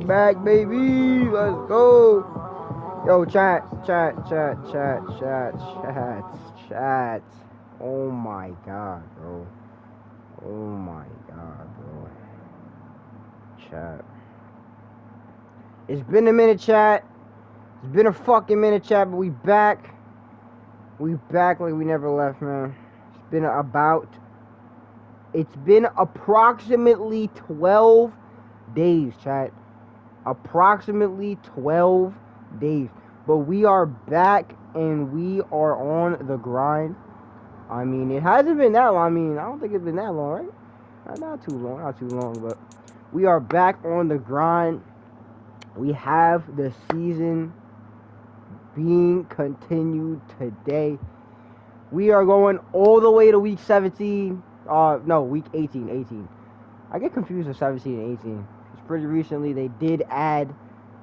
Back, baby. Let's go. Yo, chat. Oh my god, bro. Oh my god, bro. Chat. It's been a minute, chat. It's been a fucking minute, chat, but we back. We back like we never left, man. It's been approximately 12 days, chat. Approximately 12 days. But we are back and we are on the grind. I mean, it hasn't been that long. I mean, I don't think it's been that long, right? Not too long, but we are back on the grind. We have the season being continued today. We are going all the way to week 17. No, week 18. I get confused with 17 and 18. Pretty recently they did add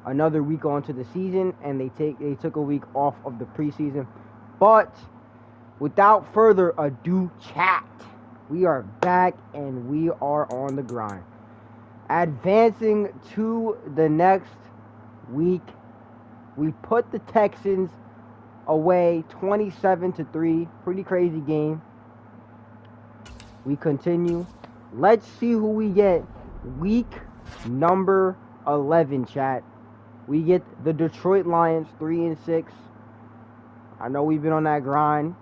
another week onto the season, and they took a week off of the preseason. But without further ado, chat, we are back and we are on the grind. Advancing to the next week, we put the Texans away 27-3. Pretty crazy game. We continue. Let's see who we get week number 11, chat. We get the Detroit Lions 3-6. I know we've been on that grind.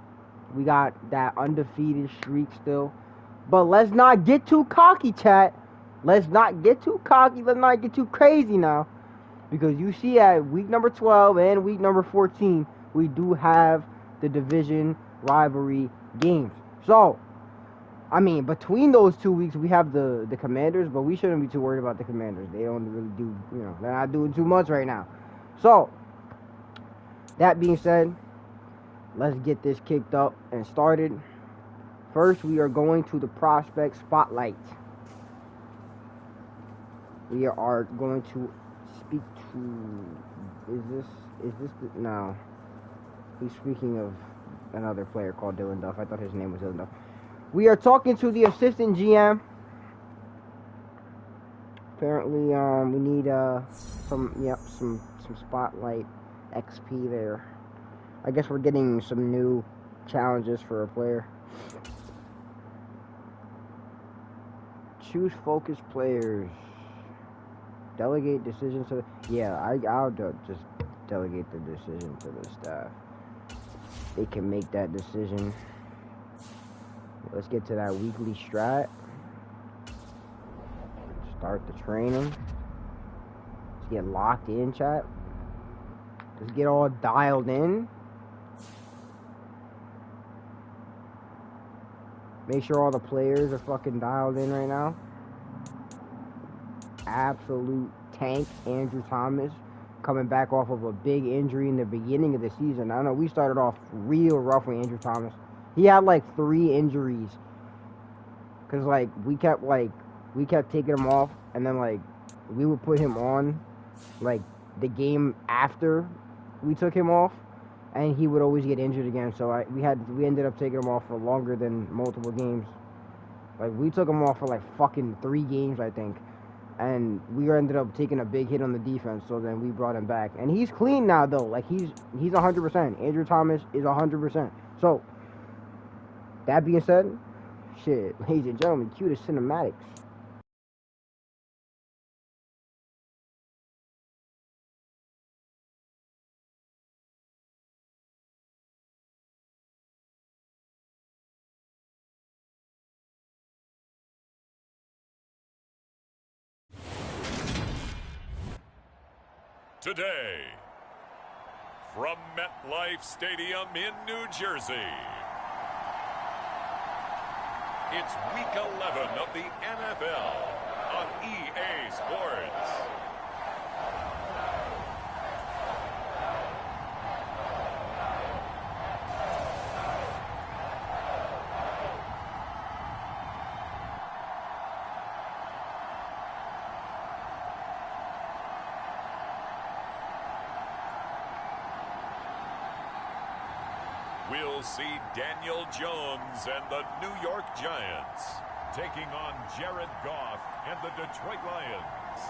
We got that undefeated streak still. But let's not get too cocky, chat. Let's not get too cocky. Let's not get too crazy now. Because you see at week number 12 and week number 14, we do have the division rivalry games. So, I mean, between those 2 weeks, we have the Commanders, but we shouldn't be too worried about the Commanders. They don't really do, they're not doing too much right now. So, that being said, let's get this kicked up and started. First, we are going to the prospect spotlight. We are going to speak to, no. He's speaking of another player called Dylan Duff. I thought his name was Dylan Duff. We are talking to the assistant GM. Apparently, we need some spotlight XP there. I guess we're getting some new challenges for a player. Choose focus players. Delegate decisions to I'll just delegate the decision to the staff. They can make that decision. Let's get to that weekly strat. Start the training. Let's get locked in, chat. Let's get all dialed in. Make sure all the players are fucking dialed in right now. Absolute tank, Andrew Thomas, coming back off of a big injury in the beginning of the season. I know we started off real rough with Andrew Thomas. He had like 3 injuries. Cause like we kept taking him off, and then like we would put him on like the game after we took him off. and he would always get injured again. So we ended up taking him off for longer than multiple games. Like, we took him off for like fucking 3 games, I think. And we ended up taking a big hit on the defense, so then we brought him back. And he's clean now, though. Like, he's 100%. Andrew Thomas is 100%. So, that being said, shit, ladies and gentlemen, cue the cinematics. Today, from MetLife Stadium in New Jersey, it's Week 11 of the NFL on EA Sports. We'll see Daniel Jones and the New York Giants taking on Jared Goff and the Detroit Lions.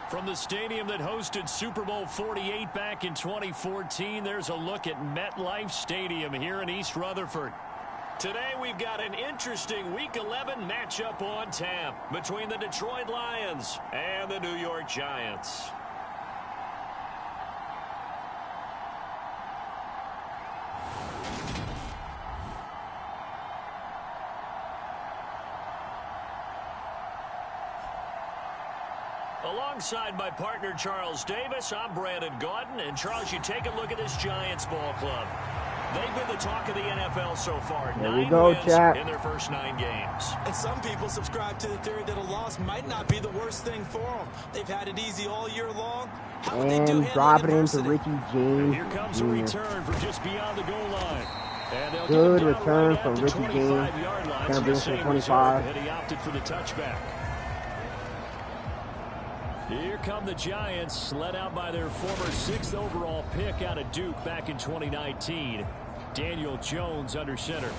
From the stadium that hosted Super Bowl 48 back in 2014, there's a look at MetLife Stadium here in East Rutherford. Today we've got an interesting Week 11 matchup on tap between the Detroit Lions and the New York Giants. Alongside my partner, Charles Davis, I'm Brandon Gordon. And, Charles, you take a look at this Giants ball club. They've been the talk of the NFL so far. There we 9 go, wins chat. in their first 9 games. And some people subscribe to the theory that a loss might not be the worst thing for them. They've had it easy all year long. How would they do And drop it into adversity? Ricky James. Here comes a Jr. return from just beyond the goal line. And they'll Good get it down return right from at the Ricky James. 25-yard line. Gonna So bring the us to same 25. result, and he opted for the touchback. Here come the Giants, led out by their former 6th overall pick out of Duke back in 2019. Daniel Jones under center.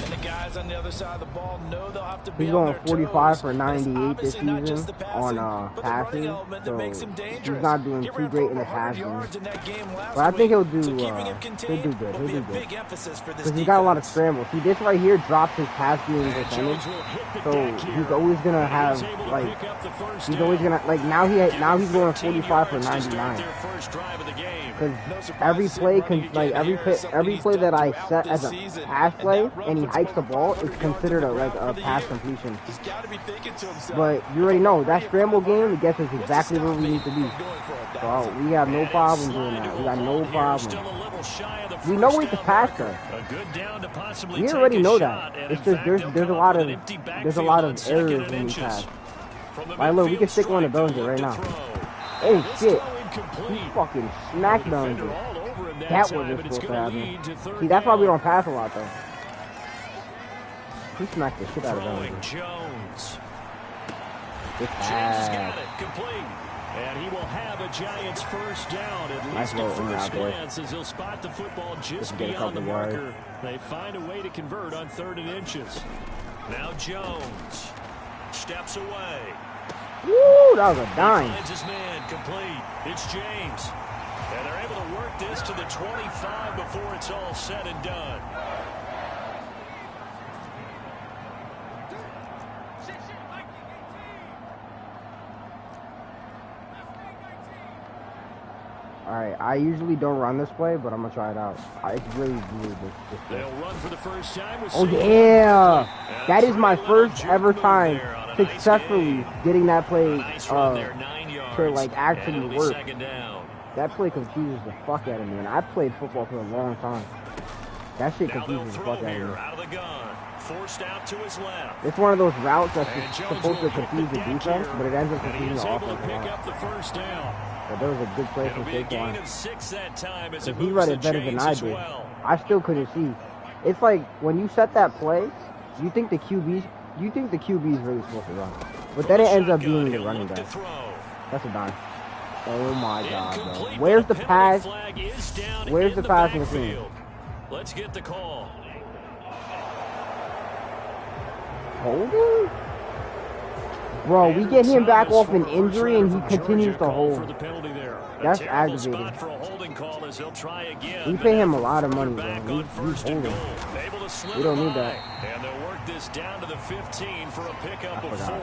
And the guys on the other side of the ball know they'll have to be He's on going their 45 toes. for And it's 98 this obviously not just season the passing, on but the passing, running element that so makes him dangerous. he's not doing He too ran great for in the over 100 passing. yards in that game last But I think he'll week. do, So keeping him he'll do contained good. will He'll be do a good. big emphasis for this Because he's got a lot of defense. scrambles. See, this right here drops his pass being percentage, Jones will hit the so deck here. he's always gonna have He's able to like pick up the first he's down. always gonna like now he's going 45 for 99. Because every play every play that I set as a pass play and he hikes the ball, it's considered a pass completion. He's got to be thinking to himself. But you already know that scramble game, it gets us exactly where we need to be. So we have no problem doing that. We got no problem. We know we can pass though. We already know that. It's just there's a lot of errors when we pass. Like look, we can stick one of those right now. Oh shit! He fucking smacked Bellinger. That wasn't supposed to happen. See, that's why we don't pass a lot though. He smacked the shit out of Bellinger. Jones. Good James has got pass. it complete. And he will have a Giants first down, at Nice least little at in first out there. glance, as he'll spot the football just Get a beyond the couple yards. marker. They find a way to convert on 3rd and inches. Now Jones steps away. Woo! That was a dime. Finds his man complete. It's James. And they're able to work this to the 25 before it's all said and done. Alright, I usually don't run this play, but I'm gonna try it out. It's really good. This play. They'll run for the first time with Oh yeah! That is my first ever time successfully getting that play to like actually work. That play confuses the fuck out of me, and I played football for a long time. That shit confuses the fuck out of me. Forced out to his left. It's one of those routes that's supposed to confuse the defense, but it ends up confusing the offense a Pick lot. up the first down. But there was a good play from It'll be a gain Saquon. of 6 that time as it He moves read the it better than chains I as did. well. I still couldn't see. It's like when you set that play, you think the QB's really supposed to run, but then it ends up being the running back. That's a dime. Oh my God, bro. Incomplete, Where's but the a pass? penalty flag is down Where's in the passing backfield. Let's get the call. Holding? Bro, we get him back off an injury and he continues to hold. For the penalty there. That's a terrible aggravating. spot for a holding call as he'll try again. We but pay him now a for lot of further money, back bro. on first and holding. goal. Able to slip We don't it need by. that. And they'll work this down to the 15 for a pickup of 4.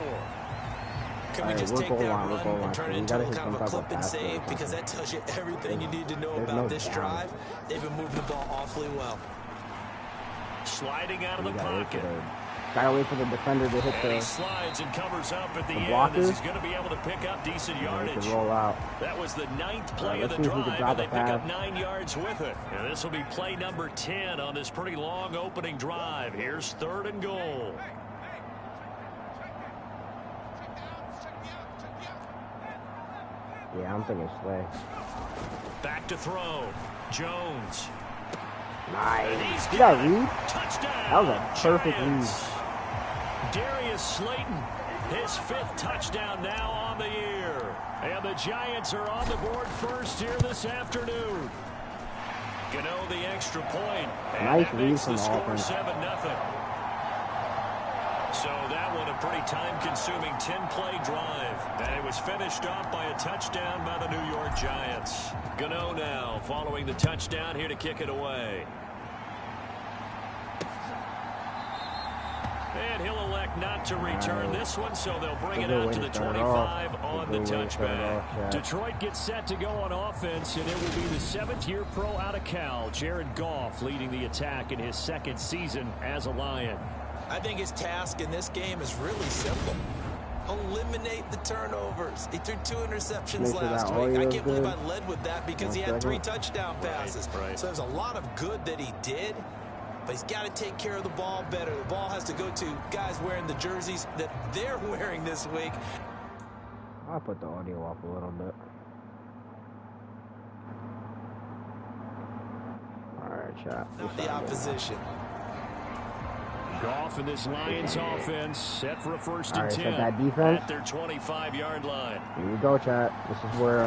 Can we just take that run and turn it into a kind of a clip and save? Because that tells you everything you need to know about this drive. They've been moving the ball awfully well. Sliding out of the pocket. Gotta wait for the defender to hit And he the slides and covers up at the end blockers. as he's going to be able to pick up decent yardage. roll out. That was the 9th play of let's the see if we can drive, drop and they a pick up pass. 9 yards with it. And this will be play number 10 on this pretty long opening drive. Here's 3rd and goal. Yeah, I'm thinking Slay. Back to throw. Jones. Nice. You got a read? Touchdown. That was a perfect Giants. Darius Slayton, his 5th touchdown now on the year. And the Giants are on the board first here this afternoon. Gano the extra point. And Nice that read makes from the the score offense. 7-0. So that one a pretty time-consuming 10-play drive. And it was finished off by a touchdown by the New York Giants. Gano now following the touchdown here to kick it away. And he'll elect not to return this one, so they'll bring it out to the 25 on the touchback. Detroit gets set to go on offense, and it will be the 7th-year pro out of Cal, Jared Goff, leading the attack in his 2nd season as a Lion. I think his task in this game is really simple. Eliminate the turnovers. He threw 2 interceptions last week. I can't believe I led with that because he had 3 touchdown passes. Right. So there's a lot of good that he did, but he's got to take care of the ball better. The ball has to go to guys wearing the jerseys that they're wearing this week. I'll put the audio up a little bit. All right, chat. Not the opposition. Goff and this Lions offense set for a 1st and 10 set that defense. at their 25-yard line. Here we go, chat. This is where,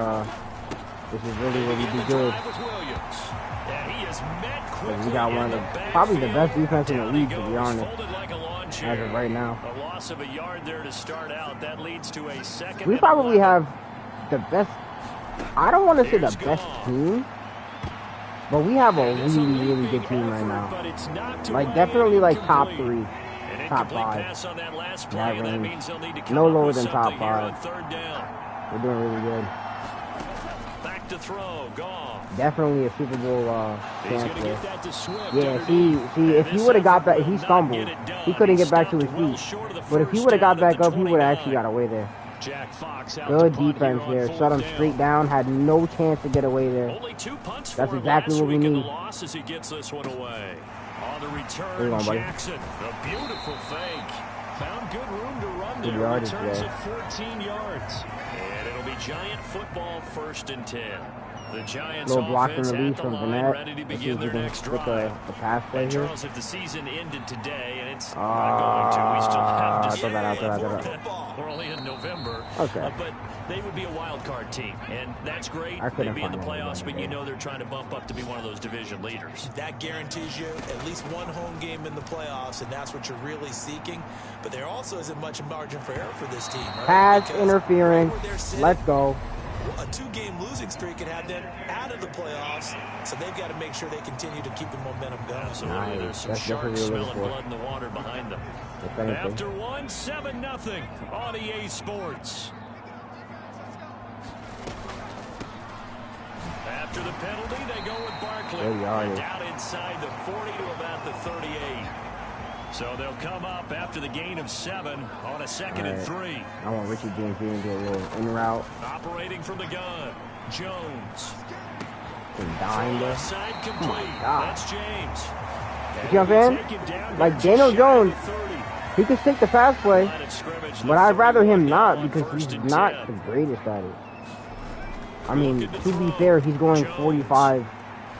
this is really where we do good. And he is met quickly. We got one of the, probably the best defense in the league, to be honest, as of right now. A loss of a yard there to start out. That leads to a 2nd. We probably have the best, I don't want to say the best team, but we have a really, really good team right now. Like, definitely like top 3, top 5. That range. No lower than top 5. We're doing really good. Back to throw, Goff. Definitely a Super Bowl chance there. Yeah, see, if he would have got back, he stumbled. He couldn't get back to his feet. But if he would have got back up, he would have actually got away there. Good defense there. Shut him straight down. Had no chance to get away there. That's exactly what we need. On the return, Jackson, a beautiful fake. Found good room to run there. Returns at 14 yards. And it'll be Giant football 1st and 10. The Giants offense at the line, ready to begin their next drive. The pass play here. Charles, if the season ended today, and it's not going to, we still have to see. We're only in November. Okay. But they would be a wild card team, and that's great. They'd be in the playoffs, but you know they're trying to bump up to be one of those division leaders. That guarantees you at least one home game in the playoffs, and that's what you're really seeking. But there also isn't much margin for error for this team. Right? Pass interference. Let's go. A 2-game losing streak could have them out of the playoffs, so they've got to make sure they continue to keep the momentum going. Absolutely. There's some sharks smelling blood in the water behind them. After 1, 7-0 on EA Sports. After the penalty, they go with Barkley. Down inside the 40 to about the 38. So they'll come up after the gain of 7 on a 2nd and 3. I want Richie James here to do a little in route. Operating from the gun, Jones. Side complete. That's James. You see what I'm saying? Like Daniel Jones, he can stick the pass play, but I'd rather him not because he's not the greatest at it. I mean, to be fair, he's going 45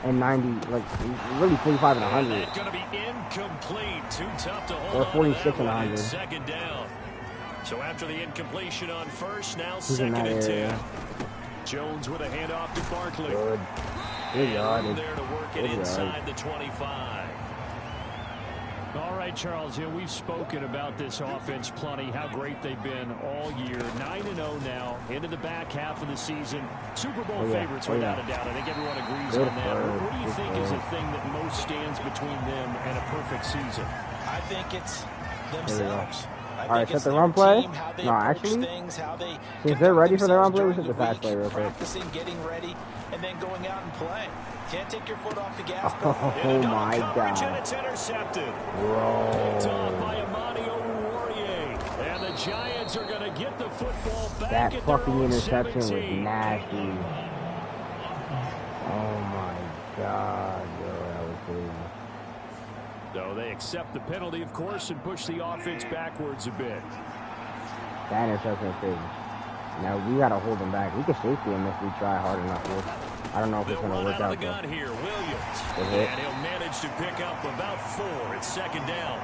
and 90, like really 45 and 100. Going to be incomplete. Too tough to hold or 46 and 100. 2nd down. So after the incompletion on 1st, now he's 2nd and 10. Jones with a handoff to Barkley. Good. Good yardage. There to work it inside the 25. All right, Charles, we've spoken about this offense plenty, how great they've been all year. 9-0 now, into the back half of the season. Super Bowl favorites without a doubt. I think everyone agrees on that. What do you think is the thing that most stands between them and a perfect season? I think it's themselves. All right, set the run play. No, actually, since they're ready for the run play, we should the pass play real quick. Practicing, getting ready, and then going out and playing. Can't take your foot off the gas. Oh my God! And it's intercepted. Bro. Picked off by Amani Oruwariye. And the Giants are going to get the football back. That at fucking their own interception 17. was nasty. Oh my God, bro, that was crazy. So they accept the penalty, of course, and push the offense backwards a bit. That interception was crazy. Now we gotta hold them back. We can safety him if we try hard enough here. I don't know if it's gonna work out. Gun here, Williams, and he'll manage to pick up about 4. It's second down.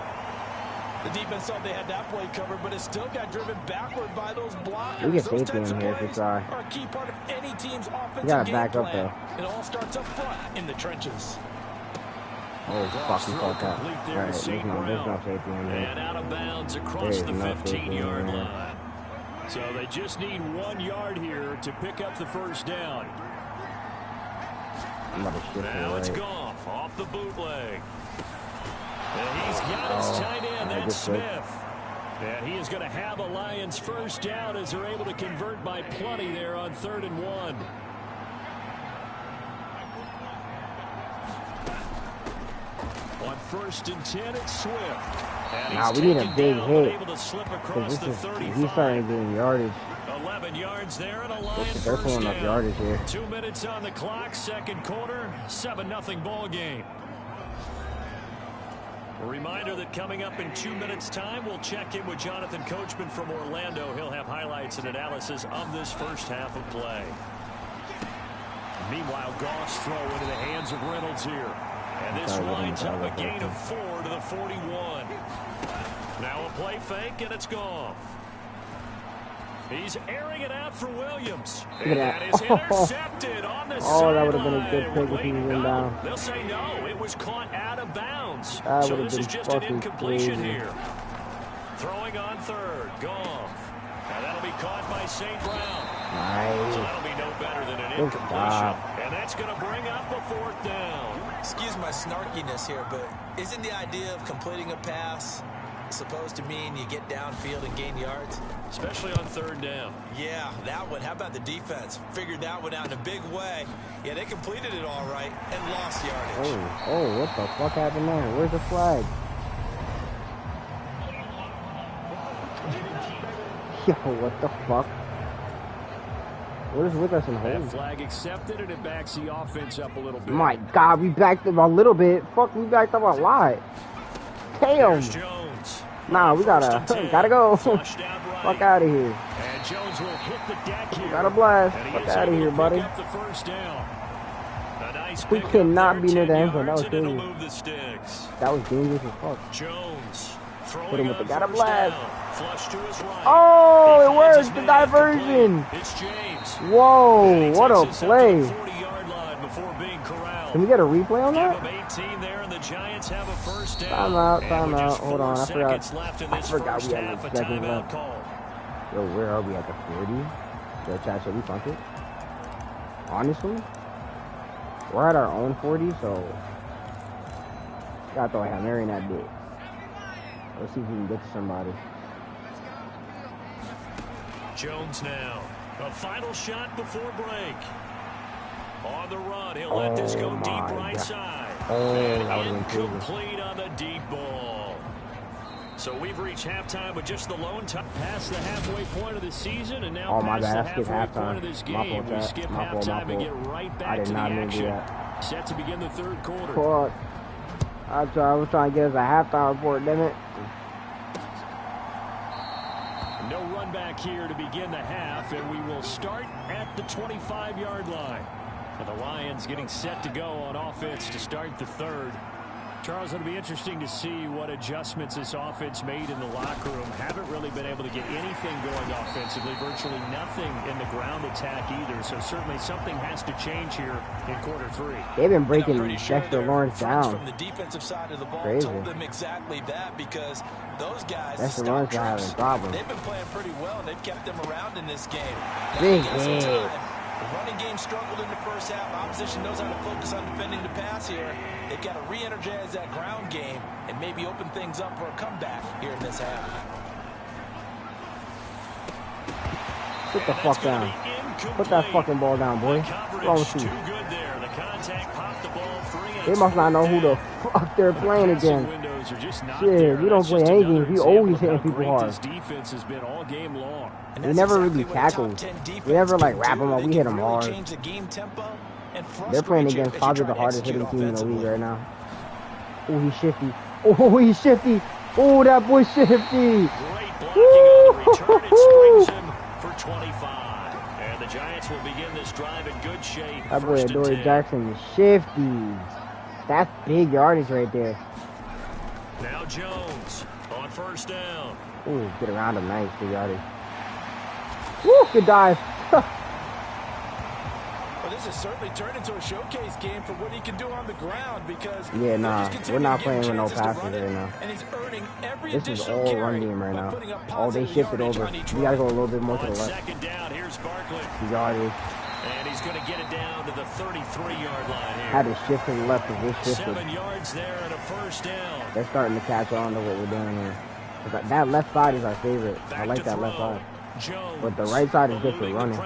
The defense thought they had that play covered, but it still got driven backward by those blockers. We can safety him here if we try. Are a key part of any team's offensive You gotta game back up plan. though. It all starts up front in the trenches. Oh, fucking fuck up. Alright, there's no safety in there. And out of bounds across the 15-yard line. So they just need 1 yard here to pick up the first down. Now it's Goff off the bootleg. And he's got his tight end, that's Smith. And he is going to have a Lions first down as they're able to convert by plenty there on 3rd and 1. On 1st and 10, it's Swift. Nah, we need a big hit. Because he's starting to gain yardage. 11 yards there and a Lions They're pulling up yardage here. 2 minutes on the clock, second quarter, 7-0 ball game. A reminder that coming up in 2 minutes' time, we'll check in with Jonathan Coachman from Orlando. He'll have highlights and analysis of this first half of play. Meanwhile, Goff's throw into the hands of Reynolds here. And this winds up a gain of 4 to the 41. Now a play fake, and it's Goff. He's airing it out for Williams. And that is intercepted on the sideline. That would have been a good pick if he was in down. They'll say no. It was caught out of bounds. So this is just an incompletion crazy here. Throwing on 3rd, Goff. Now that'll be caught by St. Brown. Nice. So that'll be no better than an incompletion. And that's going to bring up a 4th down. Excuse my snarkiness here, but isn't the idea of completing a pass supposed to mean you get downfield and gain yards? Especially on 3rd down. Yeah, that one. How about the defense? Figured that one out in a big way. Yeah, they completed it all right and lost yardage. Oh, what the fuck happened there? Where's the flag? Yo, what the fuck? What is with us in hold? That flag accepted, and it backs the offense up a little bit. My God, we backed up a little bit. Fuck, we backed up a lot. Damn. Jones. Nah, we gotta go. Right. Fuck out of here. And Jones will hit the deck here. Gotta blast. Fuck out of here, buddy. Nice we cannot be near the end zone. That was dangerous. That was dangerous as fuck. Jones. Hit him with the gotta blast. Flush to his right. Oh, it worked. The diversion. It's James. Whoa, what a play. 40-yard line before being corralled. Can we get a replay on that? 18 there, and the Giants have a first down. Time out. Hold on, I forgot we had a second left. Call. Yo, where are we at the 40? Yo, chat, should we punt it? Honestly, we're at our own 40, so gotta throw a Hail Mary in that bit. Let's see if we can get to somebody. Jones now. A final shot before break. On the run, he'll let this go deep right side. That would have been incomplete on the deep ball. So we've reached halftime with just the lone touch past the halfway point of the season, and now past the halfway point of this game. We skip halftime and get right back to the action. Set to begin the 3rd quarter. Fuck. I was trying to get us a halftime report, damn it. No run back here to begin the half, and we will start at the 25-yard line. And the Lions getting set to go on offense to start the 3rd. Charles, it'll be interesting to see what adjustments this offense made in the locker room. Haven't really been able to get anything going offensively, virtually nothing in the ground attack either. So certainly something has to change here in quarter 3. They've been breaking Dexter Lawrence down. From the defensive side of the ball, crazy. told them exactly that because those guys, Dexter Lawrence are having problems. They've been playing pretty well. They've kept them around in this game. Big hit. The running game struggled in the first half. Opposition knows how to focus on defending the pass here. They've got to re-energize that ground game and maybe open things up for a comeback here in this half. Sit the fuck down. Put that fucking ball down, boy. What's wrong with you? They must not know who the fuck they're playing against. Shit, we don't play any games. We always hitting people hard. Defense has been all game long. We never really tackle. We never like wrap them up. We hit them hard. They're playing against probably the hardest hitting team in the league right now. Oh, he's shifty. Oh, he's shifty. Oh, that boy's shifty. Great blocking on the return. It springs him for 25. And the Giants will begin this drive in good shape. That boy Adoree Jackson is shifty. That's big yardage right there. Now Jones on first down. Ooh, get around him nice, big yardage. Woo, good dive. Well, this has certainly turned into a showcase game for what he can do on the ground because yeah, nah, we're not playing with no passes right now. And he's earning every this is all run game right now. Oh, they shifted over. We gotta go a little bit more to the left. Second down, here's Barkley. Yardage. And he's going to get it down to the 33-yard line here. Had to shift to the left because they shifted. 7 yards there and a first down. They're starting to catch on to what we're doing here. That left side is our favorite. I like that left side. But the right side is good for running.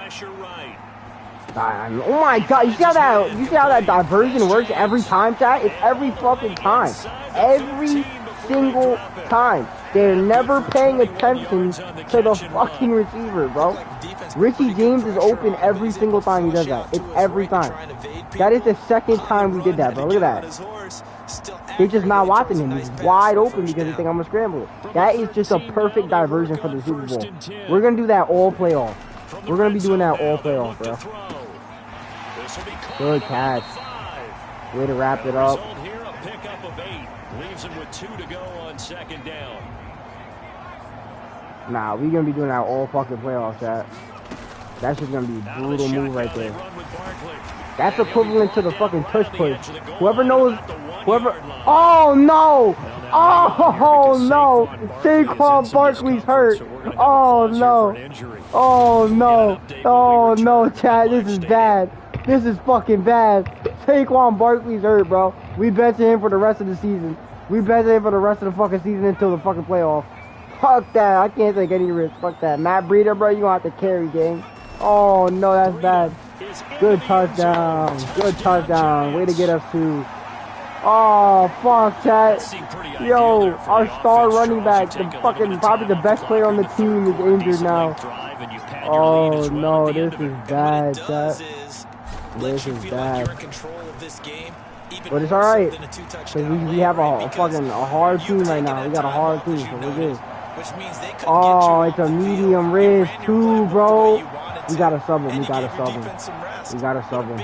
Oh my god, you see how that diversion works every time, chat? It's every fucking time. Every single time. They're never paying attention to the fucking receiver, bro. Richie James is open every single time he does that. It's every time. That is the second time we did that, bro. Look at that. They're just not watching him. He's wide open because they think I'm going to scramble it. That is just a perfect diversion for the Super Bowl. We're going to do that all playoff. We're going to be doing that all playoff, bro. Good catch. Way to wrap it up. Leaves him with 2 to go on second down. Nah, we're going to be doing that all fucking playoffs, chat. That's just going to be a brutal move right there. That's equivalent to the fucking tush push. Whoever knows, oh no! Oh no! Saquon Barkley's hurt. Oh no! Oh no! Oh no, Chad, this is bad. This is fucking bad. Saquon Barkley's hurt, bro. We benching him for the rest of the season. We benching him for the rest of the fucking season until the fucking playoffs. Fuck that. I can't take any risk. Fuck that. Matt Breida, bro, you gonna have to carry, gang. Oh no, that's bad. Good touchdown. Good touchdown. Way to get us to. Oh, fuck, chat. Yo, our star running back, the fucking, probably the best player on the team is injured now. Oh no, this is bad, chat. This is bad. But it's alright. Because we have a fucking hard team right now. We got a hard team, so we're good. Oh, it's a medium risk too, bro. We gotta sub him. We gotta sub him. We gotta sub him.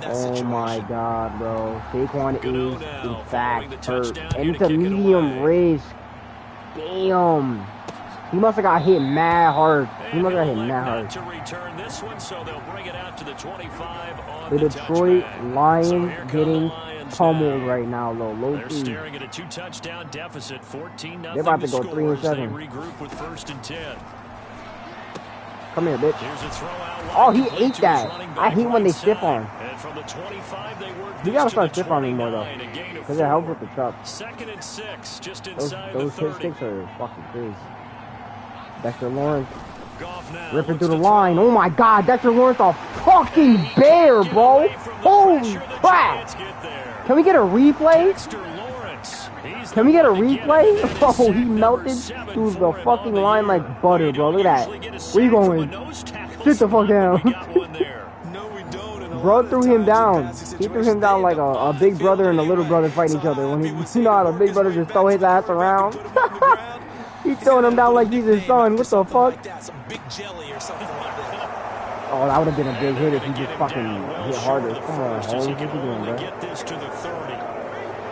Oh my god, bro. Saquon is in fact hurt. And it's a medium risk. Damn. He must have got hit mad hard. He must have got hit mad hard. The Detroit Lions getting pummeled right now, low They're staring at a 2-touchdown deficit, 14-0. They're about to go 3-7. They regroup with 1st and 10. Come here, bitch. Oh, he ate that. I hate when they stiff arm. You gotta start stiff arming more though, because it helps with the truck. 2nd and 6, just inside those the 30. hit sticks are fucking crazy. Dexter Lawrence ripping through the line. Oh my god, Dexter Lawrence a fucking bear, bro. Holy crap. Can we get a replay? Can we get a replay? Oh, he melted through the fucking line like butter, bro. Look at that. Where you going? Sit the fuck down. Bro threw him down. He threw him down like a big brother and a little brother fighting each other. When you know how the big brother just throw his ass around? He's throwing him down like he's his son. What the fuck? Oh, that would have been a big hit if he just fucking hit harder. Come on, Holmes. What you doing, bro?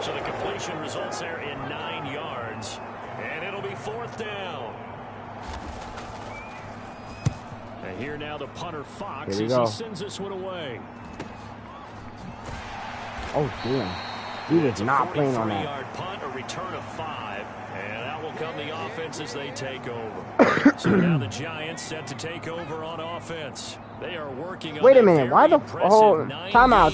So the completion results there in 9 yards. And it'll be 4th down. And here now the punter Fox as he sends this one away. Oh, damn. He was not playing on that. 43-yard punt, a return of 5. And out will come the offense as they take over. So now the Giants set to take over on offense. They are working on Wait a minute. Why the timeout.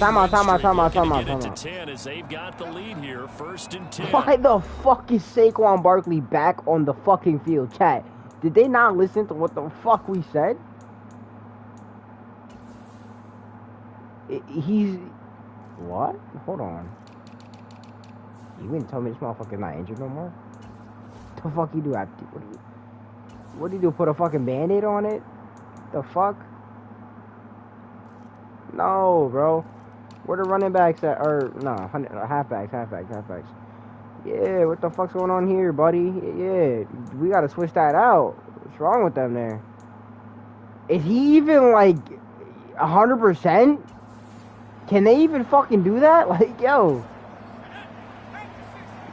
As they've got the lead here, 1st and 10. Why the fuck is Saquon Barkley back on the fucking field? Chat, did they not listen to what the fuck we said? He's what? Hold on. You didn't tell me this motherfucker's not injured no more? What the fuck you do? What do you do? Put a fucking band-aid on it? The fuck? No, bro. Where the running backs at? Or no, halfbacks. Yeah, what the fuck's going on here, buddy? Yeah, we gotta switch that out. What's wrong with them there? Is he even like 100%? Can they even fucking do that? Like, yo,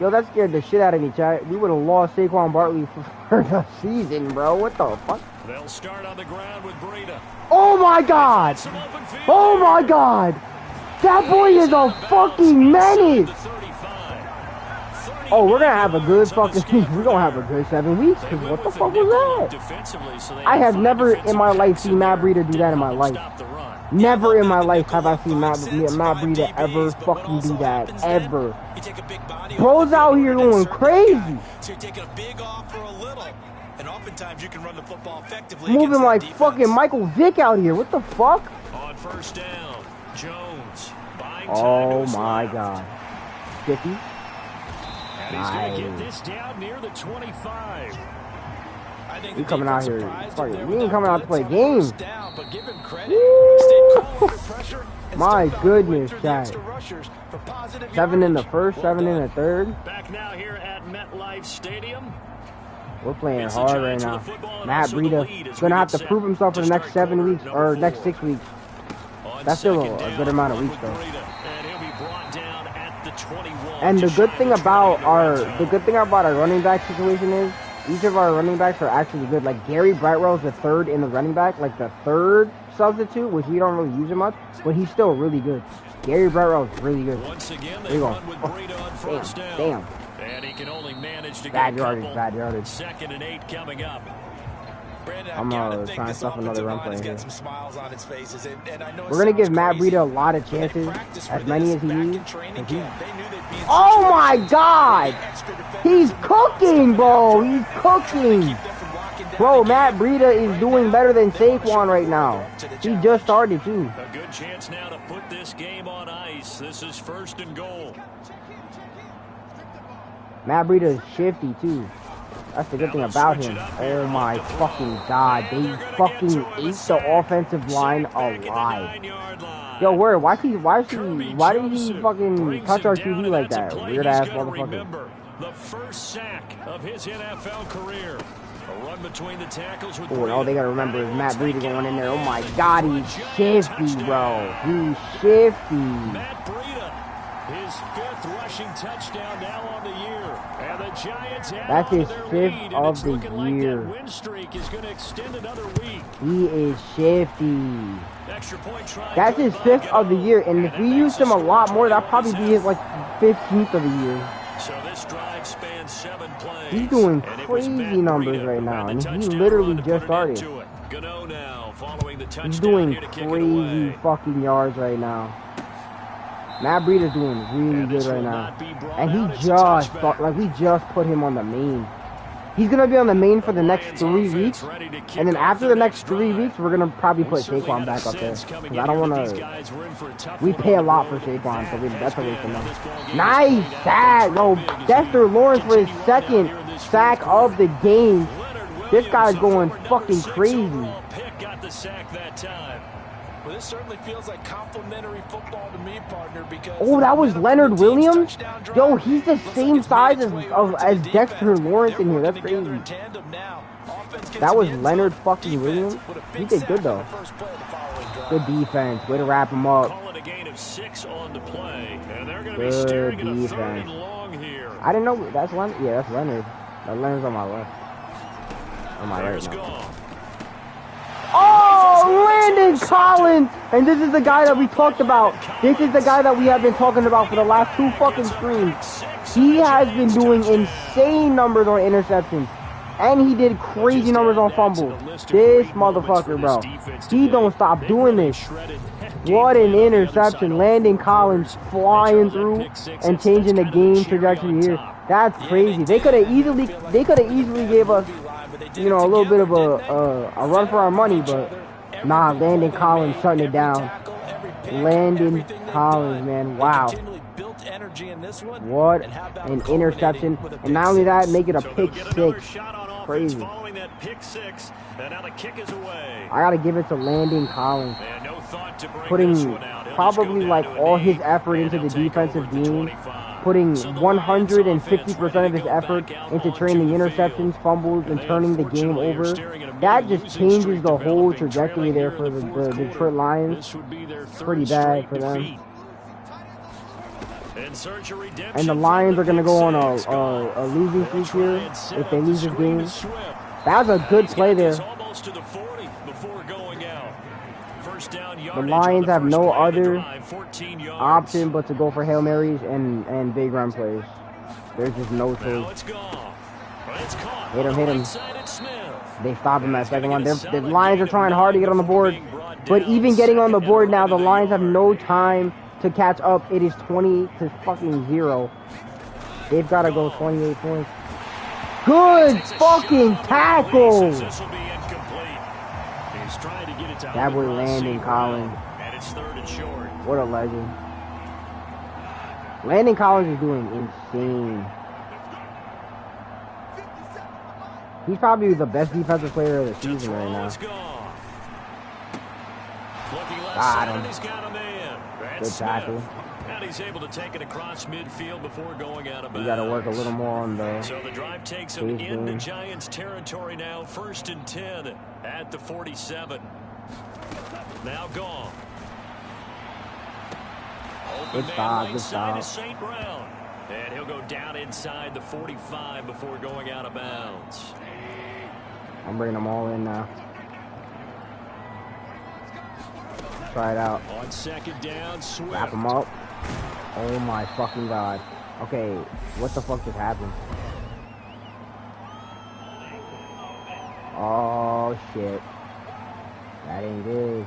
that scared the shit out of me, chat. We would have lost Saquon Barkley for the season, bro. What the fuck? They'll start on the ground with Breida. Oh my god! Oh my god! That boy is a fucking menace! Oh, we're gonna have a good fucking we're gonna have a good 7 weeks, because what the fuck was that? I have never in my life seen Matt Breida do that in my life. Never in my life have I seen Matt Breida ever fucking do that. Ever. Bro's out here going crazy. So you're taking a big off for a little. And oftentimes you can run the football effectively. Moving like fucking Michael Vick out here. What the fuck? On 1st down, Jones. Oh my god. 50. And he's going to get this down near the 25. We coming out here. We ain't coming out to play games. My goodness, chat. 7 in the 1st, 7 in the 3rd. Back now here at MetLife Stadium. We're playing hard right now. Matt Breida gonna have to prove himself for the next 7 weeks or next 6 weeks. That's still a good amount of weeks though. And the good thing about our running back situation is each of our running backs are actually good. Like Gary Brightwell's the 3rd in the running back, like the 3rd substitute, which we don't really use him much, but he's still really good. Gary Brightwell's really good. Once again, there you go. Oh, damn. And he can only manage to get bad yardage. 2nd and 8 coming up. Brandon, I'm trying to stuff another run play here. Some smiles on his faces, and I know we're gonna give Matt Breida a lot of chances, as many as he needs. Oh my god! He's cooking, bro! He's cooking! Bro, Matt Breida is doing better than Saquon right now. He just started too. A good chance now to put this game on ice. This is 1st and goal. Matt Breida is shifty too. That's the good thing about him. Oh my fucking god. They fucking ate the offensive line alive. Yo, word, why did he fucking touch our QB like that? Weird ass motherfucker. The first sack of his NFL career. A run between the tackles with all they gotta remember is Matt Breida going in there. Oh my god, he's shifty, bro. He's shifty. Matt Breida, his 5th rushing touchdown now on the year. And the Giants that's his 5th of the year. Like win streak is going to extend another week. He is shifty. Extra point try. That's his 5th of the year, and if we used him a lot more, that'd probably be his like 15th of the year. So this drive spans 7 plays. He's doing crazy numbers right now, and he literally just started. He's doing crazy fucking yards right now. Matt Breida's doing really good right now. And he just, we just put him on the main. He's going to be on the main for the next 3 weeks. And then after the next 3 weeks, we're going to probably put Saquon back up there. Because I don't want to... We pay a lot for Saquon, so that's a waste of money. Nice sack, bro. Dexter Lawrence for his 2nd sack of the game. This guy's going fucking crazy. Got the sack that time. Well, this certainly feels like complimentary football to me, partner, because... Oh, that was Leonard Williams? Yo, he's the same size as Dexter Lawrence in here. That's crazy. That was Leonard fucking Williams? He did good, though. Good defense. Way to wrap him up. Calling a gain of 6 on the play. And they're going to be Good staring at a 3rd defense. and long here. I didn't know that's Leonard. Yeah, that's Leonard. That Leonard's on my left. On my right now. Goff. Oh, Landon Collins! And this is the guy that we talked about. This is the guy that we have been talking about for the last 2 fucking streams. He has been doing insane numbers on interceptions. And he did crazy numbers on fumbles. This motherfucker, bro. He don't stop doing this. What an interception. Landon Collins flying through and changing the game trajectory here. That's crazy. They could have easily gave us, you know, a little bit of a run for our money, but nah, Landon Collins shutting it down. Landon Collins, man, wow. What an interception. And not only that, make it a pick 6. Crazy. I gotta give it to Landon Collins. Putting probably like all his effort into the defensive game. Putting 150% of his effort into training interceptions, fumbles, and turning the game over. That just changes the whole trajectory there for the Detroit Lions. Pretty bad for them. And the Lions are going to go on a losing streak here if they lose this game. That was a good play there. The Lions have no other option but to go for Hail Marys and big run plays. There's just no choice. Hit him. They stop him at second one. The Lions are trying hard to get on the board. But even getting on the board now, the Lions have no time to catch up. It is 20-0. They've got to go 28 points. Good fucking tackle. That boy Landon Collins. What a legend. Landon Collins is doing insane. He's probably the best defensive player of the season right now. Got him. Good tackle. And he's able to take it across midfield before going out of bounds. We got to work a little more on the. So the drive takes him into Giants territory now. 1st and 10 at the 47. Now gone. Good stop. St. Brown. And he'll go down inside the 45 before going out of bounds. I'm bringing them all in now. Try it out. On 2nd down, Swift. Wrap them up. Oh my fucking god. Okay, what the fuck just happened? Oh shit. That ain't good.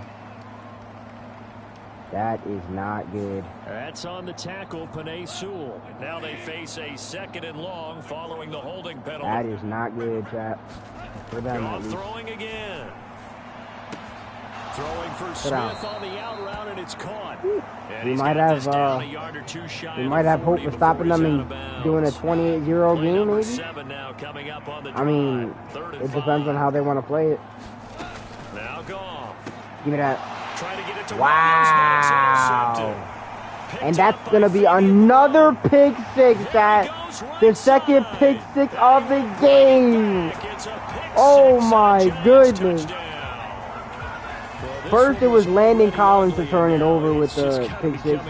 That is not good. That's on the tackle, Penei Sewell. Now they face a 2nd and long following the holding penalty. That is not good, chap. For them at least. Throwing again. Throwing for Smith on the out route, and it's caught. And we might have hope for stopping them and doing a 28-0 game, maybe. I mean, it depends on how they want to play it. Now Goff. Give me that. Trying to get it to wow. And that's going to be another pick 6, that the 2nd pick 6 of the game. Oh my goodness. First it was Landon Collins to turn it over with the pick 6.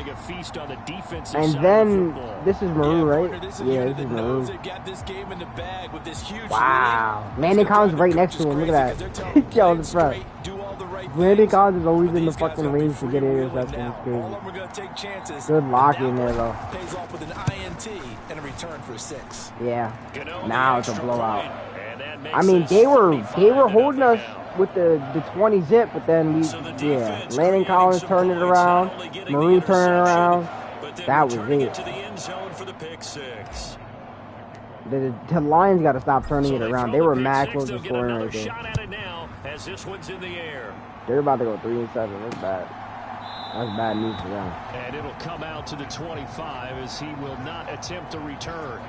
And then, this is Maroon, right? Yeah, this is Maroon. Wow. Landon Collins right next to him. Look at that. Yo, the front. Landon Collins is always in the fucking range to get interceptions. Good blocking there, though. Yeah. Now it's a blowout. I mean, they were holding us with the 20 zip, but then Landon Collins turned it around, Maroon turned it around. That was it. The Lions got to stop turning it around. They were mad close to scoring right there. They're about to go 3-7. That's bad. That's bad news for them. And it'll come out to the 25 as he will not attempt a return.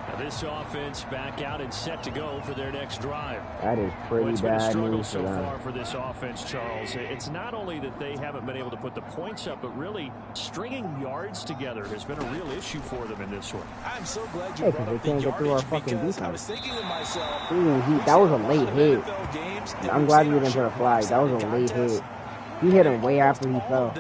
Now this offense back out and set to go for their next drive. That is pretty bad news so far for this offense, Charles. It's not only that they haven't been able to put the points up, but really stringing yards together has been a real issue for them in this one. I'm so glad you brought up the yardage because I was thinking to myself, ooh, that was a late hit. I'm glad we didn't put a flag. That was a late hit. He hit him way after he fell.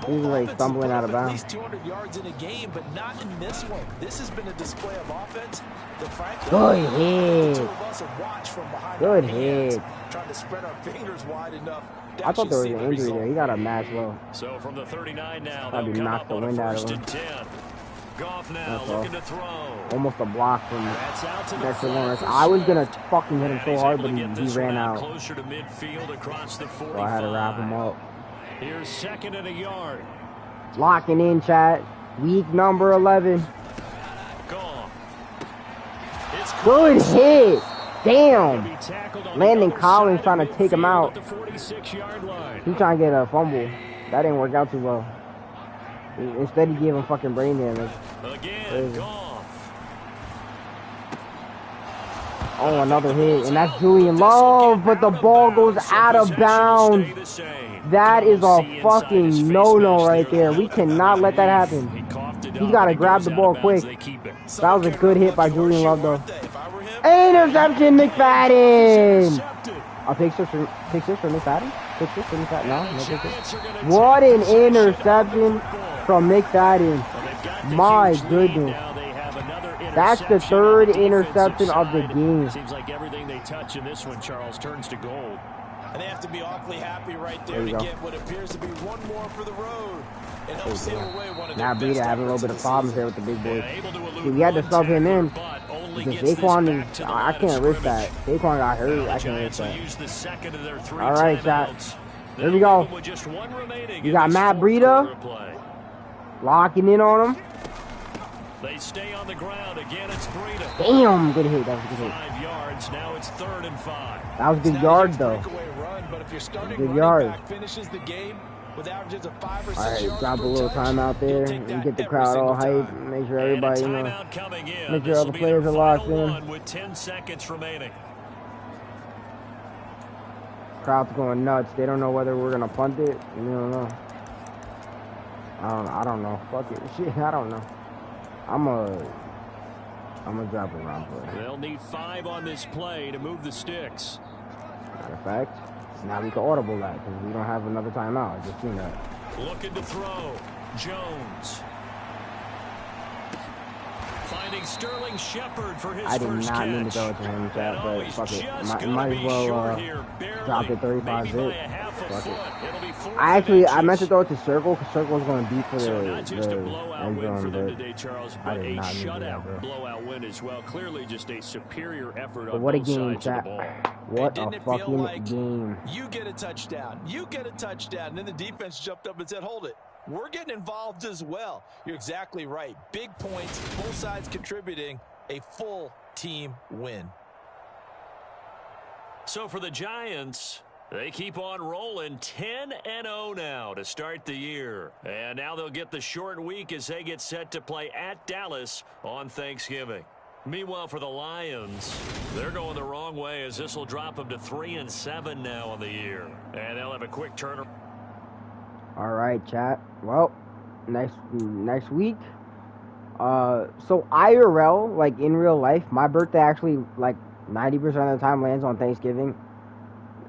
He's like stumbling out of at bounds. least 200 yards in a game, but not in this one. This has been a display of offense that frankly, good the hit. two of us have watched from behind Good our hands, hit. trying to spread our fingers wide enough. I thought there was an injury there. He got a match low. So from the 39 now, Probably they'll come knocked up the on a wind out of 1st him. and 10. Goff now That's looking all. to throw. Almost a block from That's out to the Dexter flat Lawrence. for I was gonna Swift. fucking hit him And so he's hard, able but to get he this ran one out. closer to midfield across the 45. So I had to wrap him up. Here's 2nd and a yard. Locking in, chat. Week number 11. Goff. It's Good close. hit. He'll Damn. be tackled on Landon the other Collins side trying of to take him midfield out. at the 46-yard line. He trying to get a fumble. That didn't work out too well. Instead, he gave him fucking brain damage. Again, Crazy. Goff. Oh, another hit. And that's Julian Love, but the ball goes out of bounds. That is a fucking no-no right there. We cannot let that happen. He got to grab the ball quick. That was a good hit by Julian Love, though. Interception, McFadden. A pick six for McFadden? Pick six for McFadden? No, no pick six. What an interception from McFadden. My goodness. That's the 3rd interception of the game. Seems like everything they touch in this one, Charles, turns to gold. And they have to be awfully happy right there to get what appears to be one more for the road. And help seal away one of their Now, Breida having a little bit of problems there with the big boys. Yeah, We had to sub him in. Because Saquon is, I can't risk that. Saquon got hurt. I can't risk that. All right, chat. Here we go. You got Matt Breida locking in on him. They stay on the ground again. It's Breida. Damn, good hit. That was a good hit. 5 yards. Now it's 3rd and 5. That was a good yard, though. Good yard. Finishes the game with averages of 5 or 6 All right, yards drop a per little touch, time out you'll there take and that get the every crowd all single hyped. time. Make sure everybody, you know, make sure all the players are locked in. With 10 seconds remaining. Crowd's going nuts. They don't know whether we're gonna punt it. You don't know. I don't know. Fuck it. Shit, I don't know. I'm gonna drop a round play. They'll need 5 on this play to move the sticks. Matter of fact, now we can audible that because we don't have another timeout. I just seen that. Looking to throw. Jones. Finding Sterling Shepard for his I did first not mean to catch. throw it to him, chat, but he's fuck it. just Might gonna as be well short here, barely. drop it 35 Maybe by zip. a half a Fuck it. foot. It'll be 4 I meant to inches. throw it to Circle because Circle was going to beat for So the not just a end blowout win for zone, them but today, Charles, I but did a not mean to do that, shutout bro. blowout win as well. Clearly just a superior effort But on what a both game, sides of the chat. ball. What Didn't a it feel fucking like game. You get a touchdown. You get a touchdown. And then the defense jumped up and said, hold it. We're getting involved as well. You're exactly right. Big points, both sides contributing, a full team win. So for the Giants, they keep on rolling 10-0 now to start the year. And now they'll get the short week as they get set to play at Dallas on Thanksgiving. Meanwhile, for the Lions, they're going the wrong way as this will drop them to 3-7 now on the year. And they'll have a quick turnaround. All right, chat. Well, next week. So IRL, like in real life, my birthday actually like 90% of the time lands on Thanksgiving.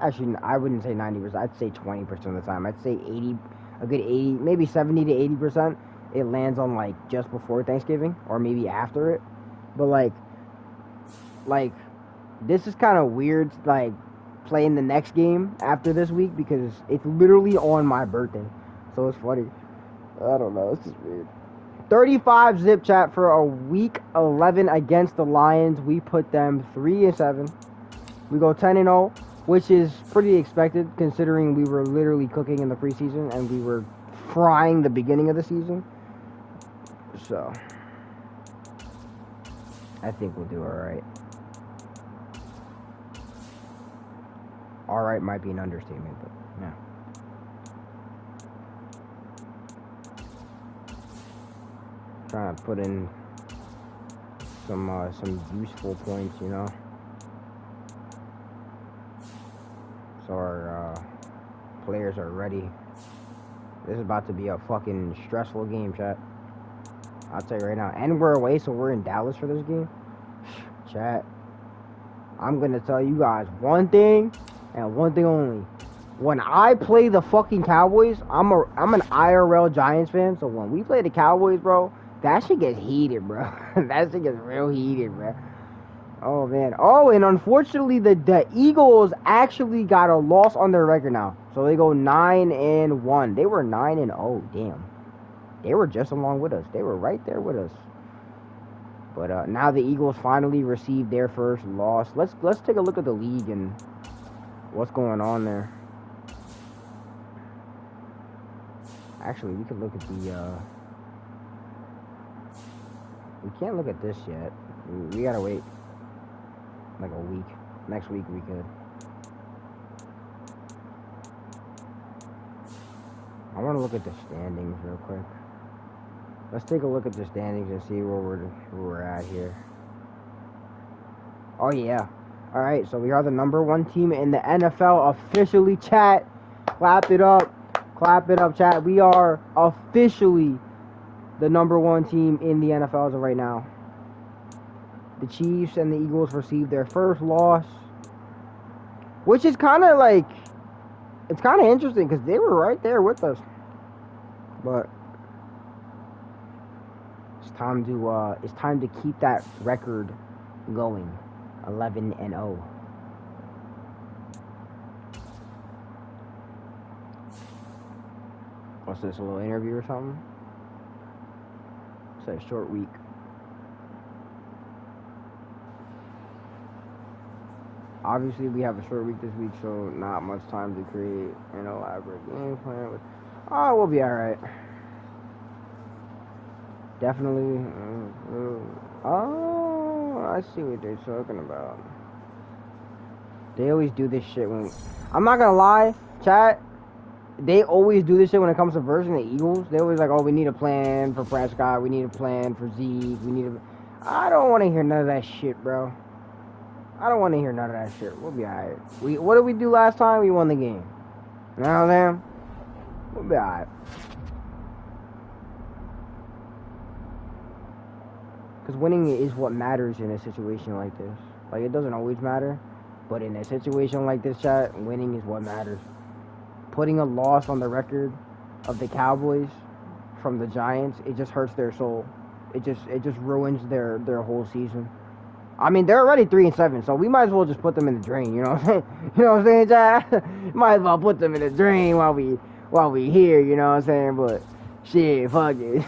Actually, I wouldn't say 90%. I'd say 20% of the time. I'd say 80, a good 80, maybe 70 to 80%. It lands on like just before Thanksgiving or maybe after it. But like this is kind of weird. Like playing the next game after this week because it's literally on my birthday. So it's funny. I don't know. This is weird. 35 zip, chat, for a week 11 against the Lions. We put them 3-7. We go 10-0, which is pretty expected considering we were literally cooking in the preseason and we were frying the beginning of the season. So I think we'll do all right. All right might be an understatement, but yeah. Trying to put in some useful points, you know, so our players are ready. This is about to be a fucking stressful game, chat. I'll tell you right now. And we're away, so we're in Dallas for this game. Chat, I'm gonna tell you guys one thing and one thing only. when I play the fucking Cowboys, I'm an IRL Giants fan, so when we play the Cowboys, bro, that shit gets heated, bro. That shit gets real heated, bro. Oh, man. Oh, and unfortunately, the Eagles actually got a loss on their record now. So they go 9-1. They were 9-0. Damn. They were just along with us. They were right there with us. But now the Eagles finally received their first loss. Let's take a look at the league and what's going on there. Actually, we could look at the... We can't look at this yet. We gotta wait. Like a week. Next week we could. I want to look at the standings real quick. Let's take a look at the standings and see where we're at here. Oh yeah. All right, so we are the #1 team in the NFL officially, chat. Clap it up. Clap it up, chat. We are officially the #1 team in the NFL as of right now. The Chiefs and the Eagles received their first loss, which is kind of like, it's kind of interesting because they were right there with us. But it's time to keep that record going, 11-0. What's this, a little interview or something? It's a short week. Obviously, we have a short week this week, so not much time to create an elaborate game plan. Oh, we'll be alright. Definitely. Oh, I see what they're talking about. They always do this shit when... I'm not gonna lie, chat. They always do this shit when it comes to versing the Eagles. They always like, oh, we need a plan for Prescott. We need a plan for Zeke. We need a... I don't want to hear none of that shit, bro. I don't want to hear none of that shit. We'll be alright. What did we do last time? We won the game. You know what I'm saying? We'll be alright. Because winning is what matters in a situation like this. Like, it doesn't always matter. But in a situation like this, chat, winning is what matters. Putting a loss on the record of the Cowboys from the Giants, it just hurts their soul. It just ruins their whole season. I mean, they're already 3-7, so we might as well just put them in the drain. You know what I'm saying? You know what I'm saying, Chad? Might as well put them in the drain while we here. You know what I'm saying? But shit, fuck it.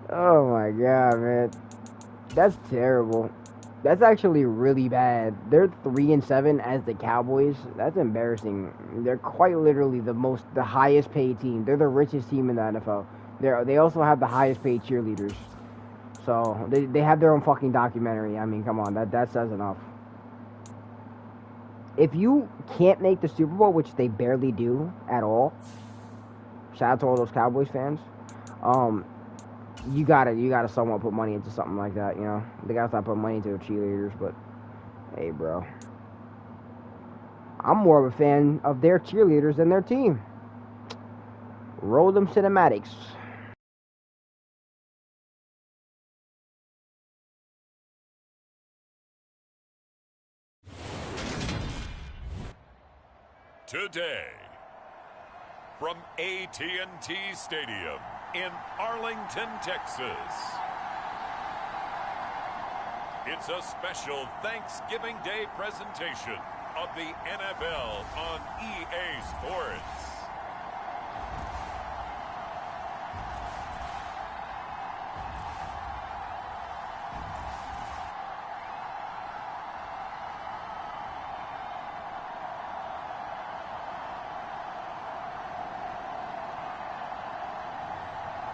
Oh my god, man, that's terrible. That's actually really bad. They're 3-7 as the Cowboys. That's embarrassing. They're quite literally the highest paid team. They're the richest team in the NFL. They also have the highest paid cheerleaders. So they have their own fucking documentary. I mean, come on, that says enough. If you can't make the Super Bowl, which they barely do at all, shout out to all those Cowboys fans. You gotta somewhat put money into something like that, you know. They gotta stop putting money into the cheerleaders, but hey, bro, I'm more of a fan of their cheerleaders than their team. Roll them cinematics. Today, from AT&T Stadium in Arlington, Texas, it's a special Thanksgiving Day presentation of the NFL on EA Sports.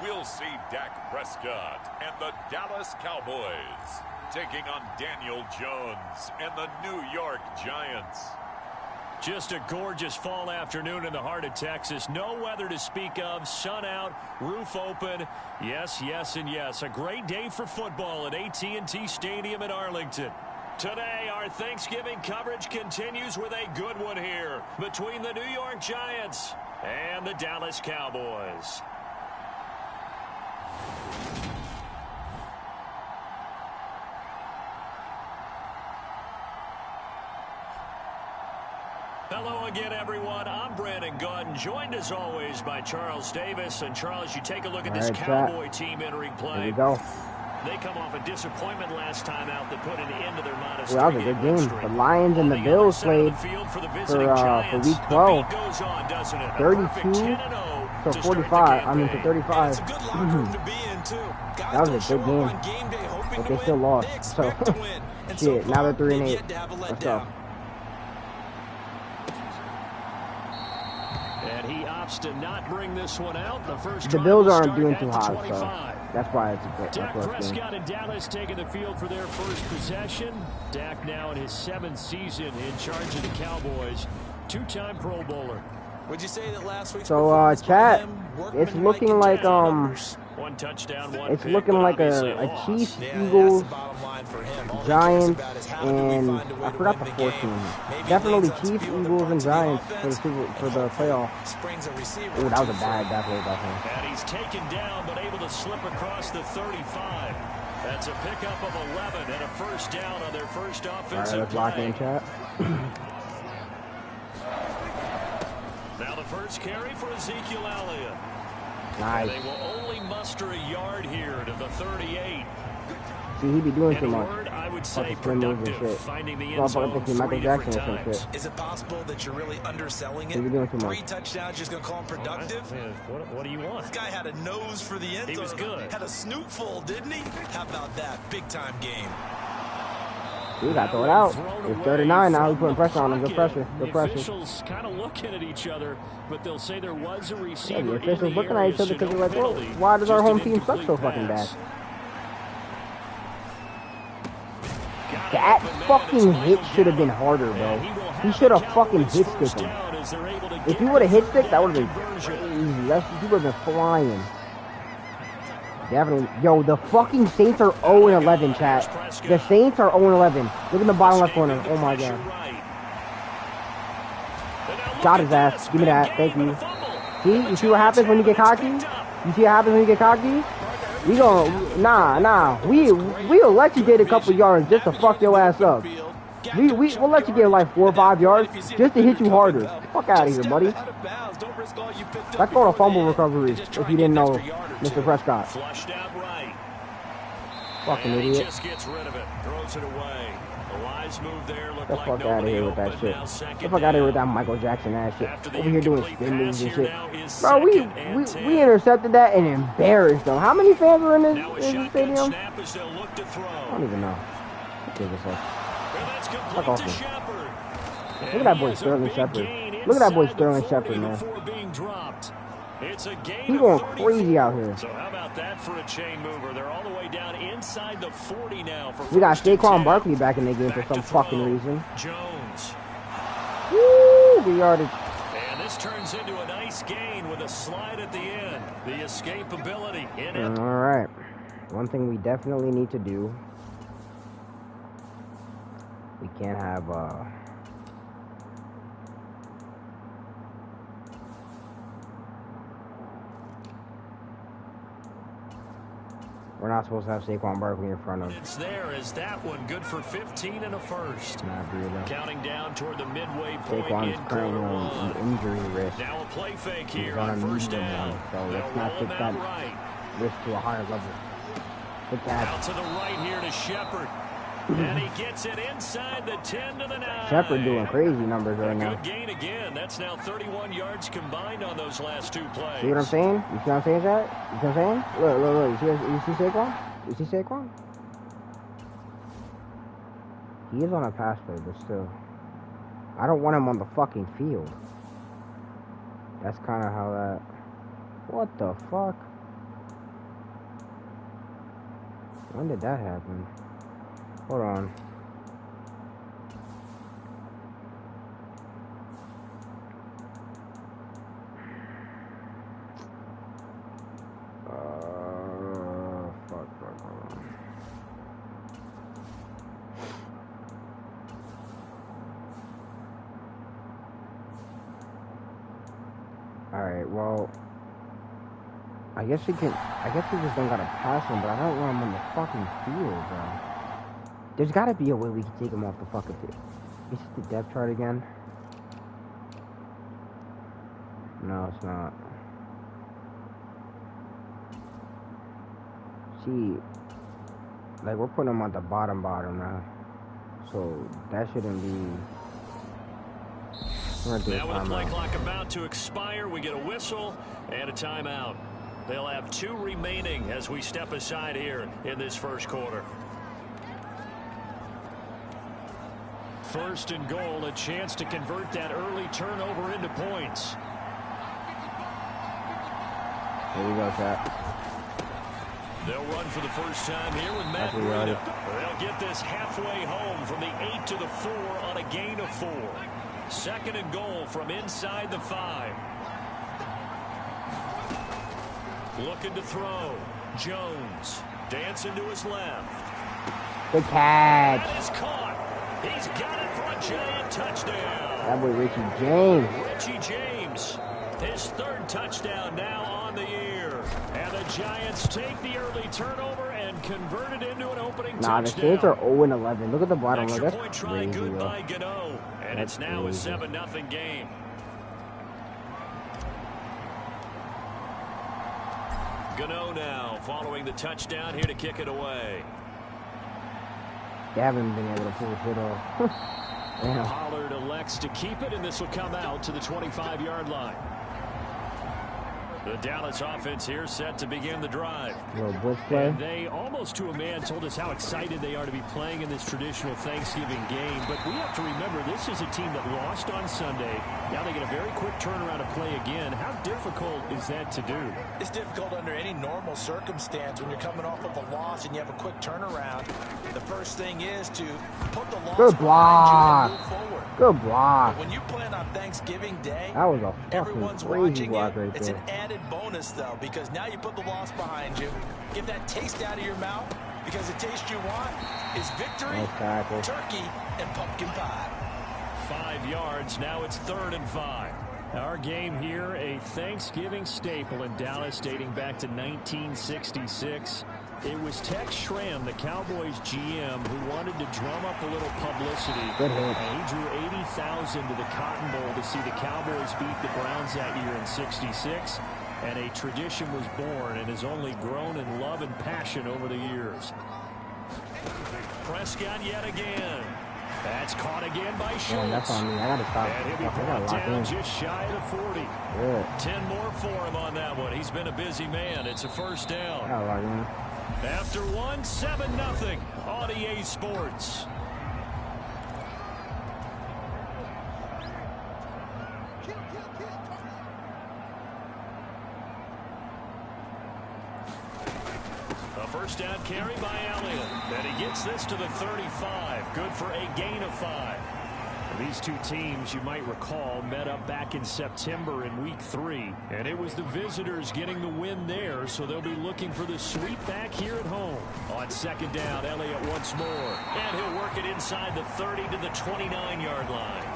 We'll see Dak Prescott and the Dallas Cowboys taking on Daniel Jones and the New York Giants. Just a gorgeous fall afternoon in the heart of Texas. No weather to speak of. Sun out, roof open. Yes, yes, and yes. A great day for football at AT&T Stadium in Arlington. Today, our Thanksgiving coverage continues with a good one here between the New York Giants and the Dallas Cowboys. Hello again, everyone. I'm Brandon Gordon, joined as always by Charles Davis. And Charles, you take a look at this Cowboy team entering play. Here we go. They come off a disappointment last time out that put an end to their modest that was a good game. The Lions and the Bills played for week 12. 32 to 45. I mean to 35. That was a good game. But they still lost. So shit. Now they're 3-8. Let's go. And he opts to not bring this one out. The Bills aren't doing too hot, so that's why it's a good. Dak Prescott and Dallas taking the field for their first possession. Dak now in his 7th season in charge of the Cowboys. 2-time Pro Bowler. Would you say that last week's chat, it's looking like one touchdown, one it's looking like a Chiefs, Eagles, Giants, and I forgot the 4th team. Definitely Chiefs, Eagles, and Giants for the playoff. Ooh, that was a bad definitely. And he's taken down, but able to slip across the 35. That's a pickup of 11 and a first down on their first offensive play. Lock in, chat. Now the first carry for Ezekiel Elliott. Nice. They will only muster a yard here to the 38. See, he be doing too much. I would say productive, finding the end zone Michael Jackson or some shit. Is it possible that you're really underselling it? He be doing too much. 3 touchdowns, just gonna call him productive? What do you want? This guy had a nose for the end zone. He was good. Had a snootful, didn't he? How about that? Big time game. We got to throw it out. It's 39 now. We're putting pressure on him. Good pressure. The officials kind of looking at each other, but they'll say there was a receiver. Yeah, the officials looking at each other because they're like, well, why does our home team suck so fucking bad? That fucking hit should have been harder, bro. He should have fucking hit stick him. If he would have hit stick, that would have been crazy. He would have been flying. Definitely. Yo, the fucking Saints are 0-11, chat. The Saints are 0-11. Look in the bottom left corner. Oh my god. Shot his ass. Give me that. Thank you. See? You see what happens when you get cocky? You see what happens when you get cocky? We gon' nah. We'll let you get a couple yards just to fuck your ass up. We'll let you get like 4 or 5 yards just to hit you harder. Fuck out of here, buddy. That's called a fumble recovery, if you didn't know, Mr. Prescott. Fucking idiot. Just gets rid of it, throws it away. The wise move there. Get the fuck out of here with that shit. Get the fuck out of here with that Michael Jackson ass shit. Over here doing spin moves and shit. Bro, we intercepted that and embarrassed them. How many fans were in this stadium? I don't even know. Fuck off me. Look at that boy Sterling Shepard. Look at that boy Sterling Shepard, man. He's going crazy out here. So how about that for a chain mover? They're all the way down inside the 40 now. We got Saquon Barkley back in the game for some fucking reason. Jones. Woo! The yardage. And this turns into a nice gain with a slide at the end. The escapability in it. All right. One thing we definitely need to do. We can't have we're not supposed to have Saquon Barkley in front of. It's there. Is that one good for 15 and a first? Not really. Counting down toward the midway point. Saquon's currently on injury risk. Now a play fake here on first down. So let's not take that risk to a higher level. Take that. Out to the right here to Shepard. And he gets it inside the 10 to the 9. Shepard doing crazy numbers right now. Good gain again. That's now 31 yards combined on those last 2 plays. See what I'm saying? You see what I'm saying, Jack? You see what I'm saying? Look. You see Saquon? You see Saquon? He is on a pass play, but still. I don't want him on the fucking field. That's kind of how that... What the fuck? When did that happen? Hold on. Fuck. Alright, well, I guess we just don't gotta pass him, but I don't want him on the fucking field, bro. There's gotta be a way we can take him off the fucking field. Is it the depth chart again? No, it's not. See, like, we're putting them at the bottom now. So, that shouldn't be... Now with play clock about to expire, we get a whistle and a timeout. They'll have 2 remaining as we step aside here in this first quarter. First and goal, a chance to convert that early turnover into points. There we go, Pat. They'll run for the first time here with Madden. They'll get this halfway home from the 8 to the 4 on a gain of 4. Second and goal from inside the 5. Looking to throw. Jones dancing to his left. Good catch. That is caught. He's got it for a giant touchdown. That boy Richie James. Richie James, his 3rd touchdown now on the year. And the Giants take the early turnover and convert it into an opening touchdown. The Saints are 0-11. Look at the bottom. Extra point try good by Gano. And it's now a 7-0 game. Gano now following the touchdown here to kick it away. They haven't been able to pull shit off. Pollard elects to keep it, and this will come out to the 25-yard line. The Dallas offense here set to begin the drive. And they, almost to a man, told us how excited they are to be playing in this traditional Thanksgiving game. But we have to remember, this is a team that lost on Sunday. Now they get a very quick turnaround to play again. How difficult is that to do? It's difficult under any normal circumstance when you're coming off of a loss and you have a quick turnaround. The first thing is to put the loss behind you and move forward. Good block. But when you play on Thanksgiving Day, that was a everyone's crazy watching block you. right It's there. an added bonus, though, because now you put the loss behind you. Get that taste out of your mouth, because the taste you want is victory, turkey, and pumpkin pie. 5 yards. Now it's 3rd and 5. Our game here, a Thanksgiving staple in Dallas dating back to 1966. It was Tex Schramm, the Cowboys GM, who wanted to drum up a little publicity. And he drew 80,000 to the Cotton Bowl to see the Cowboys beat the Browns that year in '66. And a tradition was born and has only grown in love and passion over the years. Prescott yet again. That's caught again by Schultz. That's on me. I gotta stop. And he'll be brought down just shy of the 40. Yeah. 10 more for him on that one. He's been a busy man. It's a first down. After 1, 7-0 on EA Sports. A first down carry by Elliott. And he gets this to the 35. Good for a gain of 5. These two teams, you might recall, met up back in September in Week 3. And it was the visitors getting the win there, so they'll be looking for the sweep back here at home. On second down, Elliott once more. And he'll work it inside the 30 to the 29-yard line.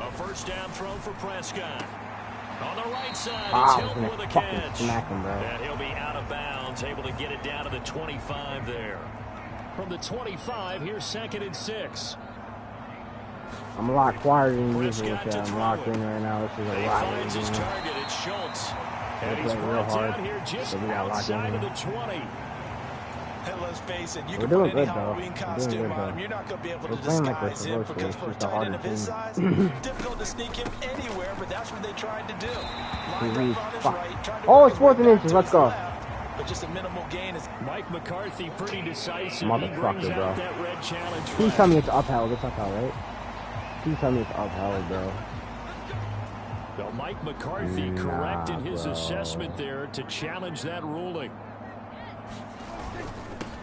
A first down throw for Prescott. On the right side, it's Hilton with a catch. And he'll be out of bounds, able to get it down to the 25 there. From the 25, here's 2nd and 6. I'm a lot quieter than usual. I'm locked in right now. This is a lot. He finds his target. It's Schultz. And he's brought down here just outside of the 20. And let's face it, you can put any Halloween costume on him. You're not going to be able to disguise him, because for a tight end of his size, difficult to sneak him anywhere, but that's what they tried to do. Oh, it's 4th and inches. Let's go. But just a minimal gain is Mike McCarthy pretty decisive. He brings out that red challenge. Please tell me it's upheld. It's upheld, right? Please tell me it's upheld, bro. Well, Mike McCarthy corrected his assessment there to challenge that ruling.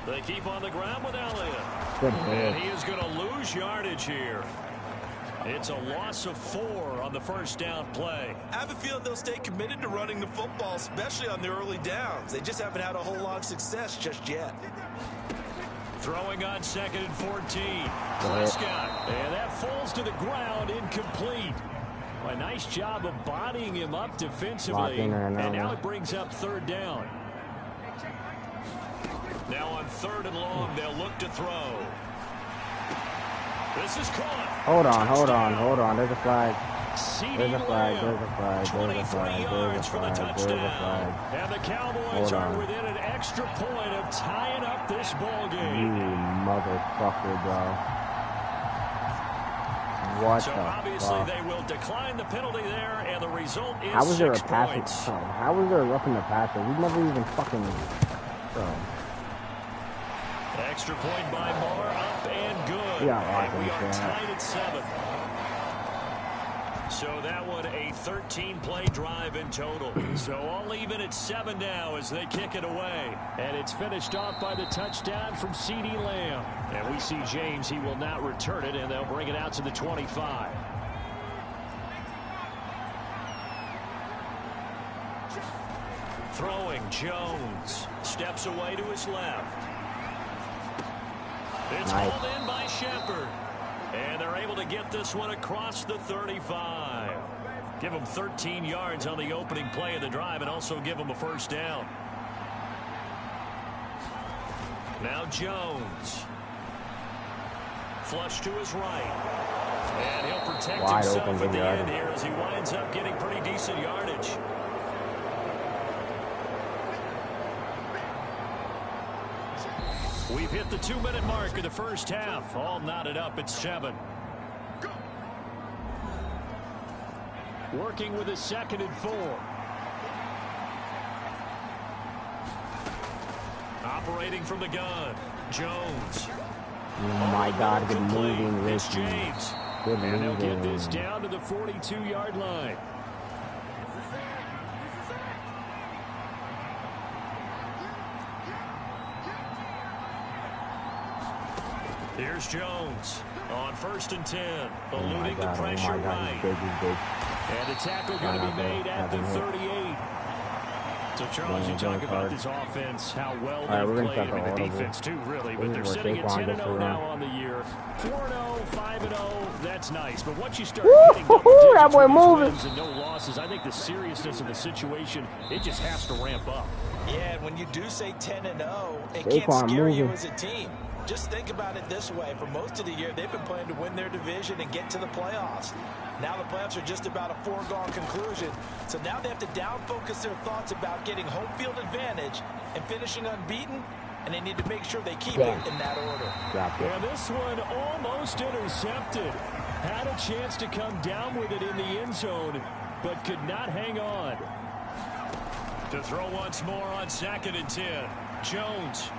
They keep on the ground with Elliott. And he is going to lose yardage here. It's a loss of 4 on the first down play. I have a feeling they'll stay committed to running the football, especially on the early downs. They just haven't had a whole lot of success just yet. Throwing on 2nd and 14. Prescott. And that falls to the ground, incomplete. A nice job of bodying him up defensively. And now it brings up 3rd down. Now on 3rd and long, they'll look to throw. This is caught. Hold on. There's a flag. There's a flag. 23 yards for the touchdown. And the Cowboys are within an extra point of tying up this ball game. You motherfucker, bro. What so the obviously fuck? they will decline the penalty there, and the result is How was there a 6 pass? points. How was there a roughing the passer? We never even fucking. Bro. Extra point by Moore, up and good. Yeah, and we are tied at 7. So that one a 13-play drive in total. So all even at 7 now as they kick it away. And it's finished off by the touchdown from CeeDee Lamb. And we see James, he will not return it, and they'll bring it out to the 25. Throwing, Jones steps away to his left. It's hauled in by Shepard. And they're able to get this one across the 35. Give them 13 yards on the opening play of the drive and also give them a first down. Now Jones. Flush to his right. And he'll protect himself at the end here as he winds up getting pretty decent yardage. We've hit the 2-minute mark of the first half. All knotted up at 7. Working with a 2nd and 4. Operating from the gun. Jones. Oh my God, good moving, It's James. Good and moving. they'll get this down to the 42-yard line. Here's Jones on 1st and 10, eluding the pressure right. And the tackle going to be made at the 38. So, Charles, you talk about this offense, how well they played. I mean, the defense, too, really. But they're sitting at 10-0 now on the year. 4-0, 5-0, that's nice. But once you start hitting double digits with these wins and no losses, I think the seriousness of the situation, it just has to ramp up. Yeah, and when you do say 10-0, it can't scare you as a team. Just think about it this way. For most of the year, they've been playing to win their division and get to the playoffs. Now the playoffs are just about a foregone conclusion. So now they have to down-focus their thoughts about getting home field advantage and finishing unbeaten, and they need to make sure they keep it in that order. And this one almost intercepted. Had a chance to come down with it in the end zone, but could not hang on. To throw once more on 2nd and 10. Jones.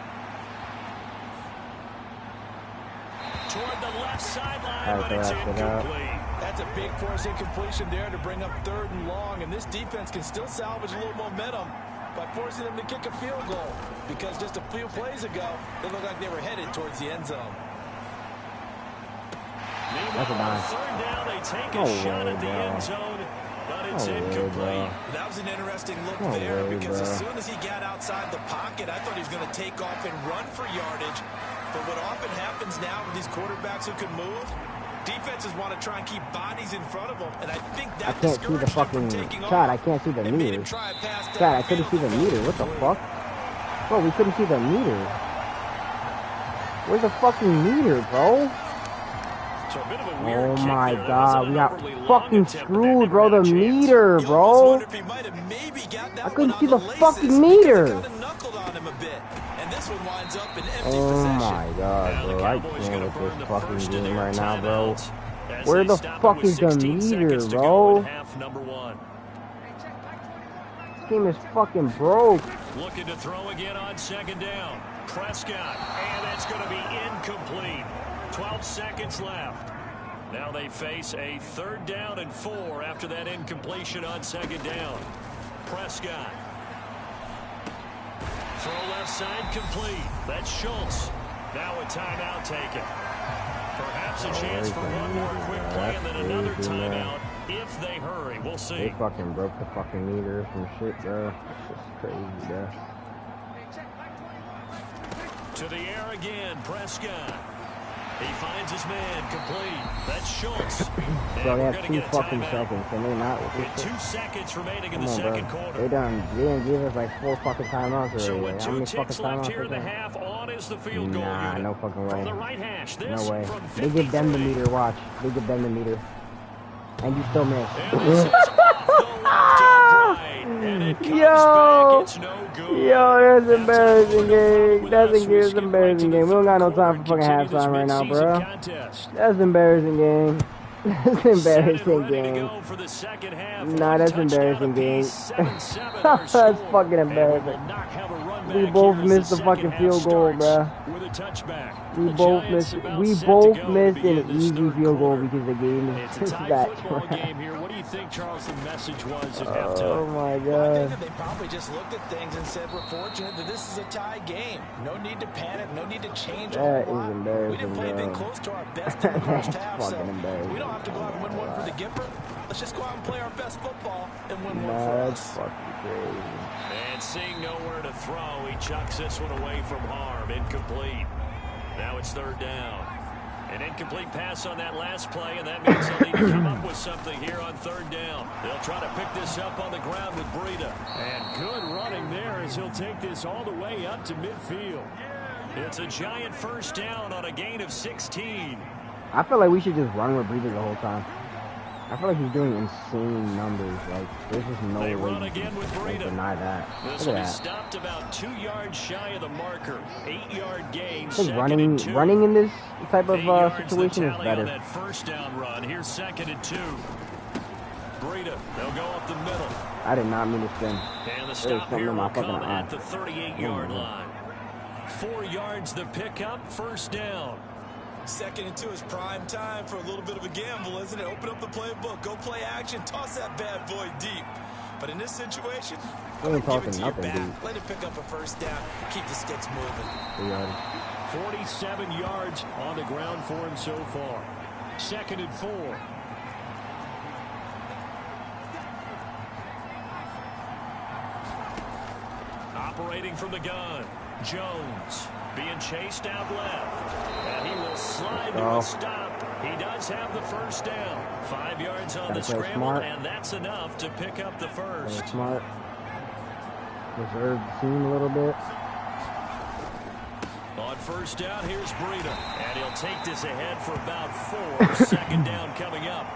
Toward the left sideline, but it's incomplete. That's a big force incompletion there to bring up 3rd and long, and this defense can still salvage a little momentum by forcing them to kick a field goal, because just a few plays ago, they looked like they were headed towards the end zone. Meanwhile, on 3rd down, they take a shot at the end zone, but it's incomplete. That was an interesting look there, because as soon as he got outside the pocket, I thought he was going to take off and run for yardage. But what often happens now with these quarterbacks who can move, defenses want to try and keep bodies in front of them, and I think that discourages them from taking off. Chad, I can't see the meter. Chad, I couldn't see the meter. What the fuck? Bro, we couldn't see the meter. Where's the fucking meter, bro? So a bit of a weird oh my there. God, we got fucking screwed, bro. The meter, bro. I couldn't see the fucking meter. This one winds up in empty oh my God, bro. I can't with this fucking game right now, bro. Where the fuck is the meter, bro? This game is fucking broke. Looking to throw again on 2nd down. Prescott, and that's going to be incomplete. 12 seconds left. Now they face a 3rd down and 4 after that incompletion on 2nd down. Prescott. Throw left side complete. That's Schultz. Now a timeout taken. Perhaps a chance for one more quick play and then another timeout if they hurry. We'll see. They fucking broke the fucking meter from shit, bro. It's just crazy, bro. To the air again, Prescott. He finds his man complete. That's Schultz. Bro, they have 2 fucking seconds, and they're not. With 2 seconds remaining in the second quarter. They didn't give us like 4 fucking timeouts already. So with How many 2 fucking ticks left timeouts here in the is that? half, on is the field goal Nah, unit. no fucking way. From the right hash, this No way. from They give them the 53. meter, watch. They give them the meter. And you still miss. And this is off the left upright. And it comes back. It's no good. Yo, that's embarrassing game. That's embarrassing game. We don't got no time for fucking halftime right now, bro. That's embarrassing game. That's embarrassing game. Nah, that's embarrassing game. That's fucking embarrassing. We both missed the fucking field goal, bro. We both missed an easy field goal because the game is just that. What do you think, Charles, the message was at halftime? Oh my god. Well, I think that they probably just looked at things and said, we're fortunate that this is a tie game. No need to panic, no need to change a That whole is lot. embarrassing, We didn't play anything bro. close to our best in the first half, so fucking embarrassing. we don't have to go out and win one for the Gipper. Let's just go out and play our best football and win one for That's us. fucking crazy. And seeing nowhere to throw, he chucks this one away from harm. Incomplete. Now it's 3rd down. An incomplete pass on that last play, and that means they'll need to come up with something here on 3rd down. They'll try to pick this up on the ground with Breida. And good running there as he'll take this all the way up to midfield. It's a giant 1st down on a gain of 16. I feel like we should just run with Breida the whole time. I feel like he's doing insane numbers. Like, there's just no They way run you again can with Breida. deny that. This Look one at is that. stopped about 2 yards shy of the marker. 8-yard gain. I think 2nd and 2. running in this type of 8 yards the situation is tally better. on that 1st down run. Here's 2nd and 2. Breida, they'll go up the middle. I did not mean to spin. And the There's stop something here in my will fucking come eye. at the 38-yard line. 4 yards the pickup, 1st down. 2nd and 2 is prime time for a little bit of a gamble, isn't it? Open up the playbook, go play action, toss that bad boy deep. But in this situation, We ain't give it talking to your nothing, back. dude. Let it pick up a 1st down. Keep the sticks moving. 3 yards. 47 yards on the ground for him so far. 2nd and 4. Operating from the gun, Jones being chased out left. And he will slide to a stop. He does have the 1st down. 5 yards on the Gotta play scramble, smart. and that's enough to pick up the 1st. Very smart. Reserve the team a little bit. On 1st down, here's Breida. And he'll take this ahead for about 4. 2nd down coming up.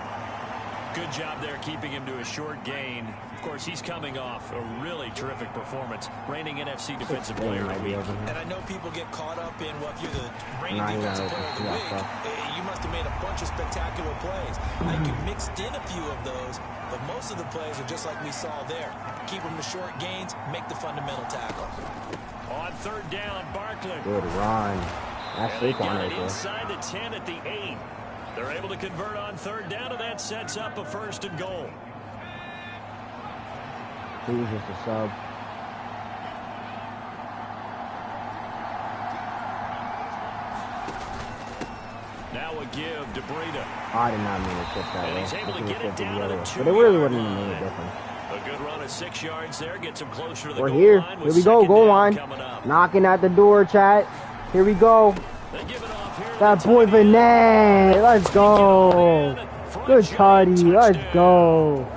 Good job there keeping him to a short gain. Of course, he's coming off a really terrific performance. Reigning NFC Defensive Player of the Week. And I know people get caught up in what you're the reigning Nah, defensive yeah, player of the yeah, week. You must have made a bunch of spectacular plays. I think you mixed in a few of those, but most of the plays are just like we saw there. Keep them to short gains, make the fundamental tackle. On 3rd down, Barkley. Good run. That's And they safe on got right it there. inside the 10 at the 8. They're able to convert on 3rd down, and that sets up a 1st and goal. He was just a sub. Now a give to Breida. I did not mean to shift that And way. he's I able to think get it it shifted down the to other the way. 2 But it really yard wouldn't have made a line. difference. A good run of 6 yards there gets him closer to the We're goal here. line Here with we go. 2nd Goal down line. coming up. Knocking at the door, chat. Here we go. They give it off here to That the boy tight end. Vinay. Let's go. For a Good giant Charlie. Let's touchdown. go.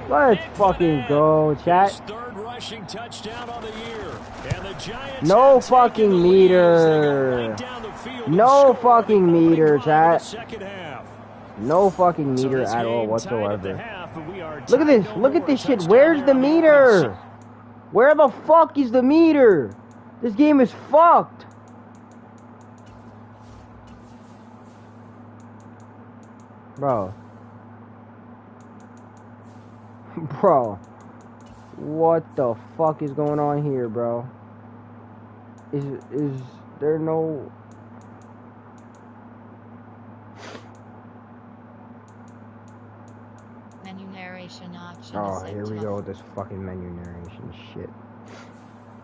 Let's Nick fucking Vinay, go, his chat. 3rd rushing touchdown on the year. And the Giants No have taken fucking the lead as they go meter. right down the field No and score fucking on the opening meter, drive of the chat. 2nd half. No fucking So meter this at all game tied at the whatsoever. half, but we are Look at tied this. no Look at more. this shit. Touchdown Where's there the on the opening meter? Where the fuck is the meter? This game is fucked. Bro. Bro. What the fuck is going on here, bro? Is there no... Menu narration option. Oh, is set here we to go off. with this fucking menu narration shit.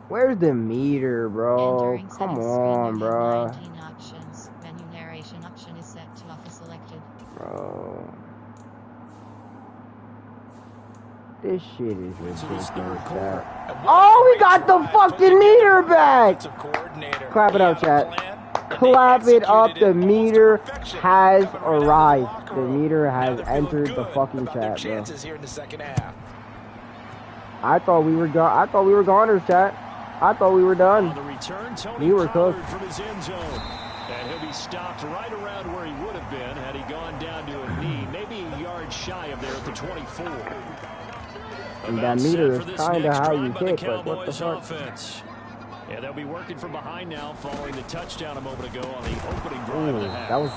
Where's the meter, bro? Entering Come settings screen, on, you bro. have 19 options. Menu narration option is set to off is selected. Bro. This shit is Into his ridiculous, 3rd quarter. chat. Oh, we got the fucking meter back! Defensive coordinator. Clap it He up, had a chat. plan, Clap it up. The meter has arrived. The meter has entered the fucking chat, bro. Here in the second half. I thought we were goners, chat. I thought we were done. On the return, Tony We were cooked. from his end zone. And he'll be stopped right around where he would have been had he gone down to a knee, maybe a yard shy of there at the 24. And that meter is kind of how you kick, but what the fuck? Offense. Yeah, they'll be working from behind now following the touchdown a moment ago on the opening drive of the half. That was,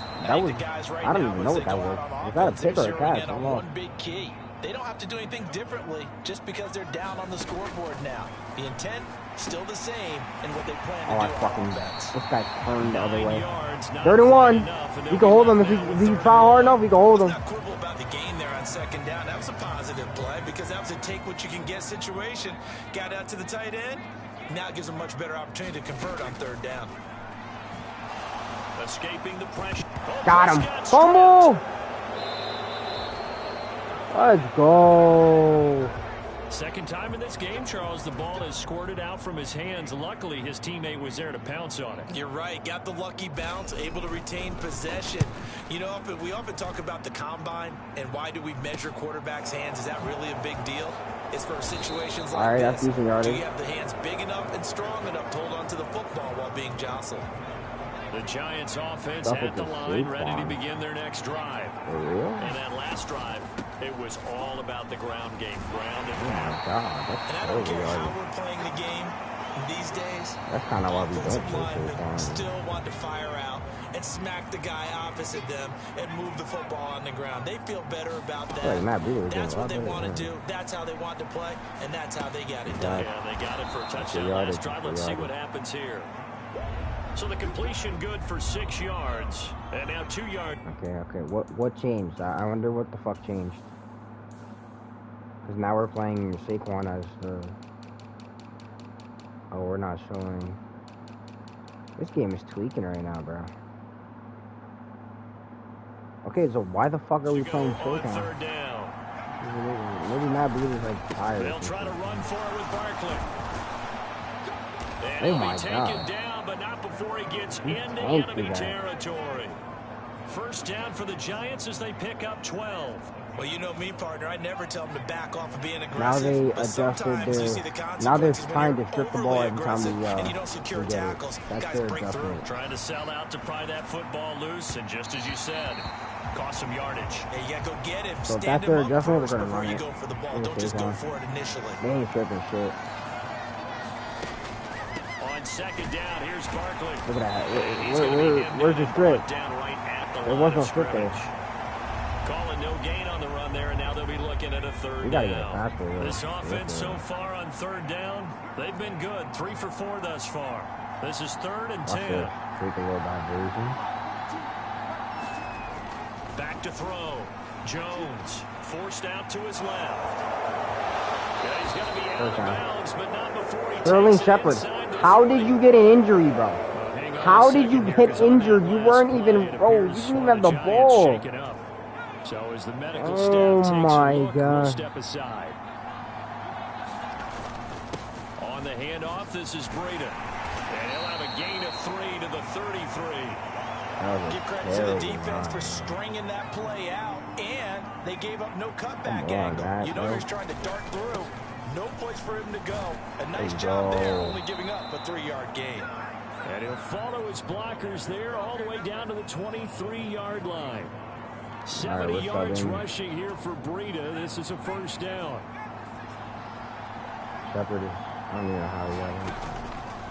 I don't even know what that was. Was that a pick or a catch? I'm lost. One big key. They don't have to do anything differently just because they're down on the scoreboard now. The intent still the same in what they plan to do on offense. This guy turned the other way. 31. We can hold him if he try hard enough. We can hold him. Not quibble about the gain there on second down. That was a positive play because that was a take what you can get situation. Got out to the tight end. Now it gives them much better opportunity to convert on third down. Escaping the pressure. Got him. Fumble. Let's go. Second time in this game, Charles, the ball has squirted out from his hands. Luckily, his teammate was there to pounce on it. You're right. Got the lucky bounce, able to retain possession. You know, we often talk about the combine and why do we measure quarterbacks' hands. Is that really a big deal? It's for situations like this. Do you have the hands big enough and strong enough to hold on to the football while being jostled? The Giants offense at the line, ready to begin their next drive. And that last drive, it was all about the ground game. Ground and pound. And I don't care how we're playing the game these days. That's kind of why we offensive linemen still want to fire out and smack the guy opposite them and move the football on the ground. They feel better about that. That's what they want to do. That's how they want to play, and that's how they got it done. Yeah, they got it for a touchdown last drive. Let's see what happens here. So the completion good for 6 yards, and now 2 yards. Okay. What changed? I wonder what the fuck changed. Because now we're playing Saquon as the... Oh, we're not showing... This game is tweaking right now, bro. Okay, so why the fuck are we playing Saquon? Third down. Maybe Matt Breeder's like tired. They'll try to run for it with Barkley. And oh my God. Down, but not before he gets into enemy territory. First down for the Giants as they pick up 12. Well, you know me, partner. I never tell them to back off of being aggressive. Now they adjusted their... Now they're trying to strip the ball every time and you don't secure tackles. That's guys their break through. adjustment. Trying to sell out to pry that football loose, and just as you said, cost some yardage. Hey, you gotta go get him. So Stand that's their him up adjustment. We're first gonna before run you it. go for the ball. Don't just go for it initially. They ain't stripping shit. On second down, here's Barkley. Look at that. Where's the strip? There was no strip there. Calling no gain on the run there, and now they'll be looking at a third down. This offense so far on third down, they've been good. 3 for 4 thus far. This is 3rd and 10. Take a little diversion. Back to throw. Jones forced out to his left. Yeah, he's going to be out of bounds, but not before he Sterling Shepard, how did you get an injury, bro? How did you get injured? You weren't even, bro, you didn't even have the ball. So as the medical staff takes a look, we'll step aside. On the handoff, this is Breida. And he'll have a gain of 3 to the 33. Give credit to the defense for stringing that play out, and they gave up no cutback angle. You know he was trying to dart through. No place for him to go. A nice job there, only giving up a 3-yard gain. And he'll follow his blockers there all the way down to the 23-yard line. 70 yards rushing here for Breida. This is a first down. Shepard is, I don't even know how he got him.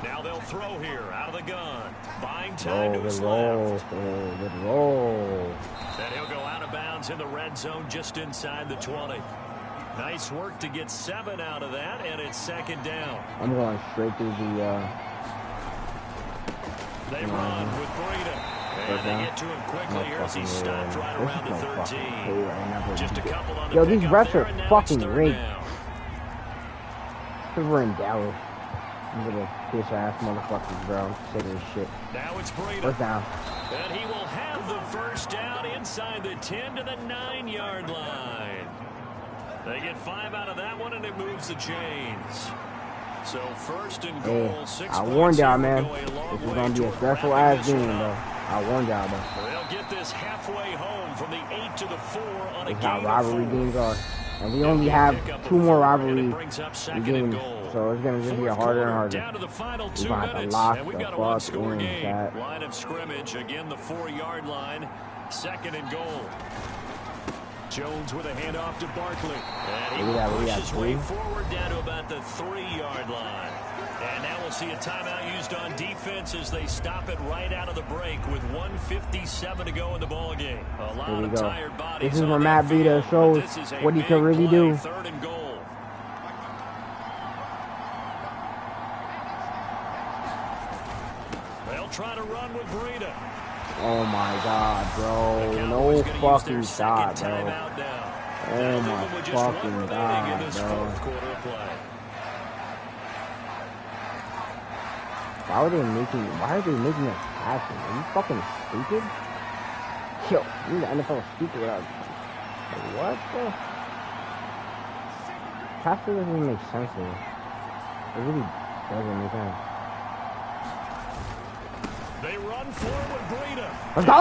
Now they'll throw here out of the gun. Buying time to his left. Good roll. And he'll go out of bounds in the red zone just inside the 20. Nice work to get 7 out of that, and it's second down. I'm going straight through the... They run with Breida. And they get to him quickly here as he stopped right around the 13. Just a couple on the Yo, these refs are fucking rigged. Because we're in Dallas. Little piss ass motherfuckers, bro. Sick of this shit. Now it's Breida. First down. And he will have the first down inside the 10 to the 9-yard line. They get 5 out of that one, and it moves the chains. So first and Hey, goal, 6 I points warned y'all, here will man. go a long This is way gonna be a toward stressful wrapping ass this game, one though. up. I warned y'all, though. They'll get this halfway home from the 8 to the 4 on a This is how gain of rivalry 4. games are. And we It'll only be a have pickup of 2 more 4, and it rivalry brings up second and games, goal. so it's gonna just be Fourth harder and quarter, harder. down to the final We're 2 gonna have to minutes, lock and we've the got a fuck one-score in, game. chat. Line of scrimmage, again the 4-yard line, second and goal. Jones with a handoff to Barkley. And he will push his way forward down to about the 3-yard line. And now we'll see a timeout used on defense as they stop it right out of the break with 1:57 to go in the ball game. A lot of tired bodies. This is where Matt Breida shows what he can really do. Third and goal. They'll try to run with Breida. Oh my God, bro! No fucking shot, bro! Oh my fucking God, bro! Why are they making that happen? Are you fucking stupid? Yo, you're the NFL speaker without. Like, what the? Passing doesn't make sense here. It really doesn't make sense. They run forward, Breida. Let's go!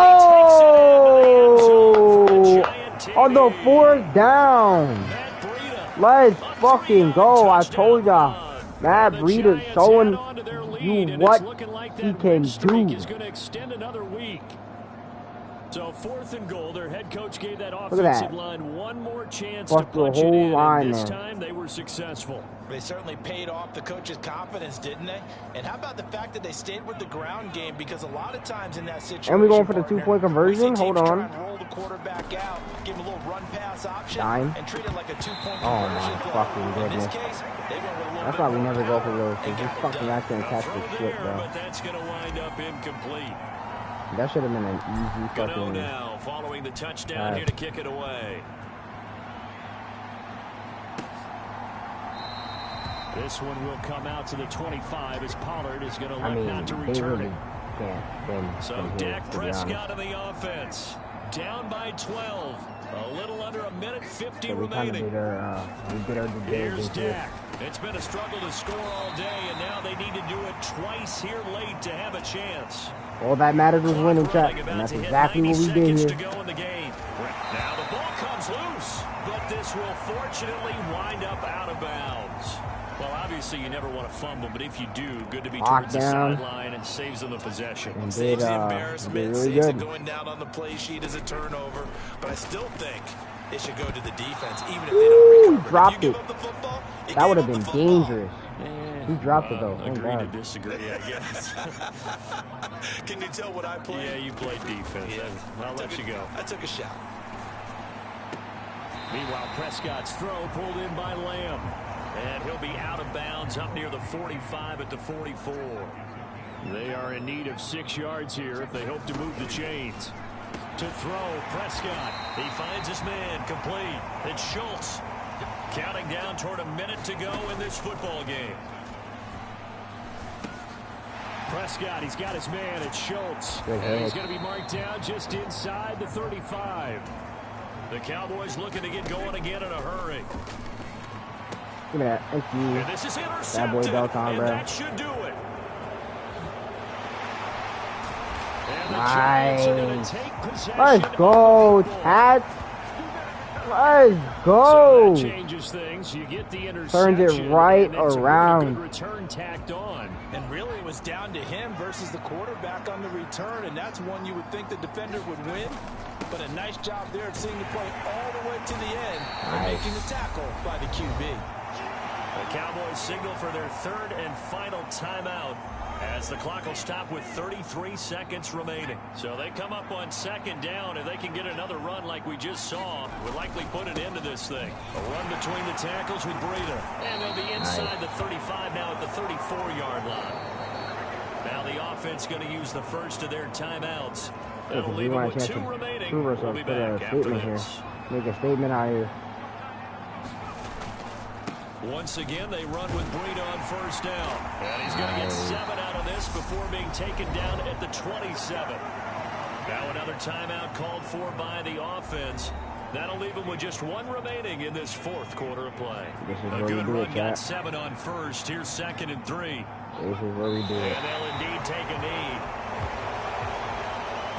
On the 4th down. Let's fucking go. I told y'all. Matt Breida showing you what he can do. So 4th and goal, their head coach gave that Look offensive at that. line one more chance Fuck to the punch whole it in, line, and this man. time they were successful. They certainly paid off the coach's confidence, didn't they? And how about the fact that they stayed with the ground game? Because a lot of times in that situation, And we going for the partner, 2-point conversion? we see Hold teams on. try and roll the quarterback out, give him a little run pass option, Dime. and treat it like a 2-point Oh conversion my play. fucking In goodness. this case, they went with a little That's bit why we more never go power for those. and Cause got this it fucking done. guy can't catch Throw this shit, there, bro. but that's going to wind up incomplete. That should have been an easy Gano fucking. now following the touchdown here to kick it away. This one will come out to the 25 as Pollard is going to elect not to return really it. can't win. So from here, Dak to be Prescott honest. in the offense. Down by 12. A little under a minute 50 So we kind of remaining. did our due Here's diligence here. Dak. It's been a struggle to score all day, and now they need to do it twice here late to have a chance. All that mattered was winning, Clock chat, running, and about that's to hit exactly 90 what we did seconds here. to go in the game. Now the ball comes loose, but this will fortunately wind up out of bounds. Well, obviously you never want to fumble, but if you do, good to be towards the sideline and saves them the possession. And Saves the did embarrassment, really saves good. it going down on the play sheet as a turnover. But I still think it should go to the defense, even if they don't recover. Dropped if you it. give up the football, you That would give have up been the football. dangerous. He dropped it though. Thank Agree to God. disagree, I guess. Can you tell what I played? Yeah, you played defense. Yeah. I'll let you go. I took a shot. Meanwhile, Prescott's throw pulled in by Lamb. And he'll be out of bounds up near the 45 at the 44. They are in need of 6 yards here if they hope to move the chains. To throw, Prescott. He finds his man, complete. It's Schultz. Counting down toward a minute to go in this football game. Prescott, he's got his man. It's Schultz. And he's going to be marked down just inside the 35. The Cowboys looking to get going again in a hurry. Give me that. Thank you. And this is That boy intercepted, Belton, and bro. that should do it. And the Giants are going Nice. to take possession. Let's go, of the football. Tat. Let's So go. that changes things. You get the Turns interception. it right and it's a really around. good return tacked on. And really, it was down to him versus the quarterback on the return, and that's one you would think the defender would win. But a nice job there of seeing the play all the way to the end and making the tackle by the QB. The Cowboys signal for their third and final timeout as the clock will stop with 33 seconds remaining. So they come up on second down. If they can get another run like we just saw, would likely put an end to this thing. A run between the tackles with Breida. And they'll be inside the 35 now at the 34-yard line. Now the offense going to use the first of their timeouts. That'll We leave them want with a chance 2 to remaining. prove We'll ourselves. be Put a back after statement here. this. Make a statement out here. Once again, they run with Breida on first down. And he's going to get 7 out of this before being taken down at the 27. Now another timeout called for by the offense. That'll leave them with just one remaining in this fourth quarter of play. This is A where good we do run it, got chat. 7 on first. Here's 2nd and 3. This is where we do it. And they'll indeed take a knee.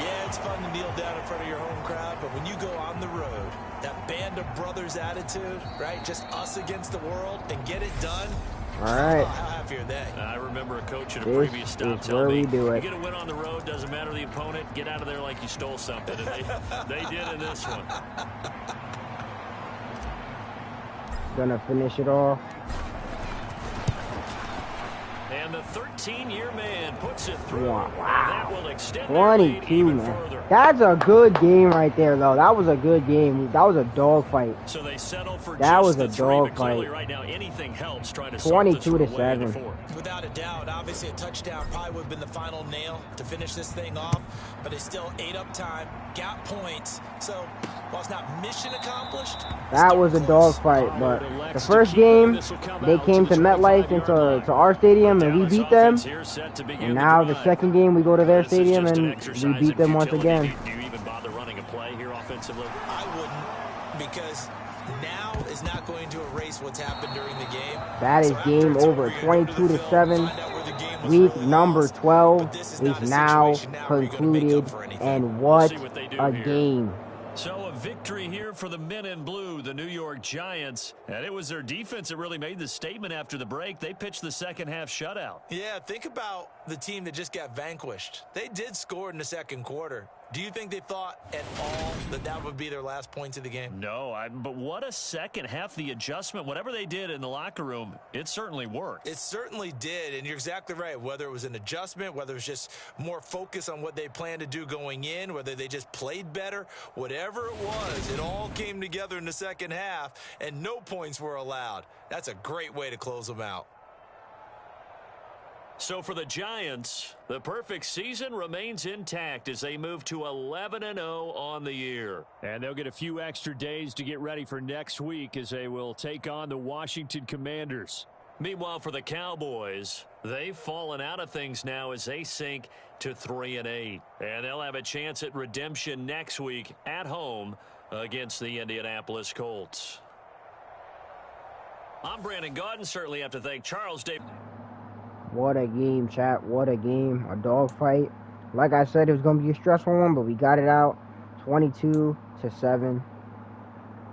Yeah, it's fun to kneel down in front of your home crowd, but when you go on the road, that band of brothers attitude, right? Just us against the world and get it done. All right. Oh, how happy are they? I remember a coach at a This previous stop is telling where me, we do it. you get a win on the road, doesn't matter the opponent, get out of there like you stole something. And they did in this one. Gonna finish it off. And the 13-year man puts it through. Wow. That will extend their lead 22, even man. further. That's a good game right there, though. That was a good game. That was a dog fight. So they settle for That just was the a 3, dog but clearly fight. right now anything helps trying to 22 to 7. 7. Without a doubt, obviously a touchdown probably would have been the final nail to finish this thing off, but it still ate up time, got points, so while it's not mission accomplished, That was a dog fight, but the first game, they came to MetLife into our stadium, and we beat them. And now the second game, we go to their stadium, and we beat them once again. Do you even bother running a play here offensively? I wouldn't, because now is not going to erase what's happened during the game. That is So after game it's over, you're gonna go to 22 the to film, 7. find out where the game was Week really number lost. 12 But this is is not a now situation now where you're gonna make up concluded, for anything. and what see what they do a here. game. So a victory here for the men in blue, the New York Giants. And it was their defense that really made the statement after the break. They pitched the second half shutout. Yeah, think about the team that just got vanquished. They did score in the second quarter. Do you think they thought at all that that would be their last points of the game? No, but what a second half, the adjustment, whatever they did in the locker room, it certainly worked. It certainly did, and you're exactly right. Whether it was an adjustment, whether it was just more focus on what they planned to do going in, whether they just played better, whatever it was, it all came together in the second half, and no points were allowed. That's a great way to close them out. So for the Giants, the perfect season remains intact as they move to 11-0 on the year. And they'll get a few extra days to get ready for next week as they will take on the Washington Commanders. Meanwhile, for the Cowboys, they've fallen out of things now as they sink to 3-8. And they'll have a chance at redemption next week at home against the Indianapolis Colts. I'm Brandon Gaudin. Certainly have to thank Charles Davis. What a game, chat. What a game. A dog fight. Like I said, it was going to be a stressful one, but we got it out. 22 to 7.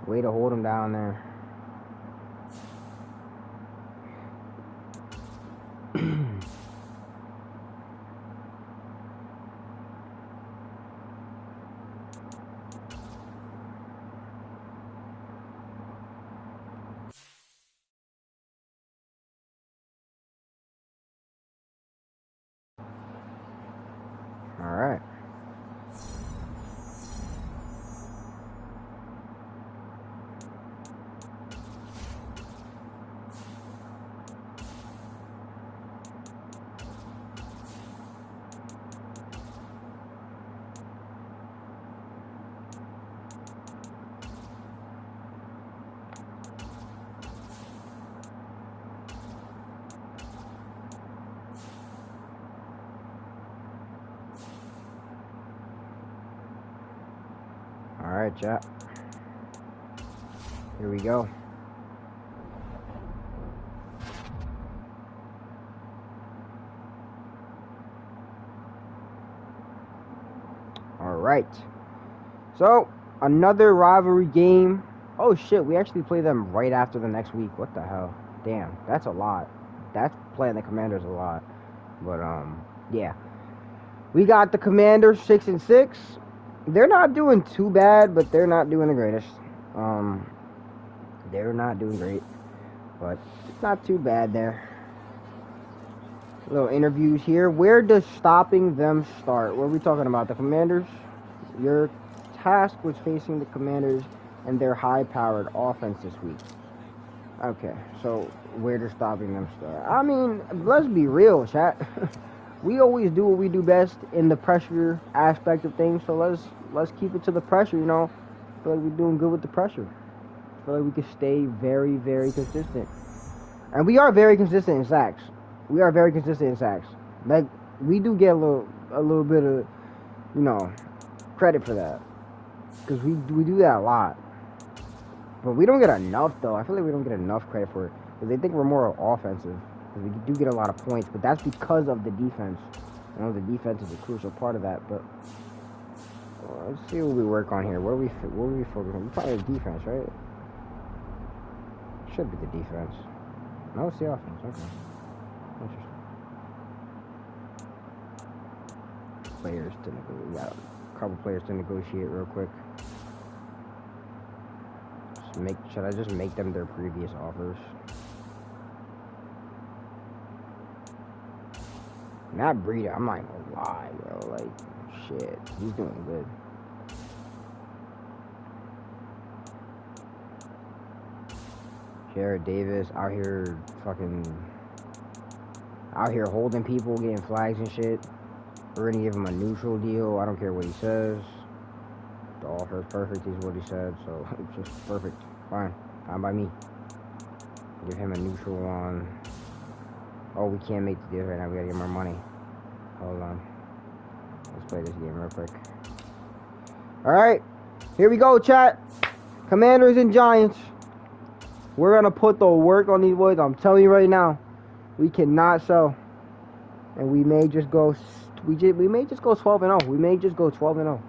Way to hold them down there. All right. All right, chat. Here we go. All right. So, another rivalry game. Oh, shit. We actually play them right after the next week. What the hell? Damn. That's a lot. That's playing the Commanders a lot. But, yeah. We got the Commanders 6-6. They're not doing too bad, but they're not doing the greatest. They're not doing great, but it's not too bad there. Little interviews here. Where does stopping them start? What are we talking about? The Commanders? Your task was facing the Commanders and their high-powered offense this week. Okay, so where does stopping them start? I mean, let's be real, chat. We always do what we do best in the pressure aspect of things, so let's keep it to the pressure, you know. I feel like we're doing good with the pressure. I feel like we can stay very, very consistent. And we are very consistent in sacks. We are very consistent in sacks. Like, we do get a little bit of, you know, credit for that. Because we do that a lot. But we don't get enough, though. I feel like we don't get enough credit for it. Because they think we're more offensive. Because we do get a lot of points. But that's because of the defense. You know, the defense is a crucial part of that. But let's see what we work on here. What are we focusing on? We probably have defense, right? Should be the defense. No, it's the offense. Okay. Interesting. Players to negotiate. We got a couple players to negotiate real quick. Should I just make them their previous offers? Matt Breida, I'm not gonna lie, bro. Like, shit, he's doing good. Jared Davis out here holding people, getting flags and shit. We're gonna give him a neutral deal. I don't care what he says. The offer is perfect, is what he said, so it's just perfect. Fine by me. Give him a neutral one. Oh, we can't make the deal right now. We gotta get more money. Hold on. Let's play this game real quick. Alright. Here we go, chat. Commanders and Giants. We're gonna put the work on these boys. I'm telling you right now. We cannot sell. And we may just go 12-0. We may just go 12-0.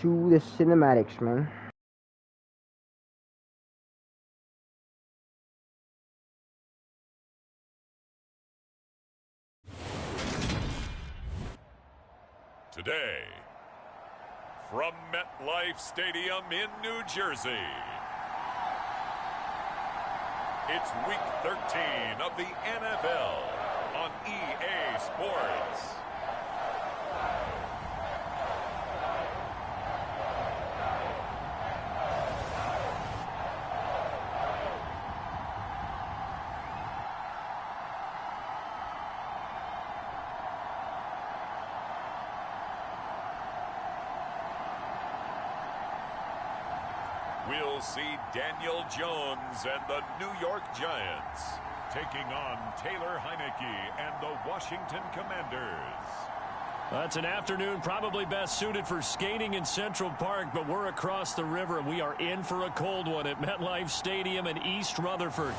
To the cinematics, man. Today, from MetLife Stadium in New Jersey, it's Week 13 of the NFL on EA Sports. We'll see Daniel Jones and the New York Giants taking on Taylor Heineke and the Washington Commanders. That's an afternoon probably best suited for skating in Central Park, but we're across the river and we are in for a cold one at MetLife Stadium in East Rutherford.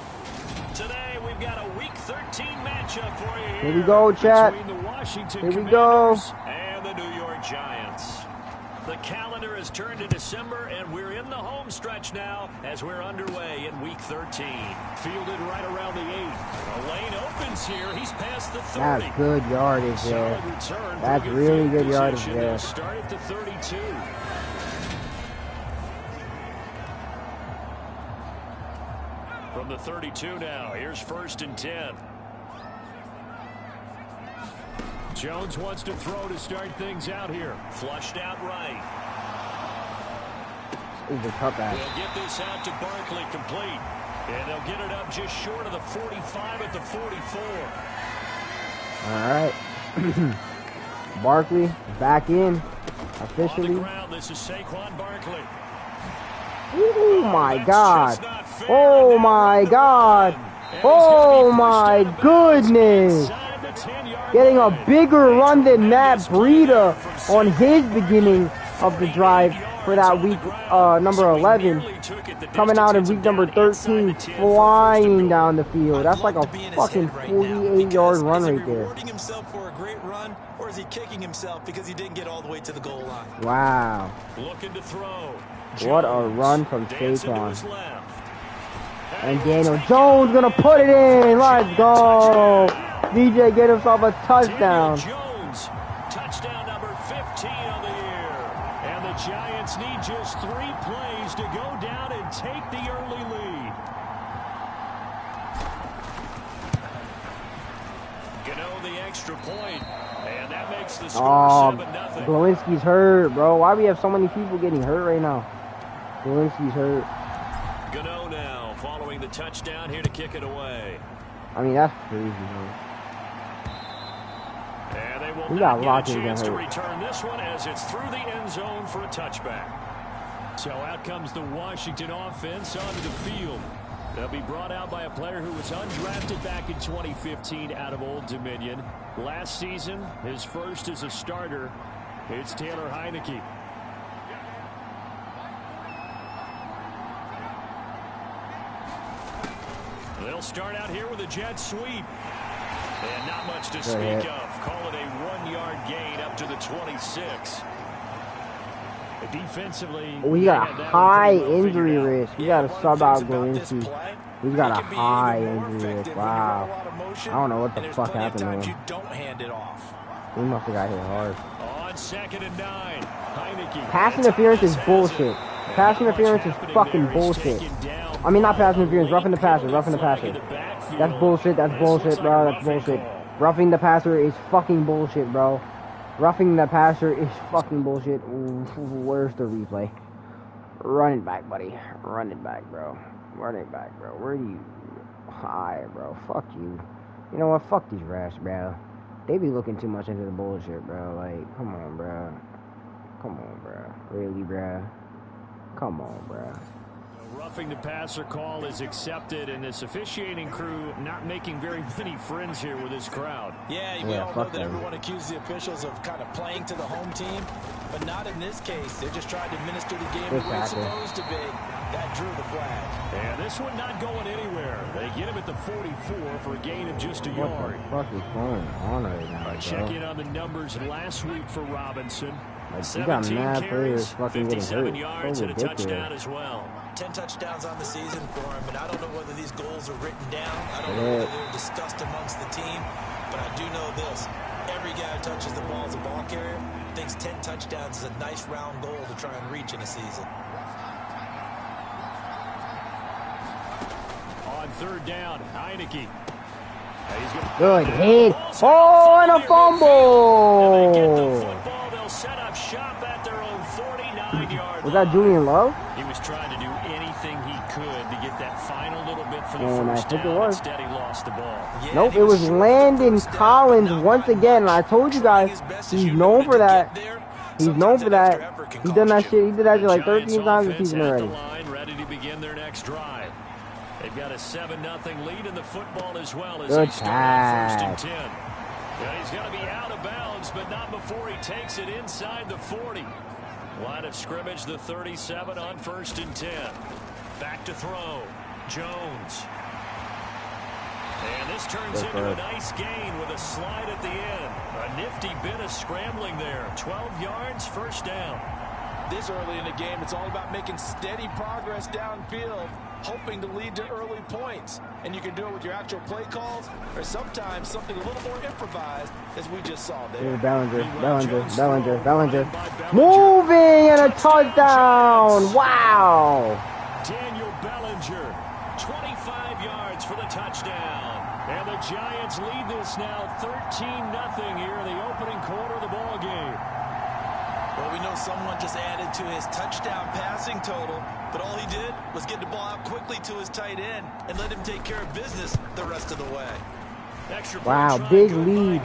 Today we've got a Week 13 matchup for you Here we go, chat. between the Washington Here we Commanders go. and the New York Giants. The calendar has turned to December, and we're in the home stretch now as we're underway in Week 13. Fielded right around the 8. A lane opens here. He's past the 30. That's good yardage there. Return. That's really good yardage there. Start at the 32. From the 32 now, here's 1st and 10. Jones wants to throw to start things out here. Flushed out right. He's a tough ass. They'll get this out to Barkley complete. And they'll get it up just short of the 45 at the 44. All right. Barkley back in officially. On the ground, this is Saquon Barkley. Oh my God. Oh my God. Oh my goodness. Getting a bigger run than Matt Breida on his beginning of the drive for that week number 11. Coming out in week number 13, flying down the field. That's like a fucking 48-yard run right there. Rewarding himself for a great run, or is he kicking himself because he didn't get all the way to the goal line? Wow. Looking to throw. What a run from Saquon. And Daniel Jones gonna put it in. Let's go. DJ get himself a touchdown. Jones, touchdown number 15 on the year. And the Giants need just 3 plays to go down and take the early lead. Gano the extra point, and that makes the score 7-0. Glowinski's hurt, bro. Why we have so many people getting hurt right now? Glowinski's hurt. Gano now following the touchdown here to kick it away. I mean, that's crazy, man. And they will We not got get Lockett a chance to hurt. return this one as it's through the end zone for a touchback. So out comes the Washington offense onto the field. They'll be brought out by a player who was undrafted back in 2015 out of Old Dominion. Last season, his first as a starter, it's Taylor Heineke. They'll start out here with a jet sweep. And not much to speak of. Call it a 1-yard gain up to the 26. Defensively, we got high injury risk. We got to sub out Galinsky. We got a high injury risk. Wow. I don't know what the fuck happened to him. He must have got hit hard. On 2nd and 9, Heineke. Pass interference is bullshit. Pass interference is fucking bullshit. I mean, not pass interference. Roughing the passer. Roughing the passer. That's bullshit. That's bullshit, bro. That's bullshit. Roughing the passer is fucking bullshit, bro. Roughing the passer is fucking bullshit. Ooh, where's the replay? Run it back, buddy. Run it back, bro. Run it back, bro. Where are you? Hi, bro. Fuck you. You know what? Fuck these refs, bro. They be looking too much into the bullshit, bro. Like, come on, bro. Come on, bro. Really, bro? Come on, bro. Roughing the passer call is accepted, and this officiating crew not making very many friends here with this crowd. Yeah, we all know that everyone accuses the officials of kind of playing to the home team, but not in this case. They're just trying to administer the game the way it's supposed to be. That drew the flag. And this one not going anywhere. They get him at the 44 for a gain of just a yard. What the fuck is going on right now, bro? Check in on the numbers last week for Robinson. Like, 17 carries, 57 yards, and a touchdown as well. 10 touchdowns on the season for him, and I don't know whether these goals are written down. I don't know whether they're discussed amongst the team, but I do know this. Every guy who touches the ball as a ball carrier thinks 10 touchdowns is a nice round goal to try and reach in a season. On 3rd down, Heineke. Good hit. Oh, and a fumble. And they get the football. They'll set up shop at their own 49-yard line. Was that Julian Love? He was trying to do anything he could to get that final little bit for the first down. Instead, he lost the ball. Yeah, nope, it was Landon Collins once again. And I told you guys, he's known for that. He's known for that. He done that shit. He did that shit like 13 times this season already. Ready to begin their next drive. They've got a 7-0 lead in the football as well as Good they start on 1st and 10. And he's going to be out of bounds, but not before he takes it inside the 40. Line of scrimmage, the 37 on 1st and 10. Back to throw. Jones. And this turns into a nice gain with a slide at the end. A nifty bit of scrambling there. 12 yards, 1st down. This early in the game, it's all about making steady progress downfield, hoping to lead to early points. And you can do it with your actual play calls, or sometimes something a little more improvised, as we just saw there. Bellinger. Moving and a touchdown. Wow. Daniel Bellinger, 25 yards for the touchdown. And the Giants lead this now 13-0 here in the opening quarter of the ball game. Well, we know someone just added to his touchdown passing total, but all he did was get the ball out quickly to his tight end and let him take care of business the rest of the way. Wow, big lead.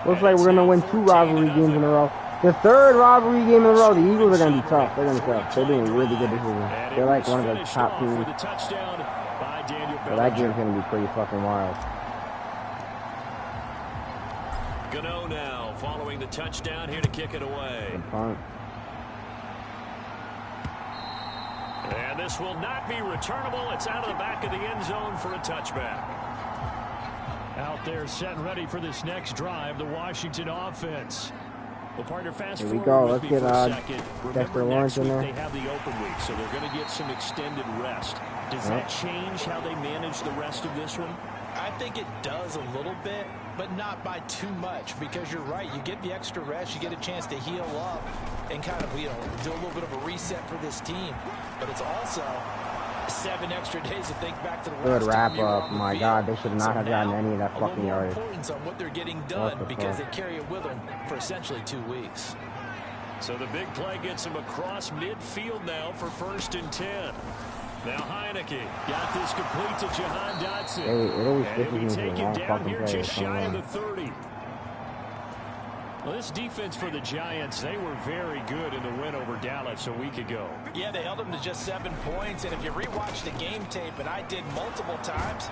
Looks like we're going to win 2 rivalry games in a row. The 3rd rivalry game in a row, the Eagles are going to be tough. They're going to be tough. They're doing really good this season. They're like one of the top teams. So that game's going to be pretty fucking wild. Gano now following the touchdown here to kick it away. And this will not be returnable. It's out of the back of the end zone for a touchback. Out there set and ready for this next drive, the Washington offense. Well, partner, fast here we go. Let's get Dexter Lawrence in there. They have the open week, so they're going to get some extended rest. Does that change how they manage the rest of this one? I think it does a little bit, but not by too much, because you're right. You get the extra rest, you get a chance to heal up and kind of, do a little bit of a reset for this team. But it's also 7 extra days to think back to the good wrap up. My God, they should not have gotten any of that fucking yardage. Importance on what they're getting done because they carry it with them for essentially 2 weeks. So the big play gets them across midfield now for 1st and 10. Now Heineke got this complete to Jahan Dotson. It and he'll be taken down here just shy of the 30. Well, this defense for the Giants, they were very good in the win over Dallas a week ago. Yeah, they held them to just 7 points, and if you rewatch the game tape, and I did multiple times,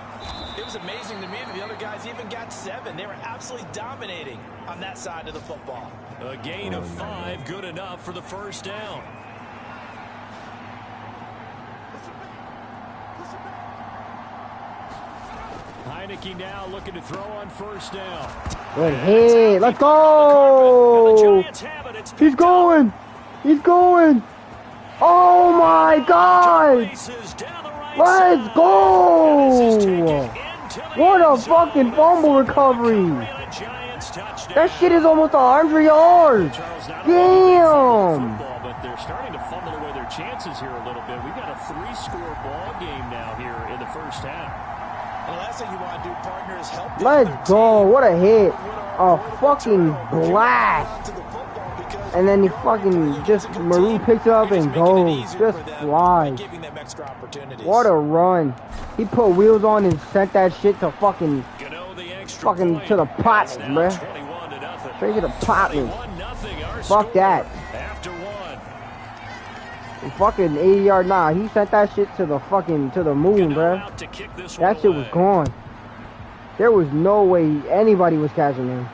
it was amazing to me that the other guys even got 7. They were absolutely dominating on that side of the football. A gain of 5, good enough for the 1st down. Heineke now looking to throw on first down. Good hit. Let's go. He's going. He's going. Oh my God. Let's go. What a fucking fumble recovery. That shit is almost 100 yards. Damn. But they're starting to fumble away their chances here a little bit. We've got a 3-score ball game now here in the first half. The last thing you want to do, partner, is help. Let's go. What a hit. A fucking blast. And then he fucking just Maru picks it up and goes. Just flies. What a run. He put wheels on and sent that shit to fucking to the pot, bruh. Straight to the pot. Fuck that. Fucking 80-yard, nah. He sent that shit to the fucking to the moon, bruh. That shit was gone. There was no way anybody was catching him.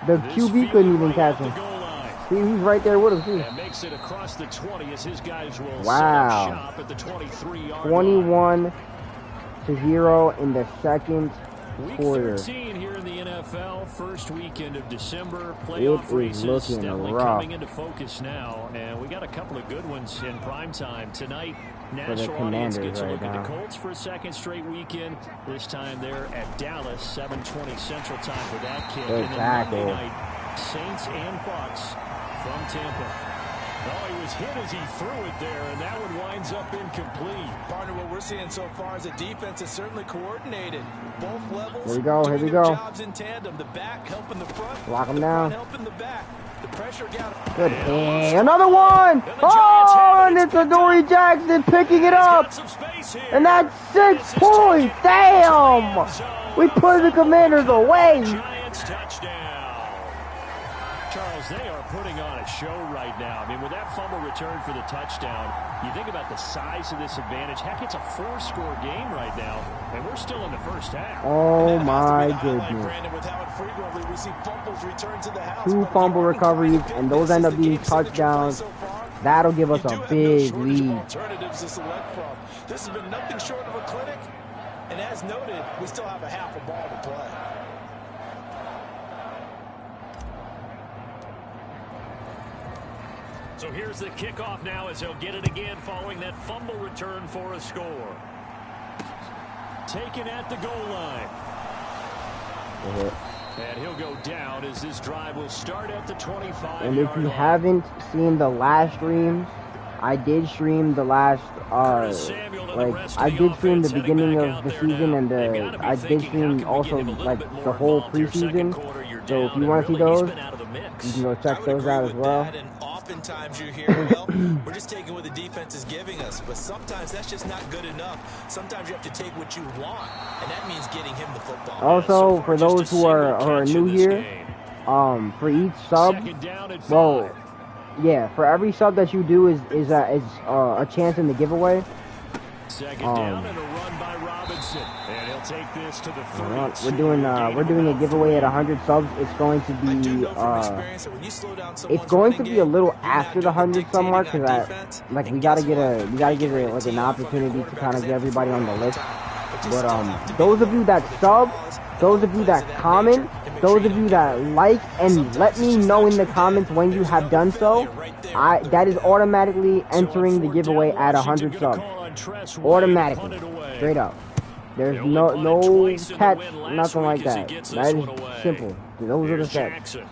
The QB couldn't even catch him. See, he's right there with him too. Makes it across the 20 as his guys will wow. set up shop at the 23-yard 21-0 in the second quarter. Week 13 here in the NFL, first weekend of December. Playoff races definitely coming into focus now, and we got a couple of good ones in prime time tonight. National audience gets a look at the Colts for a second straight weekend. This time they're at Dallas, 7:20 Central Time for that kick. Exactly. And then Monday night, Saints and Bucks from Tampa. Oh, he was hit as he threw it there, and that one winds up incomplete. Partner, what we're seeing so far is the defense is certainly coordinated. Both levels. Here we go. Here we go. Jobs in tandem. The back helping the front. Lock him down. Helping the back. The pressure got him. Good hit. Another one. Oh, and it's Adoree Jackson picking it up. And that's 6 points. Damn. We put the Commanders away. Giants touchdown. Charles, they are putting on a show right now. I mean, with that fumble return for the touchdown, you think about the size of this advantage. Heck, it's a 4-score game right now, and we're still in the first half. Oh, my goodness. 2 fumble recoveries, and those end up being touchdowns. That'll give us a big lead. This has been nothing short of a clinic, and as noted, we still have a half a ball to play. So here's the kickoff now as he'll get it again following that fumble return for a score. Taken at the goal line. And he'll go down as this drive will start at the 25. And if you haven't seen the last streams, I did stream the last, I did stream the beginning of the season, and I did stream also, the whole preseason. So if you want to see those, you can go check those out as well. Oftentimes you hear, well, we're just taking what the defense is giving us, but sometimes that's just not good enough. Sometimes you have to take what you want, and that means getting him the football. Also, for those who are new here, for each sub, well, yeah, for every sub that you do is a chance in the giveaway. Second down and a run by Robinson, and he'll take this to the 30. We're doing a giveaway at 100 subs. It's going to be a little after the 100 sub mark, because we gotta get an opportunity to kind of get everybody on the list. But those of you that sub, those of you that comment, those of you that like and let me know in the comments when you have done so, that is automatically entering the giveaway at 100 subs. Automatically, straight up. There's no catch, nothing like that. That is simple. Those are the sets. So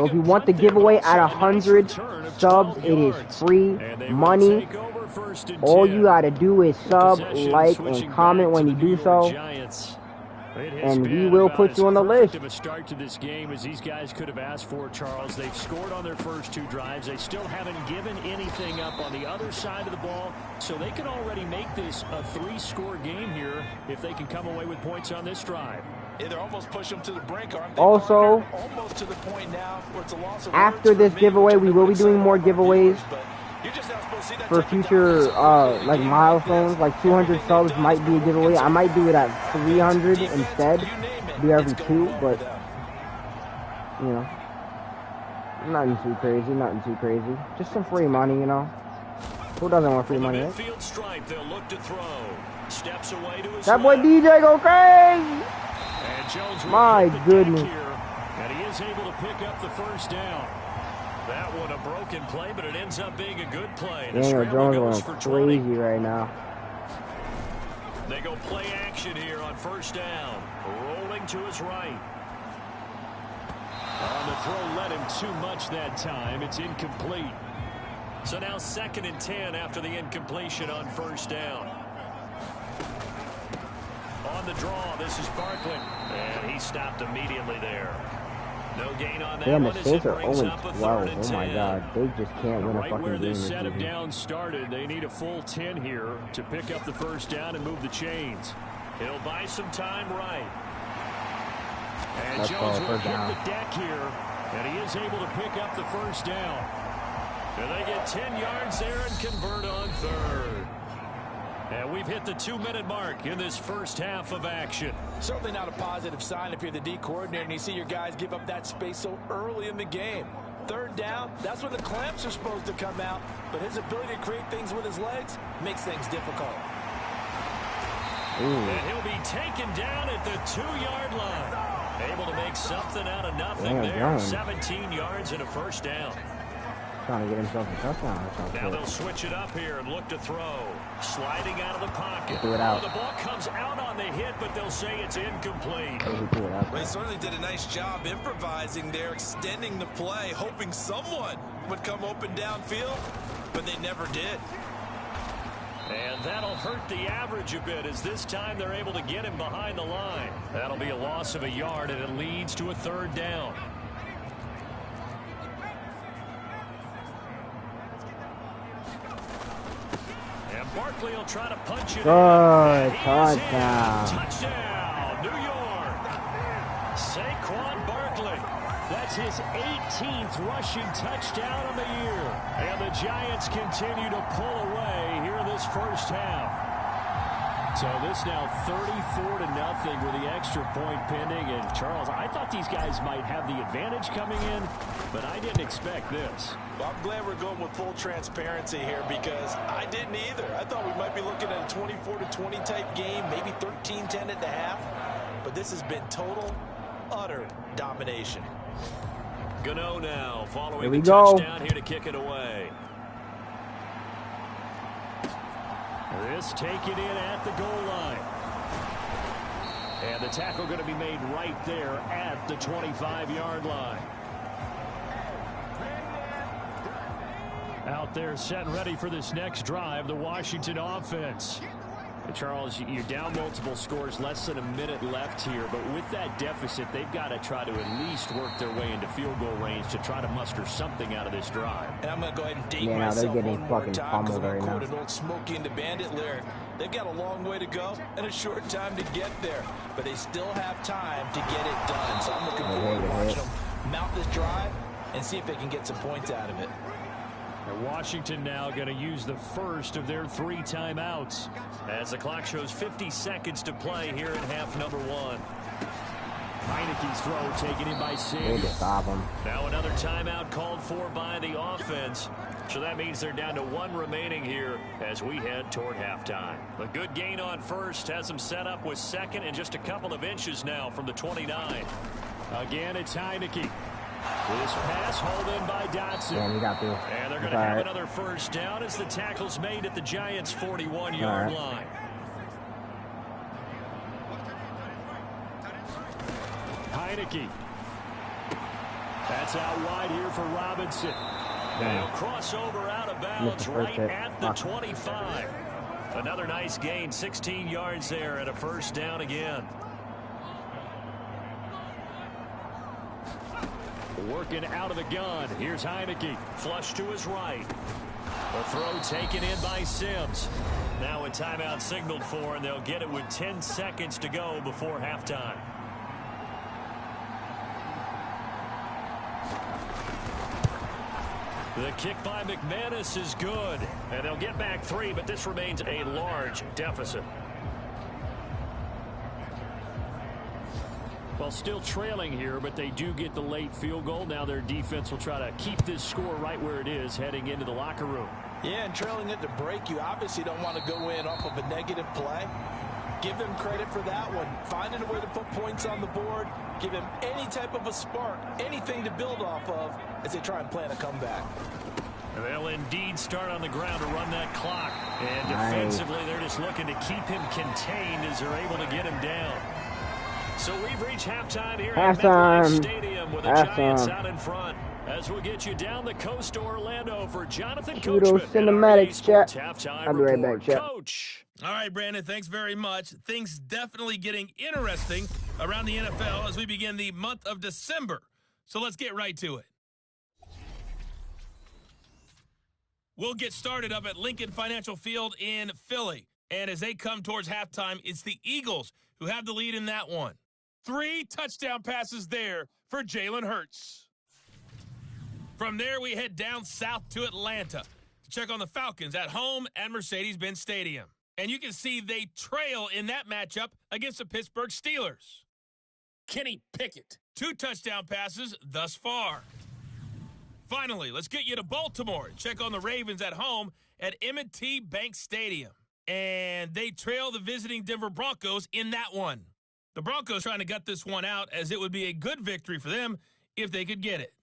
if you want the giveaway at 100 subs, it is free money. All you gotta do is sub, like, and comment when you do so, and we will put you on the list. A start to this game as these guys could have asked for, Charles. They've scored on their first 2 drives. They still haven't given anything up on the other side of the ball, so they can already make this a 3-score game here if they can come away with points on this drive. Yeah, they're almost pushing them to the brink, aren't they? Also, almost to the point now where it's a loss of after this giveaway, we will be doing more giveaways for future milestones. Like 200 subs might be a giveaway. I might do it at 300 instead, do every 2, but you know, nothing too crazy, just some free money, you know. Who doesn't want free From the money, right? midfield stripe, they'll look to throw. Steps away to his That boy left. DJ go crazy. And Jones will My hit the deck goodness. here, and he is able to pick up the first down. That one a broken play, but it ends up being a good play. The Daniel scramble Jones goes for going 20. crazy right now. They go play action here on first down. Rolling to his right. The throw led him too much that time. It's incomplete. So now 2nd and 10 after the incompletion on first down. On the draw, this is Barkley. And he stopped immediately there. No gain on that Damn, the one as Saints it are brings 0-12. up a 3rd Oh and my 10. God, they just can't win a Right fucking where game this this setup season. down started, they need a full 10 here to pick up the first down and move the chains. He'll buy some time right. And That's Jones all, will first hit down. the deck here, and he is able to pick up the first down. And they get 10 yards there and convert on 3rd. And we've hit the 2-minute mark in this first half of action. Certainly not a positive sign if you're the D coordinator and you see your guys give up that space so early in the game. 3rd down, that's when the clamps are supposed to come out, but his ability to create things with his legs makes things difficult. And he'll be taken down at the 2-yard line. Able to make something out of nothing there. Jones. 17 yards and a first down. Trying to get himself a touchdown or something. Now they'll switch it up here and look to throw. Sliding out of the pocket. Threw it out. Oh, the ball comes out on the hit, but they'll say it's incomplete. He threw it out. They certainly did a nice job improvising there, extending the play, hoping someone would come open downfield, but they never did. And that'll hurt the average a bit as this time they're able to get him behind the line. That'll be a loss of a yard, and it leads to a 3rd down. And Barkley will try to punch it in. Good He is in. touchdown. Touchdown, New York. Saquon Barkley. That's his 18th rushing touchdown of the year. And the Giants continue to pull away here in this first half. So this now 34-0 with the extra point pending. And Charles, I thought these guys might have the advantage coming in, but I didn't expect this. Well, I'm glad we're going with full transparency here because I didn't either. I thought we might be looking at a 24-20 type game, maybe 13-10 at the half. But this has been total, utter domination. Gano now following Here we the go. touchdown here to kick it away. This taken in at the goal line. And the tackle going to be made right there at the 25-yard line. Out there set and ready for this next drive, the Washington offense. Charles, you're down multiple scores, less than a minute left here, but with that deficit, they've got to try to at least work their way into field goal range to try to muster something out of this drive. And I'm going to go ahead and date Yeah, now myself they're getting one more fucking time because I'm pummeled going to right quote now. an old Smokey and the Bandit lyric. They've got a long way to go and a short time to get there, but they still have time to get it done. So I'm looking forward to watching them mount this drive and see if they can get some points out of it. And Washington now going to use the first of their 3 timeouts as the clock shows 50 seconds to play here in half number 1. Heineke's throw taken in by They Sims. just stop him. Now another timeout called for by the offense. So that means they're down to 1 remaining here as we head toward halftime. A good gain on first has them set up with 2nd and just a couple of inches now from the 29. Again, it's Heineke. This pass hauled in by Dotson. Damn, he got through. And they're going to have another first down as the tackle's made at the Giants' 41-yard line. Heineke. That's out wide here for Robinson. They'll cross over out of bounds right at the 25. Another nice gain, 16 yards there and a first down again. Working out of the gun. Here's Heineke. Flush to his right. The throw taken in by Sims. Now a timeout signaled for, and they'll get it with 10 seconds to go before halftime. The kick by McManus is good. And they'll get back 3, but this remains a large deficit. Well, still trailing here, but they do get the late field goal. Now their defense will try to keep this score right where it is heading into the locker room. Yeah, and trailing it to break, you obviously don't want to go in off of a negative play. Give them credit for that one. Finding a way to put points on the board, give them any type of a spark, anything to build off of as they try and plan a comeback. They'll indeed start on the ground to run that clock. And defensively, they're just looking to keep him contained as they're able to get him down. So we've reached halftime here at MetLife Stadium with the Giants out in front. As we'll get you down the coast to Orlando for Jonathan Coachman. Cinematics, chat. I'll be right back, chat. Coach. All right, Brandon, thanks very much. Things definitely getting interesting around the NFL as we begin the month of December. So let's get right to it. We'll get started up at Lincoln Financial Field in Philly. And as they come towards halftime, it's the Eagles who have the lead in that one. 3 touchdown passes there for Jalen Hurts. From there, we head down south to Atlanta to check on the Falcons at home at Mercedes-Benz Stadium. And you can see they trail in that matchup against the Pittsburgh Steelers. Kenny Pickett, 2 touchdown passes thus far. Finally, let's get you to Baltimore and check on the Ravens at home at M&T Bank Stadium. And they trail the visiting Denver Broncos in that one. The Broncos trying to gut this one out as it would be a good victory for them if they could get it.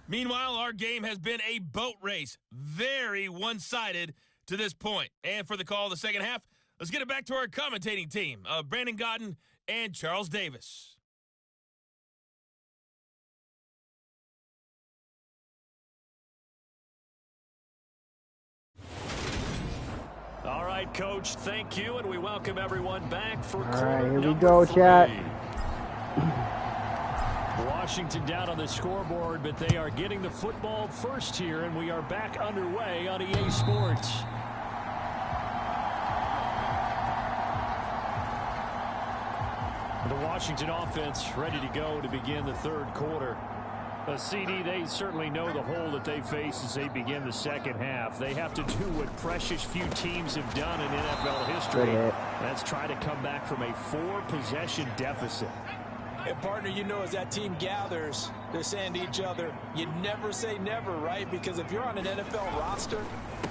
Meanwhile, our game has been a boat race. Very one-sided to this point. And for the call of the second half, let's get it back to our commentating team of Brandon Godden and Charles Davis. All right, Coach, thank you, and we welcome everyone back for All right, here we go, chat. Washington down on the scoreboard, but they are getting the football first here, and we are back underway on EA Sports. The Washington offense ready to go to begin the third quarter. CD, they certainly know the hole that they face as they begin the second half. They have to do what precious few teams have done in NFL history. That's try to come back from a 4-possession deficit. And, partner, you know, as that team gathers, they're saying to each other, you never say never, right? Because if you're on an NFL roster,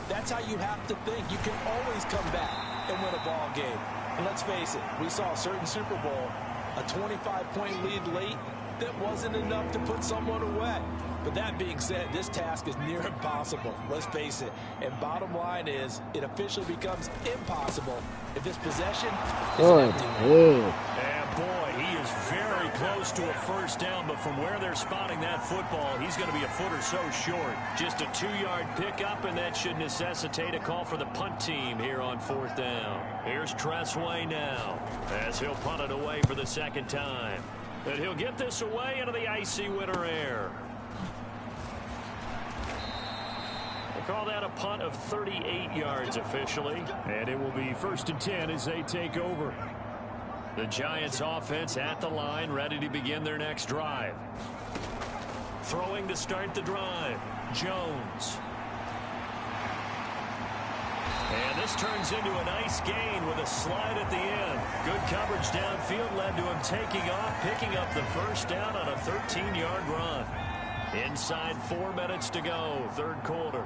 that's how you have to think. You can always come back and win a ball game. And let's face it, we saw a certain Super Bowl, a 25-point lead late, that wasn't enough to put someone away. But that being said, this task is near impossible. Let's face it. And bottom line is, it officially becomes impossible if this possession is empty. And boy, he is very close to a first down, but from where they're spotting that football, he's going to be a foot or so short. Just a 2-yard pickup, and that should necessitate a call for the punt team here on 4th down. Here's Tressway now, as he'll punt it away for the second time. And he'll get this away into the icy winter air. They call that a punt of 38 yards officially. And it will be 1st and 10 as they take over. The Giants offense at the line, ready to begin their next drive. Throwing to start the drive, Jones. And this turns into a nice gain with a slide at the end. Good coverage downfield led to him taking off, picking up the first down on a 13-yard run. Inside 4 minutes to go, third quarter.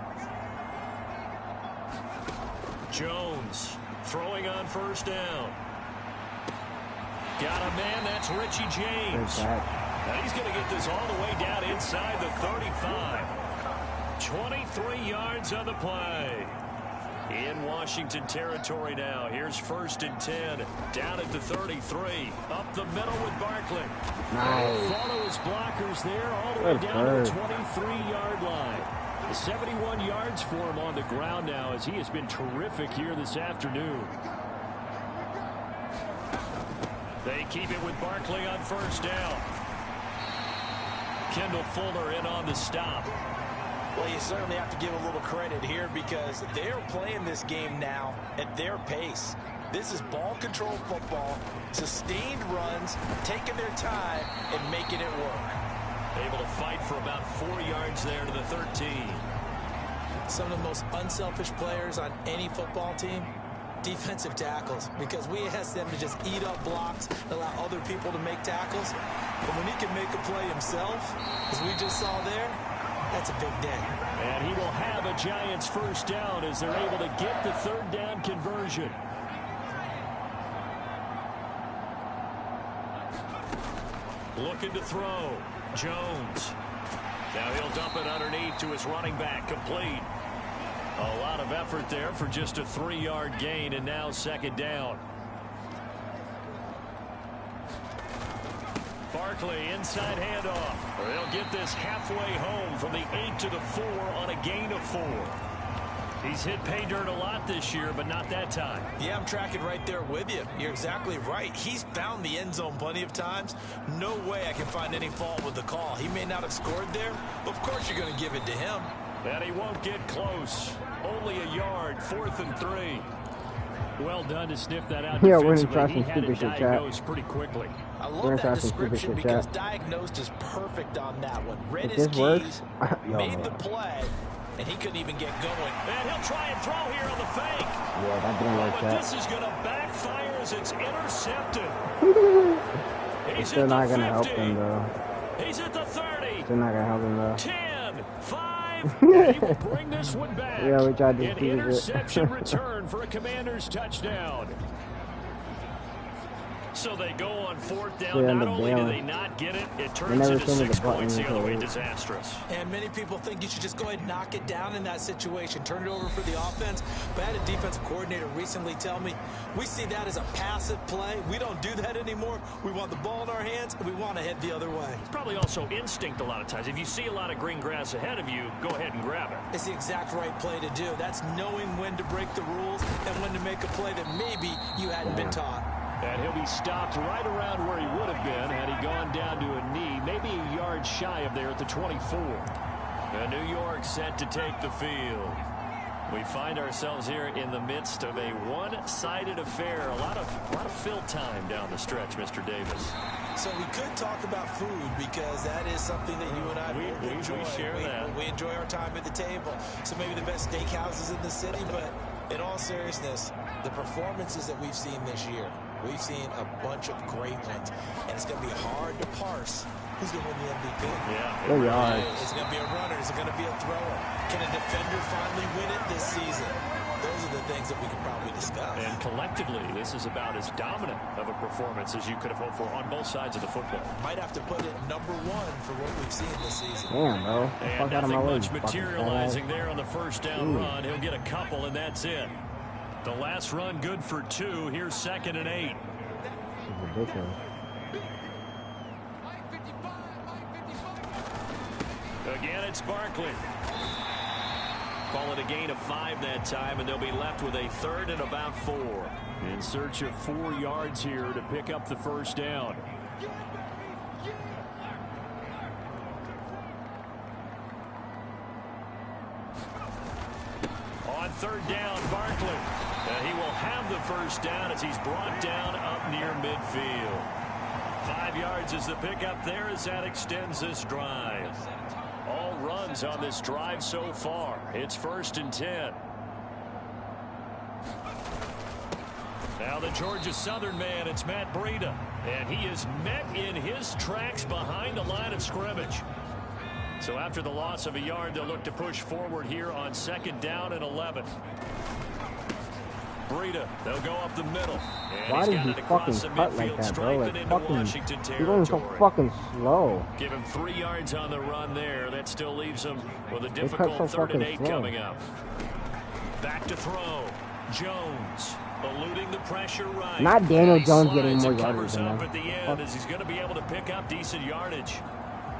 Jones throwing on first down. Got a man, that's Richie James. And he's going to get this all the way down inside the 35. 23 yards on the play. In Washington territory now. Here's 1st and 10. Down at the 33. Up the middle with Barkley. Nice. Follow his blockers there all the way down to the 23-yard line. 71 yards for him on the ground now as he has been terrific here this afternoon. They keep it with Barkley on first down. Kendall Fuller in on the stop. Well, you certainly have to give a little credit here because they're playing this game now at their pace. This is ball control football, sustained runs, taking their time and making it work. Able to fight for about 4 yards there to the 13. Some of the most unselfish players on any football team, defensive tackles, because we ask them to just eat up blocks, allow other people to make tackles. But when he can make a play himself, as we just saw there, That's a big day. And he will have a Giants first down as they're able to get the third down conversion. Looking to throw. Jones. Now he'll dump it underneath to his running back. Complete. A lot of effort there for just a 3-yard gain, and now second down. Barkley inside handoff. They'll get this halfway home from the 8 to the 4 on a gain of 4. He's hit pay dirt a lot this year, but not that time. Yeah, I'm tracking right there with you. You're exactly right. He's found the end zone plenty of times. No way I can find any fault with the call. He may not have scored there, but of course you're going to give it to him. And he won't get close. Only a yard, 4th and 3. Well done to sniff that out Yeah, we're defensively. gonna try He some had it stupid shit, diagnosed pretty quickly. I We're love gonna that try some stupid description shit, because chat. diagnosed is perfect on that one. Read If his this works, keys, yo, made the play, and he couldn't even get going. And he'll try and throw here on the fake. yeah, that didn't work, But chat. this is going to backfire as it's intercepted. He's Still at not the gonna help 50. them though. He's at the 30. Still not gonna help them though. 10, 5, and he will bring this one back. Yeah, we tried to An do it. interception return for a Commander's touchdown. So they go on 4th down. Yeah, Not only do bailing. they not get it, it They turns never into told me 6 the button points the other until way. late. Disastrous. And many people think you should just go ahead and knock it down in that situation. Turn it over for the offense. But I had a defensive coordinator recently tell me, we see that as a passive play. We don't do that anymore. We want the ball in our hands, and we want to head the other way. It's probably also instinct a lot of times. If you see a lot of green grass ahead of you, go ahead and grab it. It's the exact right play to do. That's knowing when to break the rules and when to make a play that maybe you hadn't been taught. And he'll be stopped right around where he would have been had he gone down to a knee, maybe a yard shy of there at the 24. And New York set to take the field. We find ourselves here in the midst of a one-sided affair. A lot of fill time down the stretch, Mr. Davis. So we could talk about food because that is something that you and I both enjoy. We share that. We enjoy our time at the table. So maybe the best steakhouses in the city, but in all seriousness, the performances that we've seen this year, we've seen a bunch of great ones, and it's going to be hard to parse who's going to win the MVP. Yeah. There we are. Is it going to be a runner? Is it going to be a thrower? Can a defender finally win it this season? Those are the things that we could probably discuss. And collectively, this is about as dominant of a performance as you could have hoped for on both sides of the football. Might have to put it #1 for what we've seen this season. Damn, bro. And Fuck out of my nothing way, much you fucking materializing there on the first down Ooh. run. He'll get a couple, and that's it. The last run good for 2. Here's 2nd and 8. This is ridiculous. Again, it's Barkley. Call it a gain of 5 that time, and they'll be left with a 3rd and about 4. In search of 4 yards here to pick up the first down. On 3rd down, Barkley. And he will have the first down as he's brought down up near midfield. 5 yards is the pickup there as that extends this drive. All runs on this drive so far. It's 1st and 10. Now the Georgia Southern man, it's Matt Breida. And he is met in his tracks behind the line of scrimmage. So after the loss of a yard, they'll look to push forward here on 2nd down and 11. Breida, they'll go up the middle. And Why he's did got he it across fucking the cut like midfield that, bro? stripe Like and into fucking, Washington you're going so territory. fucking slow. Give him 3 yards on the run there. That still leaves him with a cut difficult so 3rd and fucking 8 slow. coming up. Back to throw. Jones eluding the pressure right. Not Daniel And he Jones slides getting more and yardage covers than up him. at the end as he's going to be able to pick up decent yardage.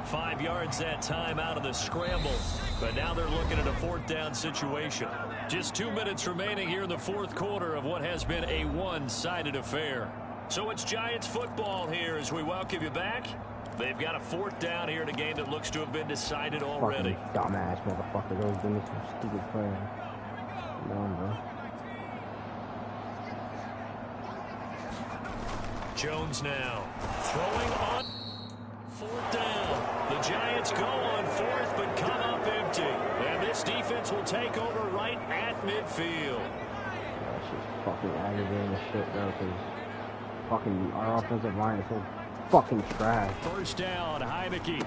5 yards that time out of the scramble. But now they're looking at a 4th down situation. Just 2 minutes remaining here in the 4th quarter of what has been a one-sided affair. So it's Giants football here as we welcome you back. They've got a 4th down here in a game that looks to have been decided already. Fucking dumbass motherfucker. Those doing some stupid play. Dumb, bro. Jones now throwing on 4th down. The Giants go on 4th but come up empty. And this defense will take over right at midfield. That's just fucking aggravating the shit, bro, because fucking our offensive line is so fucking trash. 1st down, Heineke.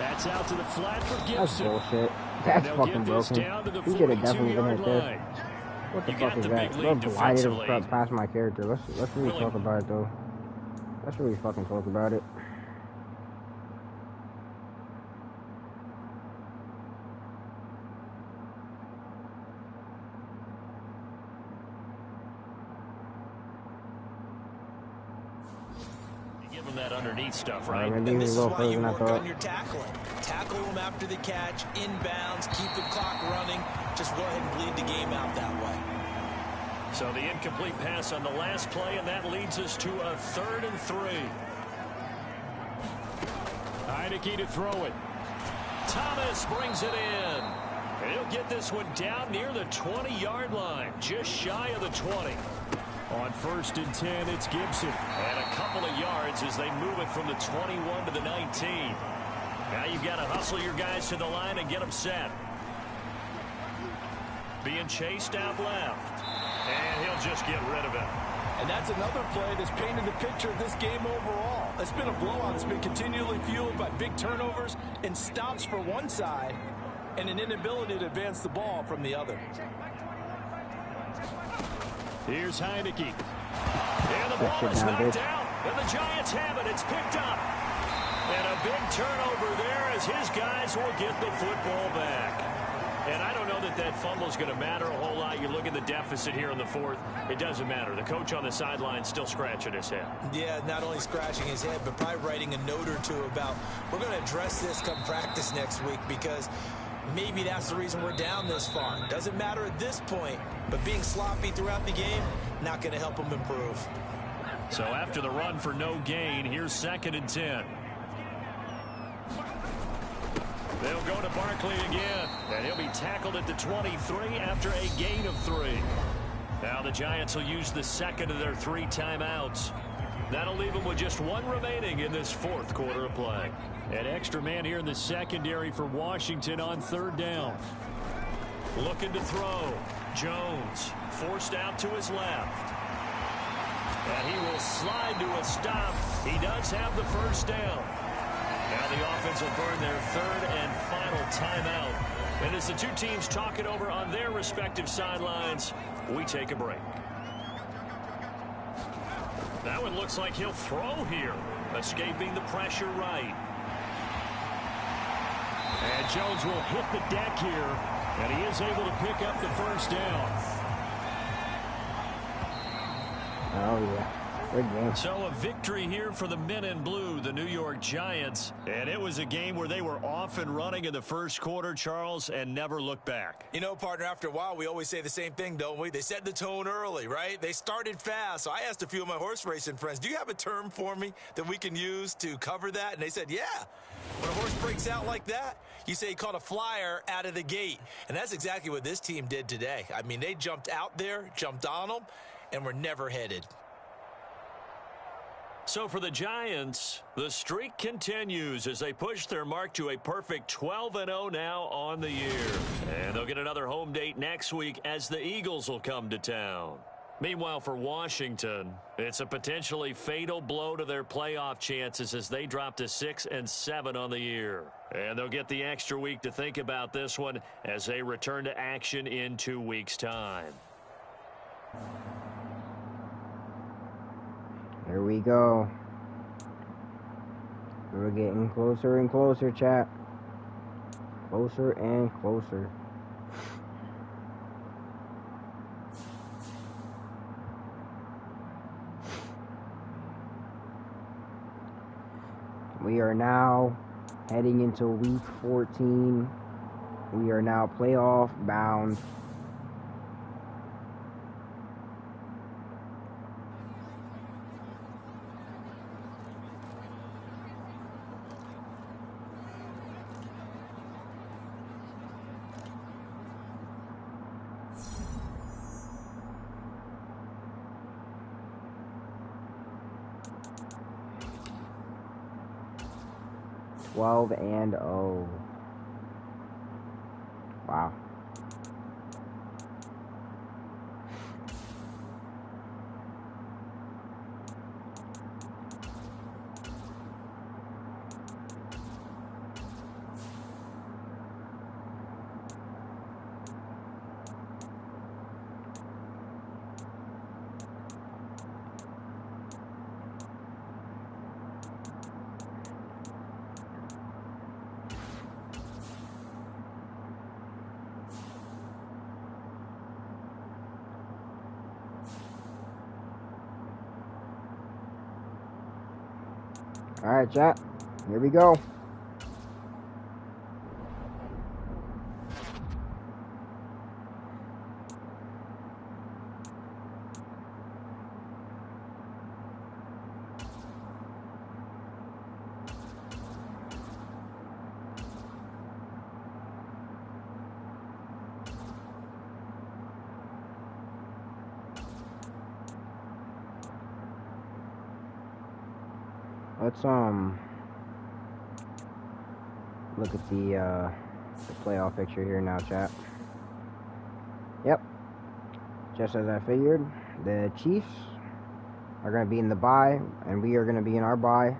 That's out to the flat for That's Gibson. bullshit. That's They'll fucking get this broken. down to the He should have definitely been 42-yard hit there. line. What the You fuck got is the that? big lead Bro glided defensively. past my character. Let's really talk about it though. Let's really fucking talk about it. Give them that underneath stuff, right? Maybe And a this is little why further you than I work thought. on your tackling. Tackle them after the catch, inbounds, keep the clock running. Just go ahead and bleed the game out that way. So the incomplete pass on the last play, and that leads us to a 3rd and 3. Heineke to throw it. Thomas brings it in. And he'll get this one down near the 20-yard line, just shy of the 20. On 1st and 10, it's Gibson. And a couple of yards as they move it from the 21 to the 19. Now you've got to hustle your guys to the line and get them set. Being chased out left. And he'll just get rid of it. And that's another play that's painted the picture of this game overall. It's been a blowout. It's been continually fueled by big turnovers and stops for one side and an inability to advance the ball from the other. Here's Heineke. And the ball is knocked out. And the Giants have it. It's picked up. And a big turnover there as his guys will get the football back. And I don't know that that fumble is going to matter a whole lot. You look at the deficit here in the 4th. It doesn't matter. The coach on the sideline still scratching his head. Yeah, not only scratching his head, but probably writing a note or two about, we're going to address this come practice next week because maybe that's the reason we're down this far. Doesn't matter at this point, but being sloppy throughout the game, not going to help them improve. So after the run for no gain, here's 2nd and 10. They'll go to Barkley again, and he'll be tackled at the 23 after a gain of 3. Now the Giants will use the 2nd of their 3 timeouts. That'll leave them with just 1 remaining in this 4th quarter of play. An extra man here in the secondary for Washington on 3rd down. Looking to throw. Jones forced out to his left. And he will slide to a stop. He does have the 1st down. Now the offense will burn their 3rd and final timeout. And as the two teams talk it over on their respective sidelines, we take a break. That one looks like he'll throw here. Escaping the pressure right. And Jones will hit the deck here. And he is able to pick up the 1st down. Oh, yeah. Good game. So a victory here for the men in blue, the New York Giants. And it was a game where they were off and running in the 1st quarter, Charles, and never looked back. You know, partner, after a while, we always say the same thing, don't we? They set the tone early, right? They started fast. So I asked a few of my horse racing friends, do you have a term for me that we can use to cover that? And they said, yeah. When a horse breaks out like that, you say he caught a flyer out of the gate. And that's exactly what this team did today. I mean, they jumped out there, jumped on them, and were never headed. So for the Giants, the streak continues as they push their mark to a perfect 12-0 now on the year. And they'll get another home date next week as the Eagles will come to town. Meanwhile, for Washington, it's a potentially fatal blow to their playoff chances as they drop to 6-7 on the year. And they'll get the extra week to think about this one as they return to action in 2 weeks' time. Here we go. We're getting closer and closer, chat. Closer and closer. We are now heading into week 14. We are now playoff bound. Twelve and 0. Wow. All right, chat. Here we go. Let's look at the playoff picture here now, chat. Yep. Just as I figured, the Chiefs are going to be in the bye, and we are going to be in our bye.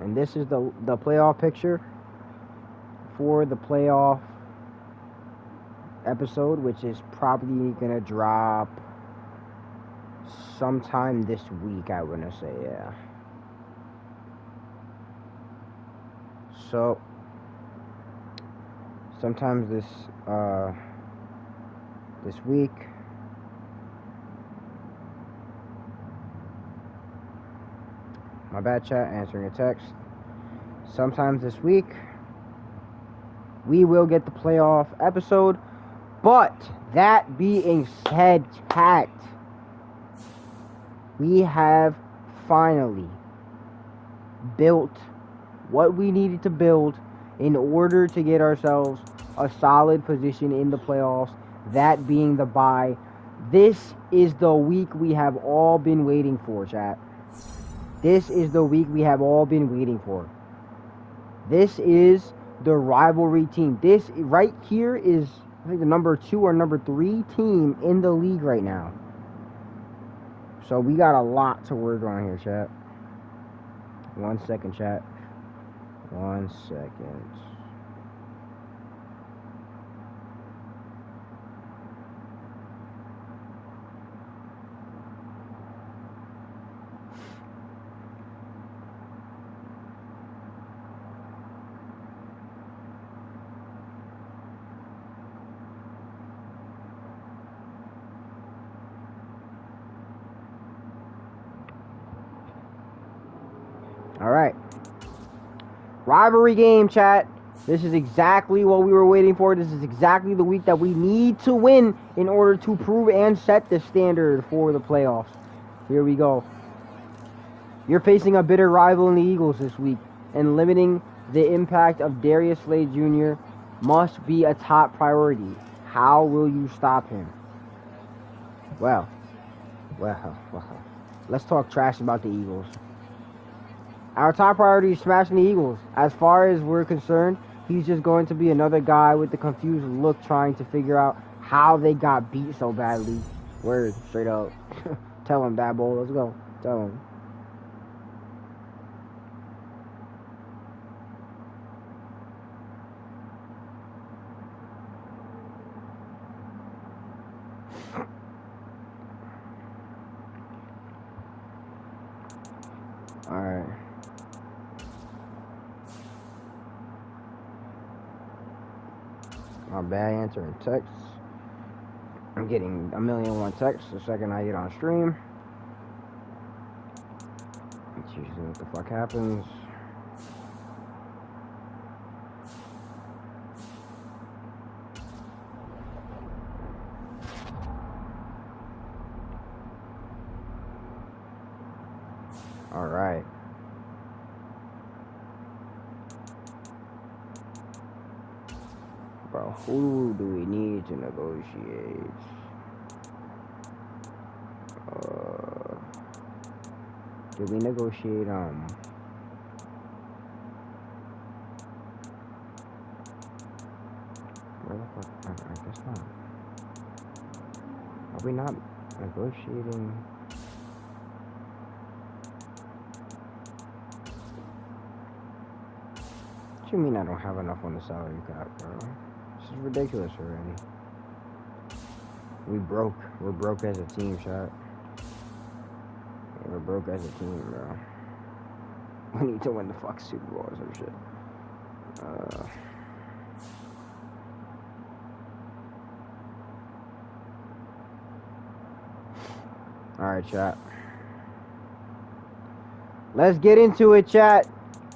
And this is the playoff picture for the playoff episode, which is probably going to drop sometime this week, I want to say, yeah. So, sometimes this week, my bad, chat, answering a text. Sometimes this week, we will get the playoff episode. But that being said, chat, we have finally built what we needed to build in order to get ourselves a solid position in the playoffs, that being the bye. This is the week we have all been waiting for, chat. This is the week we have all been waiting for. This is the rivalry team. This right here is, I think, the number 2 or number 3 team in the league right now. So we got a lot to work on here, chat. 1 second, chat. 1 second. All right. Rivalry game, chat. This is exactly what we were waiting for. This is exactly the week that we need to win in order to prove and set the standard for the playoffs. Here we go. You're facing a bitter rival in the Eagles this week, and limiting the impact of Darius Slade Jr. must be a top priority. How will you stop him? Well. Let's talk trash about the Eagles. Our top priority is smashing the Eagles. As far as we're concerned, he's just going to be another guy with the confused look trying to figure out how they got beat so badly. Word, straight up. Tell him, Dabo. Let's go. Tell him. Alright. My bad, answering texts. I'm getting 1,000,001 texts the second I get on stream. That's usually what the fuck happens. Alright. Bro, who do we need to negotiate? Did we negotiate, where the fuck? I guess not. Are we not negotiating? What do you mean I don't have enough on the salary cap, bro? This is ridiculous already. We're broke as a team, chat. We're broke as a team, bro. We need to win the fuck Super Bowl or some shit. Alright, chat. Let's get into it, chat.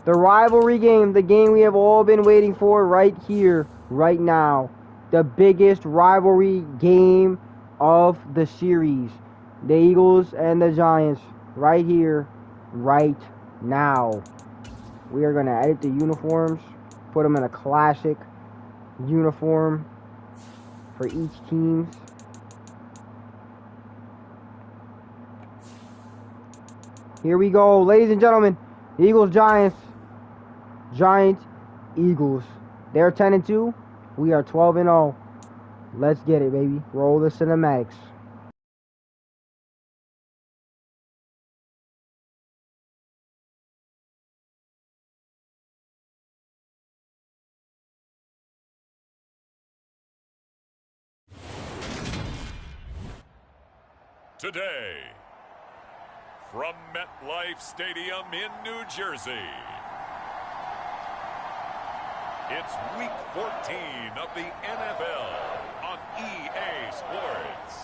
The rivalry game, the game we have all been waiting for right here, right now. The biggest rivalry game of the series. The Eagles and the Giants right here, right now. We are going to edit the uniforms, put them in a classic uniform for each team. Here we go, ladies and gentlemen. Eagles, Giants. Giants, Eagles. They're 10-2. We are 12-0. Let's get it, baby. Roll the cinematics. Today, from MetLife Stadium in New Jersey, it's Week 14 of the NFL on EA Sports.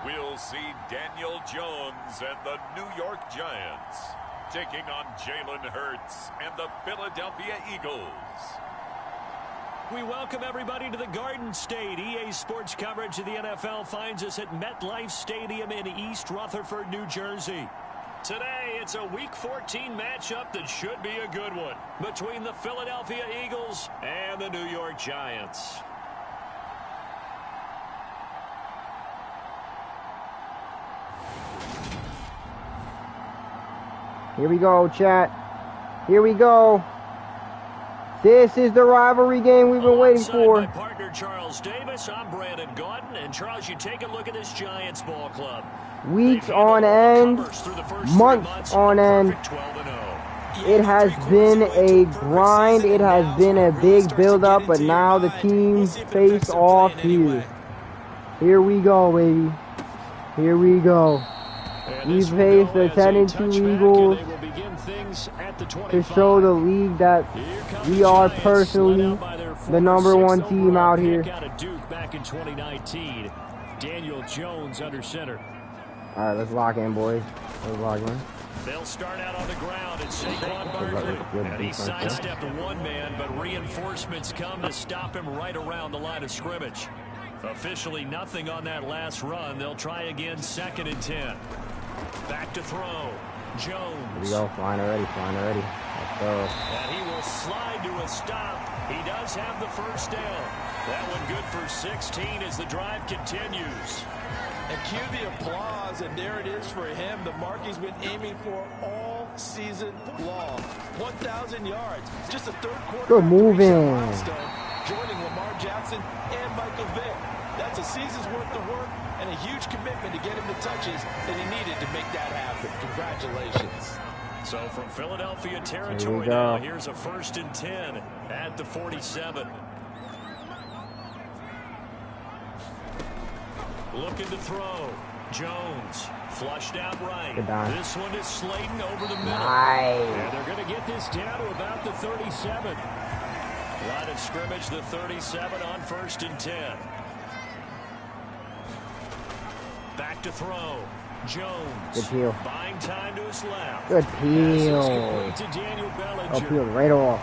We'll see Daniel Jones and the New York Giants taking on Jalen Hurts and the Philadelphia Eagles. We welcome everybody to the Garden State. EA Sports coverage of the NFL finds us at MetLife Stadium in East Rutherford, New Jersey. Today, it's a Week 14 matchup that should be a good one between the Philadelphia Eagles and the New York Giants. Here we go, chat. Here we go. This is the rivalry game we've been waiting for. My partner Charles Davis, I'm Brandon Gaudin, and Charles, you take a look at this Giants ball club. Weeks on end, months on end. It has been a grind. It has been a big build-up, but now the teams face off here. Here we go, baby. Here we go. We face the 10-2 Eagles to show the league that we are personally the #1 team out here. Back in 2019, Daniel Jones under center. All right, let's lock in, boys. Let's lock in. They'll start out on the ground. It's Saquon Barkley, and he sidestepped one man, but reinforcements come to stop him right around the line of scrimmage. Officially nothing on that last run. They'll try again, 2nd and 10. Back to throw. Jones. Here we go. Flying already. Let's go. And he will slide to a stop. He does have the first down. That one good for 16 as the drive continues. And cue the applause, and there it is for him. The mark he's been aiming for all season long. 1,000 yards. Just a third quarter. Good moving. Milestone, joining Lamar Jackson and Michael Vick. That's a season's worth of work and a huge commitment to get him the touches that he needed to make that happen. Congratulations. So from Philadelphia territory now, here's a 1st and 10 at the 47. Looking to throw. Jones flushed out right. This one is Slayton over the middle. And they're going to get this down to about the 37. Line of scrimmage, the 37 on 1st and 10. Back to throw. Jones. Good peel. Buying time to his left. Good peel. To Daniel Bellinger. Oh, peel right off.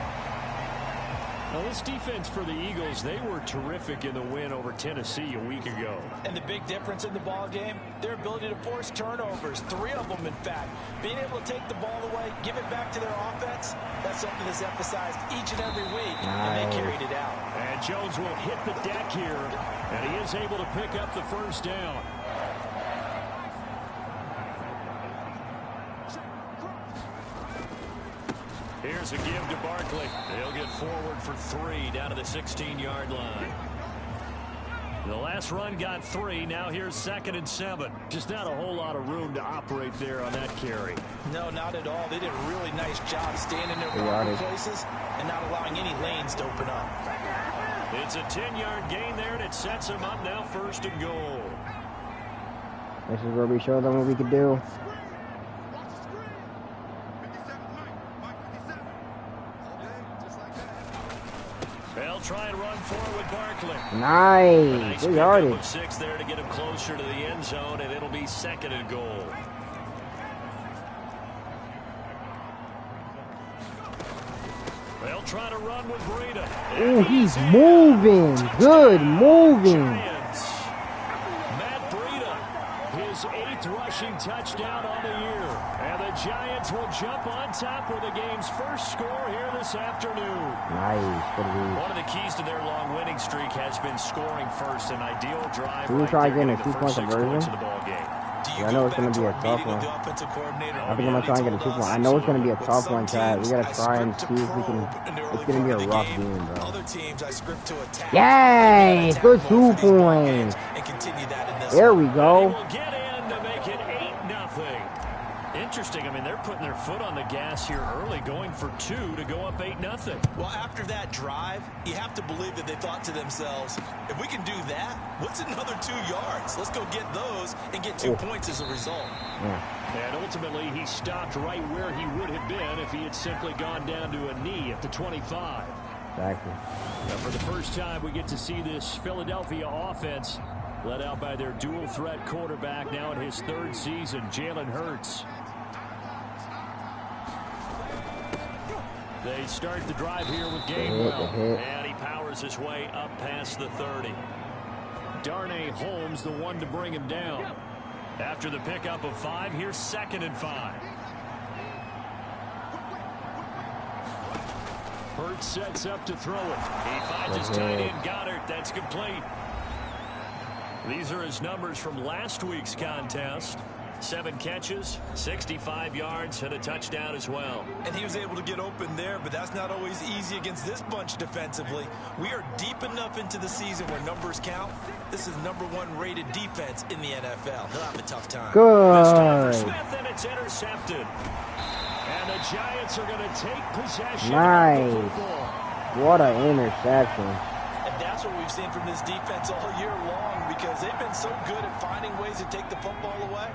Now, this defense for the Eagles, they were terrific in the win over Tennessee a week ago. And the big difference in the ball game, their ability to force turnovers, 3 of them, in fact. Being able to take the ball away, give it back to their offense, that's something that's emphasized each and every week, and they carried it out. And Jones will hit the deck here, and he is able to pick up the first down. Here's a give to Barkley. He'll get forward for 3 down to the 16-yard line. The last run got 3. Now here's 2nd and 7. Just not a whole lot of room to operate there on that carry. No, not at all. They did a really nice job staying in their proper places and not allowing any lanes to open up. It's a 10-yard gain there, and it sets him up now 1st and goal. This is where we show them what we can do. They'll try and run forward with Barkley. Nice. Good yardage. 6 there to get him closer to the end zone, and it'll be 2nd and goal. They'll try to run with Breida. Oh, he's moving. Good moving. Giants. Matt Breida, his 8th rushing touchdown on the year. And the Giants will jump on top with the game's first score here this afternoon. Nice. Good read. One of the keys to their long winning streak has been scoring first. An ideal drive. Should we try getting a 2-point conversion? Of the ball game. Yeah, I know it's going to be a tough one. I think I'm going to try and get a 2-point. I know it's going to be a tough one, Chad. We got to try and see if we can. It's going to be a rough game, bro. Other teams I script to attack. Yay! Good 2 points. And continue that in this There we They go. will get in to make it 8-0. Interesting. I mean, they're putting their foot on the gas here early, going for 2 to go up 8-0. Well, after that drive, you have to believe that they thought to themselves, if we can do that, what's another 2 yards? Let's go get those and get 2 points as a result. And ultimately, he stopped right where he would have been if he had simply gone down to a knee at the 25. Exactly. Now, for the first time, we get to see this Philadelphia offense led out by their dual-threat quarterback now in his 3rd season, Jalen Hurts. They start the drive here with Gainwell, and he powers his way up past the 30. Darnay Holmes, the one to bring him down. After the pickup of 5, here's 2nd and 5. Hurts sets up to throw it. He finds his tight end, Goddard. That's complete. These are his numbers from last week's contest. 7 catches, 65 yards, and a touchdown as well. And he was able to get open there, but that's not always easy against this bunch defensively. We are deep enough into the season where numbers count. This is #1 rated defense in the NFL. He'll have a tough time. This time for Good. Smith, and it's intercepted. And the Giants are going to take possession Nice. of the football. What an interception. And that's what we've seen from this defense all year long, because they've been so good at finding ways to take the football away.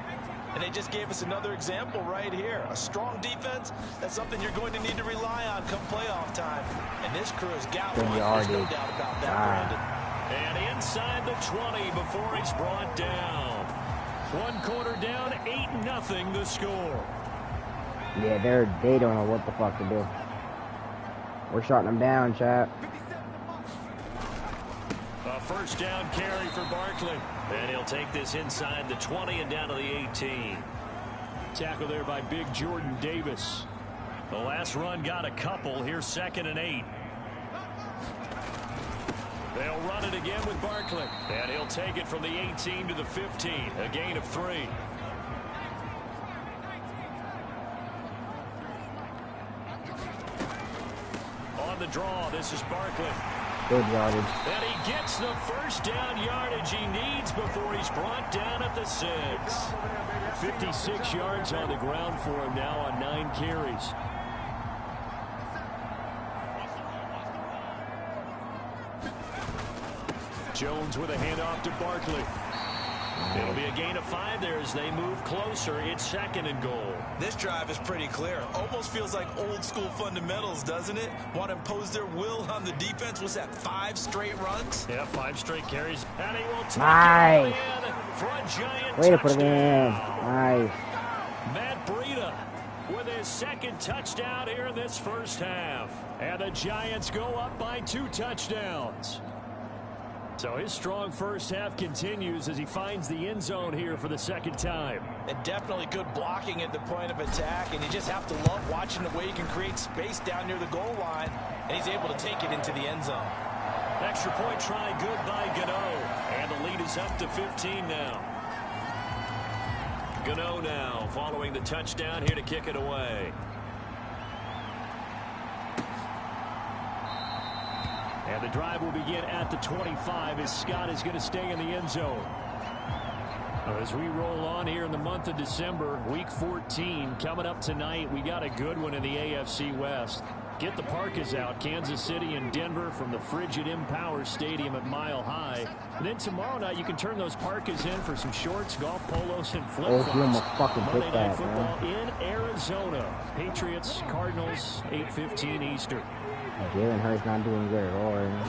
And they just gave us another example right here. A strong defense, that's something you're going to need to rely on come playoff time. And this crew has got one. There's no doubt about that, Brandon. And inside the 20 before he's brought down. 1 quarter down, 8-0 the score. Yeah, they don't know what the fuck to do. We're shutting them down, chap. A 1st down carry for Barkley. And he'll take this inside the 20 and down to the 18. Tackle there by big Jordan Davis. The last run got a couple. Here's 2nd and 8. They'll run it again with Barkley. And he'll take it from the 18 to the 15. A gain of 3. On the draw, this is Barkley. Good yardage. And he gets the 1st down yardage he needs before he's brought down at the 6. 56 yards on the ground for him now on 9 carries. Jones with a handoff to Barkley. It'll be a gain of 5 there as they move closer. It's 2nd and goal. This drive is pretty clear. Almost feels like old school fundamentals, doesn't it? Want to impose their will on the defense. Was that 5 straight runs? Yeah, 5 straight carries. And he will take Nice. it in for a giant Way to put it in. touchdown. Nice. Matt Breida with his 2nd touchdown here in this 1st half. And the Giants go up by 2 touchdowns. So his strong 1st half continues as he finds the end zone here for the 2nd time. And definitely good blocking at the point of attack, and you just have to love watching the way he can create space down near the goal line, and he's able to take it into the end zone. Extra point try good by Gano. And the lead is up to 15 now. Gano now following the touchdown here to kick it away. And the drive will begin at the 25 as Scott is going to stay in the end zone. As we roll on here in the month of December, week 14 coming up tonight. We got a good one in the AFC West. Get the parkas out, Kansas City and Denver, from the frigid Empower Stadium at Mile High. And then tomorrow night, you can turn those parkas in for some shorts, golf polos, and flip-flops. Oh, you almost fucking Monday hit Night that, Football man. in Arizona. Patriots, Cardinals, 8:15 Eastern. Jalen Hurts not doing good at all right now.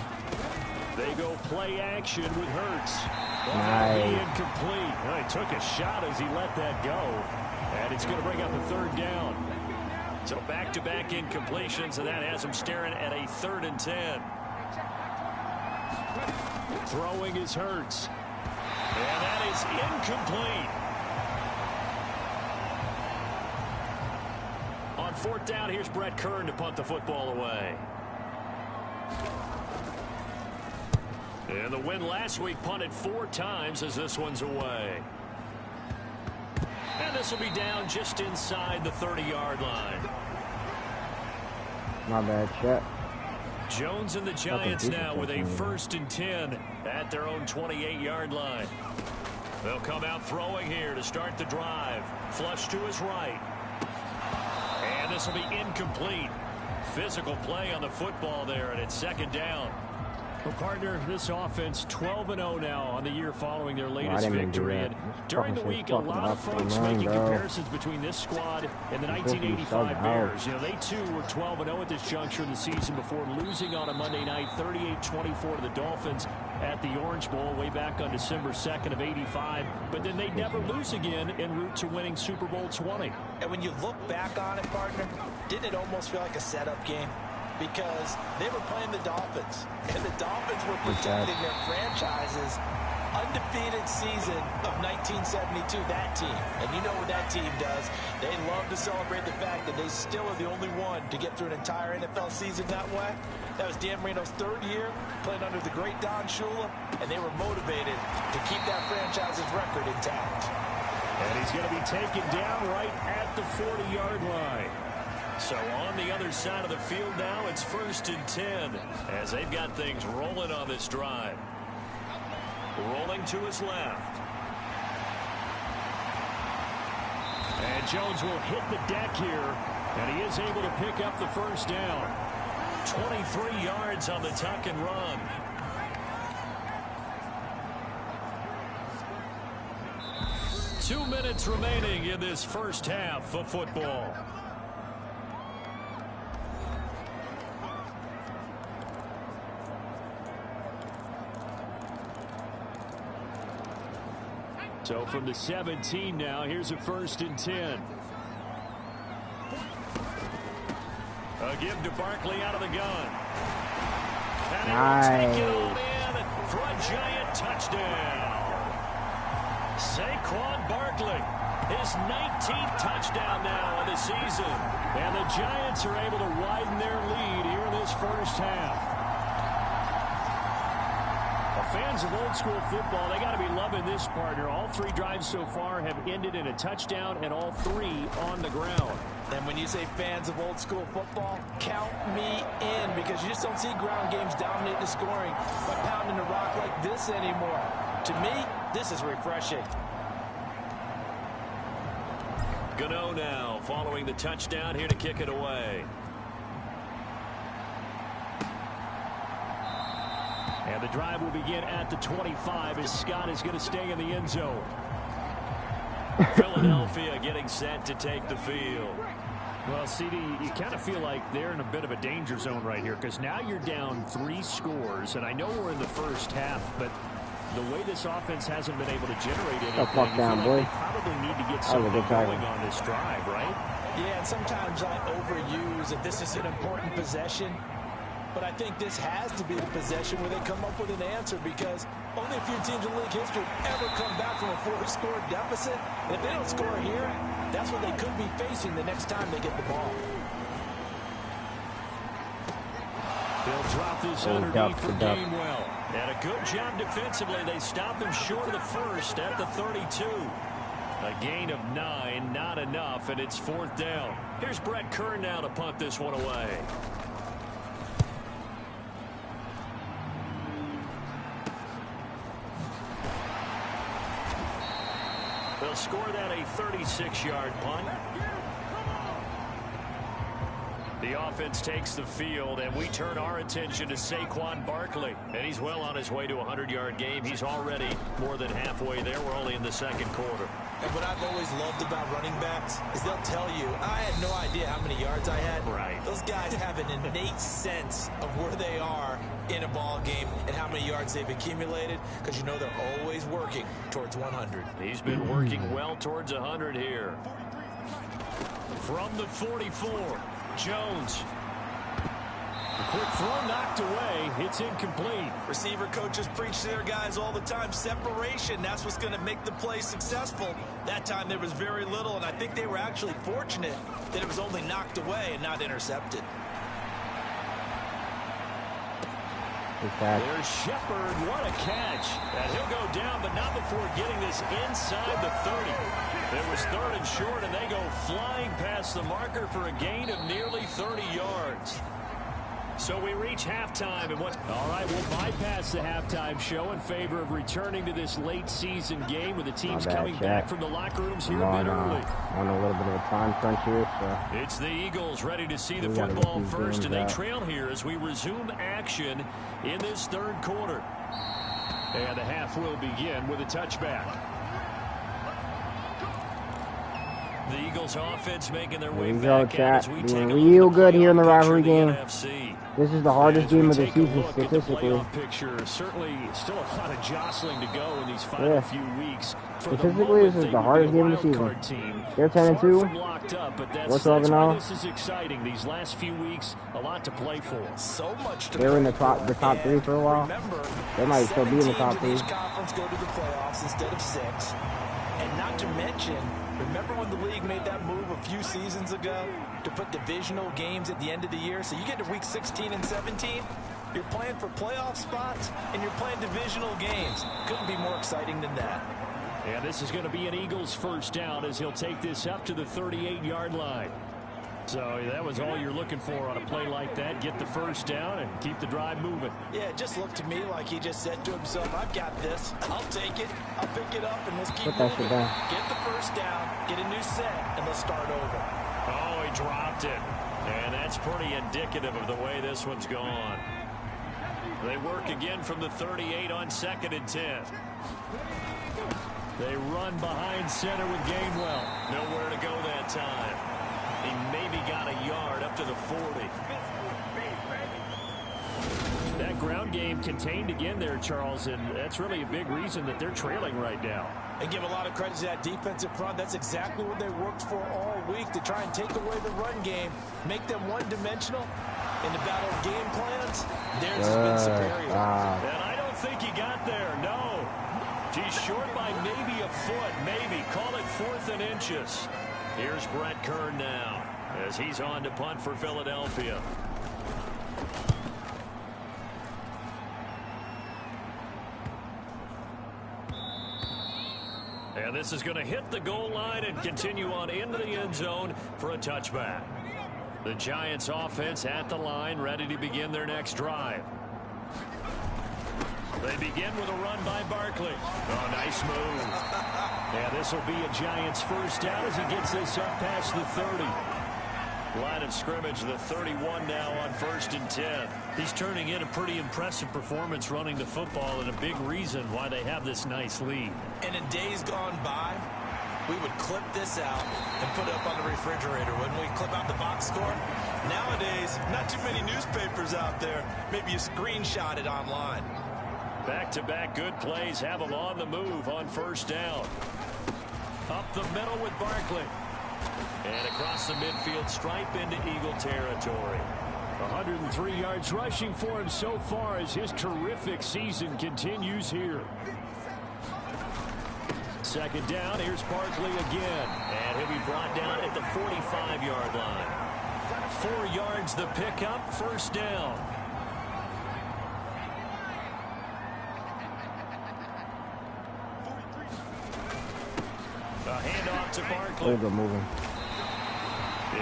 They go play action with Hurts. Nice. Incomplete. Well, he took a shot as he let that go. And it's going to bring up a third down. So back-to-back incompletions, and that has him staring at a 3rd and 10. Throwing is Hurts. And that is incomplete. On 4th down, here's Brett Kern to punt the football away. And the win last week punted 4 times as this one's away. And this will be down just inside the 30-yard line. My bad, Chet. Jones and the Giants now with a 1st and 10 at their own 28-yard line. They'll come out throwing here to start the drive. Flush to his right. And this will be incomplete. Physical play on the football there, and it's 2nd down. Well, partner, this offense 12-0 now on the year following their latest victory. And during the week, a lot of folks making comparisons between this squad and the 1985 Bears. You know, they too were 12-0 at this juncture of the season before losing on a Monday night 38-24 to the Dolphins at the Orange Bowl way back on December 2nd of '85. But then they never lose again en route to winning Super Bowl 20. And when you look back on it, partner, didn't it almost feel like a setup game? Because they were playing the Dolphins, and the Dolphins were protecting their franchise's undefeated season of 1972, that team. And you know what that team does. They love to celebrate the fact that they still are the only one to get through an entire NFL season that way. That was Dan Marino's 3rd year, playing under the great Don Shula, and they were motivated to keep that franchise's record intact. And he's going to be taken down right at the 40-yard line. So on the other side of the field now, it's 1st and 10 as they've got things rolling on this drive. Rolling to his left. And Jones will hit the deck here, and he is able to pick up the 1st down. 23 yards on the tuck and run. Two minutes remaining in this first half of football. So from the 17 now, here's a 1st and 10. A give to Barkley out of the gun. And nice. He'll take it on in for a giant touchdown. Saquon Barkley, his 19th touchdown now of the season. And the Giants are able to widen their lead here in this first half. Fans of old school football, they got to be loving this, partner. All 3 drives so far have ended in a touchdown, and all 3 on the ground. And when you say fans of old school football, count me in, because you just don't see ground games dominate the scoring by pounding the rock like this anymore. To me, this is refreshing. Gano now following the touchdown here to kick it away. And the drive will begin at the 25 as Scott is going to stay in the end zone. Philadelphia getting set to take the field. Well, CD, you kind of feel like they're in a bit of a danger zone right here, because now you're down 3 scores, and I know we're in the first half, but the way this offense hasn't been able to generate anything, the fuck down, boy. they probably need to get something going on this drive, right? Yeah, and sometimes I overuse that this is an important possession. But I think this has to be the possession where they come up with an answer, because only a few teams in league history ever come back from a 4-score deficit. And if they don't score here, that's what they could be facing the next time they get the ball. They'll drop this underneath for Gainwell. And a good job defensively. They stop him short of the first at the 32. A gain of 9, not enough, and it's 4th down. Here's Brett Kern now to punt this one away. They'll score that a 36-yard punt. The offense takes the field, and we turn our attention to Saquon Barkley. And he's well on his way to a 100-yard game. He's already more than halfway there. We're only in the second quarter. And what I've always loved about running backs is they'll tell you, I had no idea how many yards I had. Right. Those guys have an innate sense of where they are in a ball game and how many yards they've accumulated, because you know they're always working towards 100. He's been working well towards 100 here. From the 44, Jones. A quick throw knocked away. It's incomplete. Receiver coaches preach to their guys all the time. Separation, that's what's going to make the play successful. That time there was very little, and I think they were actually fortunate that it was only knocked away and not intercepted. There's Shepard. What a catch. And he'll go down, but not before getting this inside the 30. It was 3rd and short, and they go flying past the marker for a gain of nearly 30 yards. So we reach halftime, and what's all right, we'll bypass the halftime show in favor of returning to this late season game with the teams coming back from the locker rooms here a bit early. On a little bit of a time crunch here, so it's the Eagles ready to see the football first, and they trail here as we resume action in this 3rd quarter. And the half will begin with a touchback. The Eagles offense making their way back as we take a real good here in the rivalry game. NFC. This is the hardest game of the season statistically. Picture, certainly still a lot of jostling to go in these final few weeks. Statistically, this is the hardest game of the season. They're 10-2. We're 12-0. This is exciting. These last few weeks, a lot to play for. So much to they were in the top 3 for a while. They might still be in the top 3. Conference go to the playoffs instead of 6. And not to mention, remember when the league made that move a few seasons ago to put divisional games at the end of the year? So you get to week 16 and 17, you're playing for playoff spots, and you're playing divisional games. Couldn't be more exciting than that. And this is going to be an Eagles first down as he'll take this up to the 38-yard line. So that was all you're looking for on a play like that. Get the first down and keep the drive moving. Yeah, it just looked to me like he just said to himself, I've got this. I'll take it. I'll pick it up, and let's keep moving. Get the first down, get a new set, and let's start over. Oh, he dropped it. And that's pretty indicative of the way this one's gone. They work again from the 38 on 2nd and 10. They run behind center with Gainwell. Nowhere to go that time. He maybe got a yard up to the 40. That ground game contained again there, Charles, and that's really a big reason that they're trailing right now. And give a lot of credit to that defensive front. That's exactly what they worked for all week, to try and take away the run game, make them one-dimensional. In the battle of game plans, theirs has been superior. And I don't think he got there, no. He's short by maybe a foot, maybe. Call it 4th and inches. Here's Brett Kern now as he's on to punt for Philadelphia. And this is going to hit the goal line and continue on into the end zone for a touchback. The Giants offense at the line, ready to begin their next drive. They begin with a run by Barkley. Oh, nice move. Yeah, this will be a Giants first down as he gets this up past the 30. Line of scrimmage, the 31 now on 1st and 10. He's turning in a pretty impressive performance running the football, and a big reason why they have this nice lead. And in days gone by, we would clip this out and put it up on the refrigerator. When we clip out the box score, nowadays, not too many newspapers out there. Maybe you screenshot it online. Back-to-back good plays have them on the move on 1st down. Up the middle with Barkley. And across the midfield stripe into Eagle territory. 103 yards rushing for him so far as his terrific season continues here. 2nd down, here's Barkley again. And he'll be brought down at the 45-yard line. 4 yards the pickup, 1st down. A handoff to Barkley. Good moving.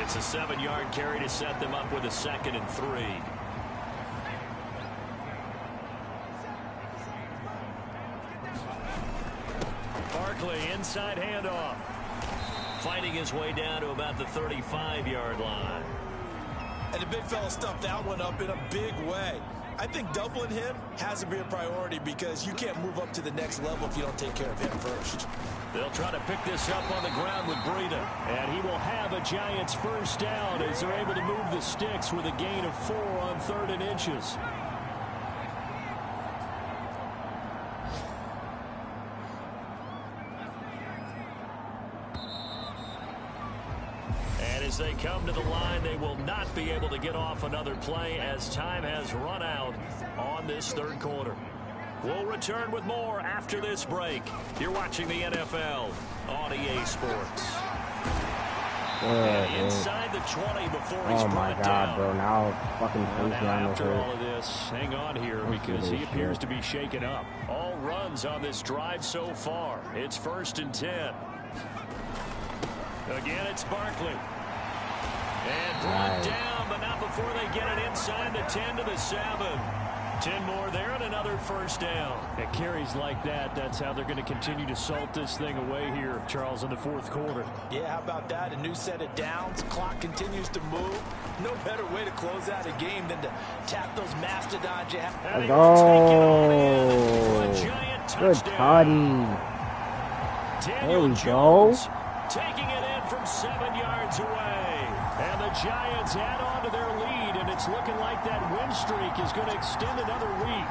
It's a 7-yard carry to set them up with a 2nd and 3. Barkley inside handoff. Fighting his way down to about the 35-yard line. And the big fella stuffed that one up in a big way. I think doubling him has to be a priority because you can't move up to the next level if you don't take care of him first. They'll try to pick this up on the ground with Breida. And he will have a Giants first down as they're able to move the sticks with a gain of 4 on 3rd and inches. As they come to the line, they will not be able to get off another play as time has run out on this 3rd quarter. We'll return with more after this break. You're watching the NFL on EA Sports. And inside the 20 before he's brought it down. Bro, now fucking after all of this, hang on here because he appears to be shaken up. All runs on this drive so far. It's 1st and 10. Again, it's Barkley. And brought down, but not before they get it inside the 10 to the 7. 10 more there and another first down. At carries like that, that's how they're going to continue to salt this thing away here, Charles, in the 4th quarter. Yeah, how about that? A new set of downs. Clock continues to move. No better way to close out a game than to tap those mastodons you have. Let's go. Good potty. There we go. Taking it in from 7 yards away. And the Giants add on to their lead, and it's looking like that win streak is going to extend another week.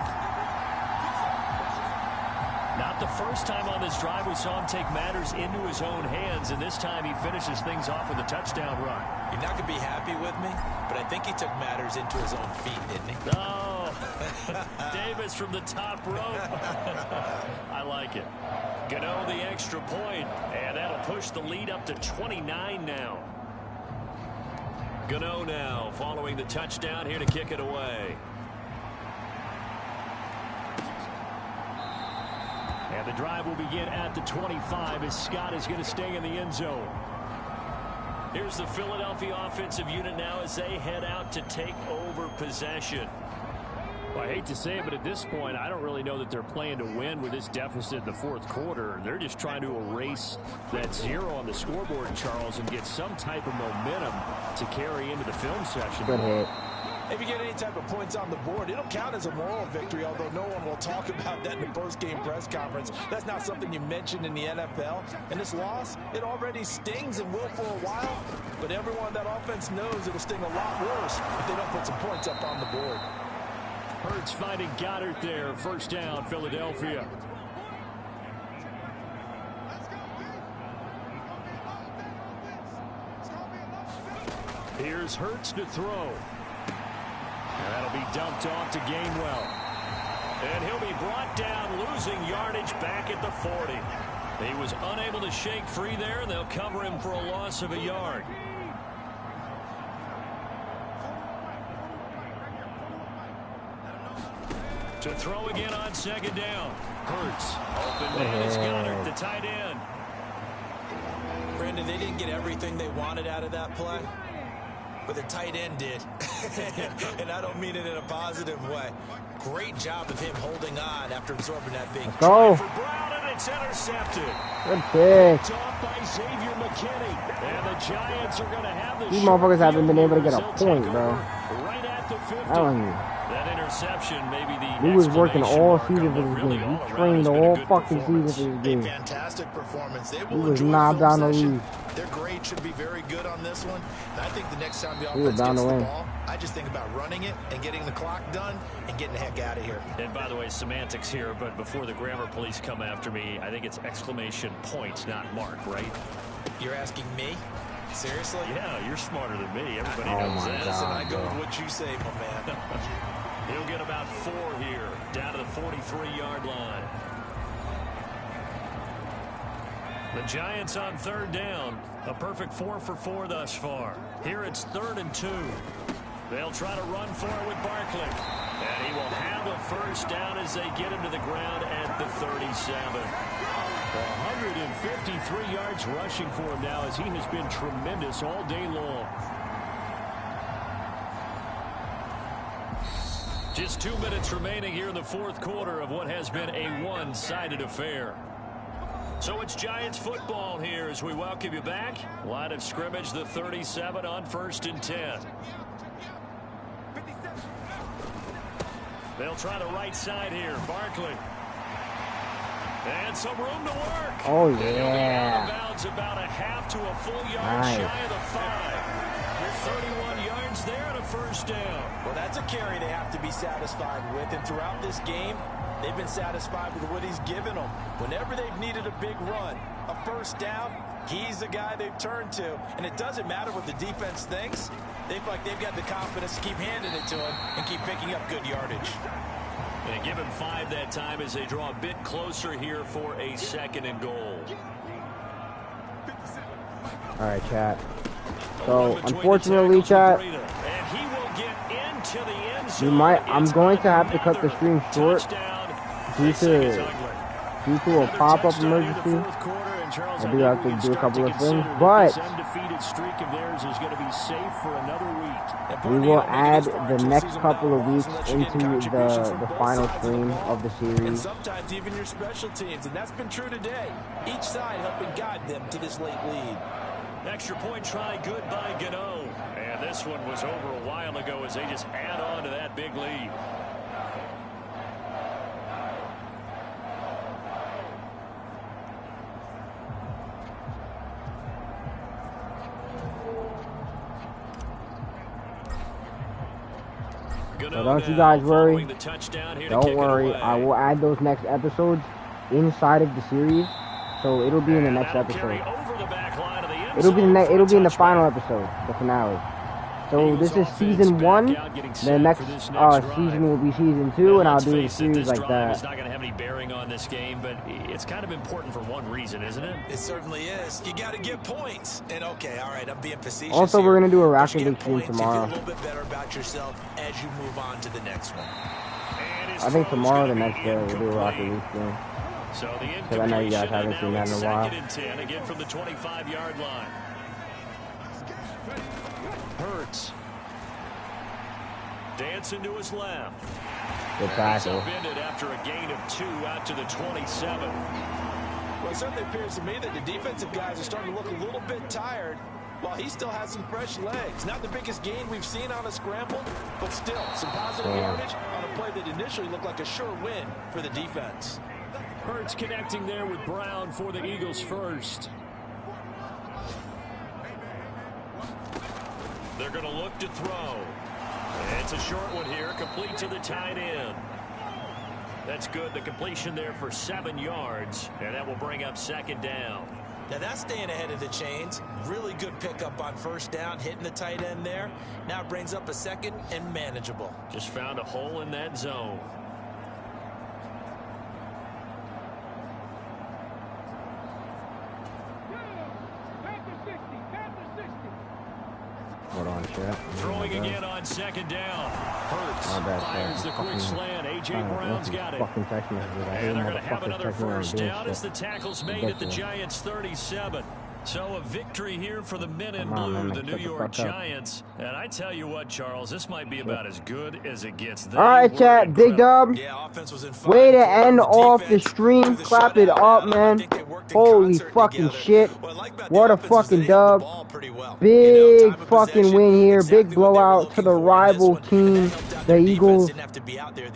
Not the first time on this drive we saw him take matters into his own hands, and this time he finishes things off with a touchdown run. You're not going to be happy with me, but I think he took matters into his own feet, didn't he? No. Davis from the top rope. I like it. Gano the extra point, and that'll push the lead up to 29 now. Gano now following the touchdown here to kick it away. And the drive will begin at the 25 as Scott is going to stay in the end zone. Here's the Philadelphia offensive unit now as they head out to take over possession. Well, I hate to say it, but at this point, I don't really know that they're playing to win with this deficit in the 4th quarter. They're just trying to erase that 0 on the scoreboard, Charles, and get some type of momentum to carry into the film session. Good hit. If you get any type of points on the board, it'll count as a moral victory, although no one will talk about that in the post-game press conference. That's not something you mentioned in the NFL. And this loss, it already stings and will for a while, but everyone on that offense knows it'll sting a lot worse if they don't put some points up on the board. Hurts finding Goddard there. First down, Philadelphia. Here's Hurts to throw. And that'll be dumped off to Gainwell. And he'll be brought down, losing yardage back at the 40. He was unable to shake free there, and they'll cover him for a loss of a yard. To throw again on 2nd down. Hurts. Open man is Goddard, the tight end. Brandon, they didn't get everything they wanted out of that play, but the tight end did. And I don't mean it in a positive way. Great job of him holding on after absorbing that big. Go. For Brown, and it's intercepted. Good pick. Off by Xavier McKinney. And the Giants are going to have the These motherfuckers haven't been able to get a point, bro. Right at the 50. That interception, maybe the he was working all season for this really game. He trained all fucking season for this game. Fantastic performance. They He will was enjoy not down to session. lose. Their grade should be very good on this one. And I think the next time the He was offense bound gets to the win. ball, I just think about running it and getting the clock done and getting the heck out of here. And by the way, semantics here, but before the grammar police come after me, I think it's exclamation point, not mark, right? You're asking me? Seriously? Yeah, you're smarter than me. Everybody Oh knows my that. God. Listen, I go with what you say, my man. He'll get about 4 here, down to the 43-yard line. The Giants on 3rd down. A perfect 4 for 4 thus far. Here it's 3rd and 2. They'll try to run for it with Barkley. And he will have a first down as they get him to the ground at the 37. 153 yards rushing for him now as he has been tremendous all day long. Just 2 minutes remaining here in the 4th quarter of what has been a one-sided affair. So it's Giants football here as we welcome you back. Line of scrimmage, the 37 on 1st and 10. They'll try the right side here. Barkley. And some room to work. Oh, And he'll be out of yeah. bounds about a half to a full yard Nice. shy of the 5. 31 yards there and a first down. Well, that's a carry they have to be satisfied with. And throughout this game, they've been satisfied with what he's given them. Whenever they've needed a big run, a first down, he's the guy they've turned to. And it doesn't matter what the defense thinks. They feel like they've got the confidence to keep handing it to him and keep picking up good yardage. And give him 5 that time as they draw a bit closer here for a 2nd and goal. All right, chat. So, unfortunately, chat, And he will get into the end zone. I'm going to have to cut the stream short due to a pop-up emergency. I do have to do a couple of things, but undefeated streak of theirs is going to be safe for another week. we will add the next couple of weeks into the final stream of the And series. sometimes even your special teams, and that's been true today. Each side helping guide them to this late lead. Extra point try good by Gano. And this one was over a while ago as they just add on to that big lead. So don't you guys worry. Don't worry. I will add those next episodes inside of the series. So it'll be in the next episode. It'll be in the final episode, the finale. So this is season 1. The next season will be season 2, and I'll do a series like that. It's not going to have any bearing on this game, but it's kind of important for one reason, isn't it? It certainly is. You got to get points. And okay, all right, I'm being facetious. Also, we're going to do a Rocket League League stream tomorrow. You feel a little bit better about yourself as you move on to the next one. I think tomorrow, the next day, we'll do a Rocket League stream. So the Because I know you guys haven't seen that in a while. 2nd and 10 again from the 25-yard line. Hurts. Dancing to his left. Good tackle. Upended after a gain of 2 out to the 27. Well, it certainly appears to me that the defensive guys are starting to look a little bit tired while he still has some fresh legs. Not the biggest gain we've seen on a scramble, but still some positive yardage on a play that initially looked like a sure win for the defense. Hurts connecting there with Brown for the Eagles first. They're going to look to throw. It's a short one here, complete to the tight end. That's good. The completion there for 7 yards, and that will bring up 2nd down. Now that's staying ahead of the chains. Really good pickup on first down, hitting the tight end there. Now it brings up a 2nd and manageable. Just found a hole in that zone. Hold on, chat. Throwing again on 2nd down. Hurts fires the quick slant. A.J. Brown's got it. And they're going to have another first down as the tackle's made at the Giants' 37. So a victory here for the men in blue, the New York Giants. And I tell you what, Charles, this might be about as good as it gets. All right, chat. Big dub. Yeah, offense was in Way to end off the stream. Clap it up, man. Holy fucking shit. What a fucking dub. Big fucking win here. Big blowout to the rival team, the Eagles.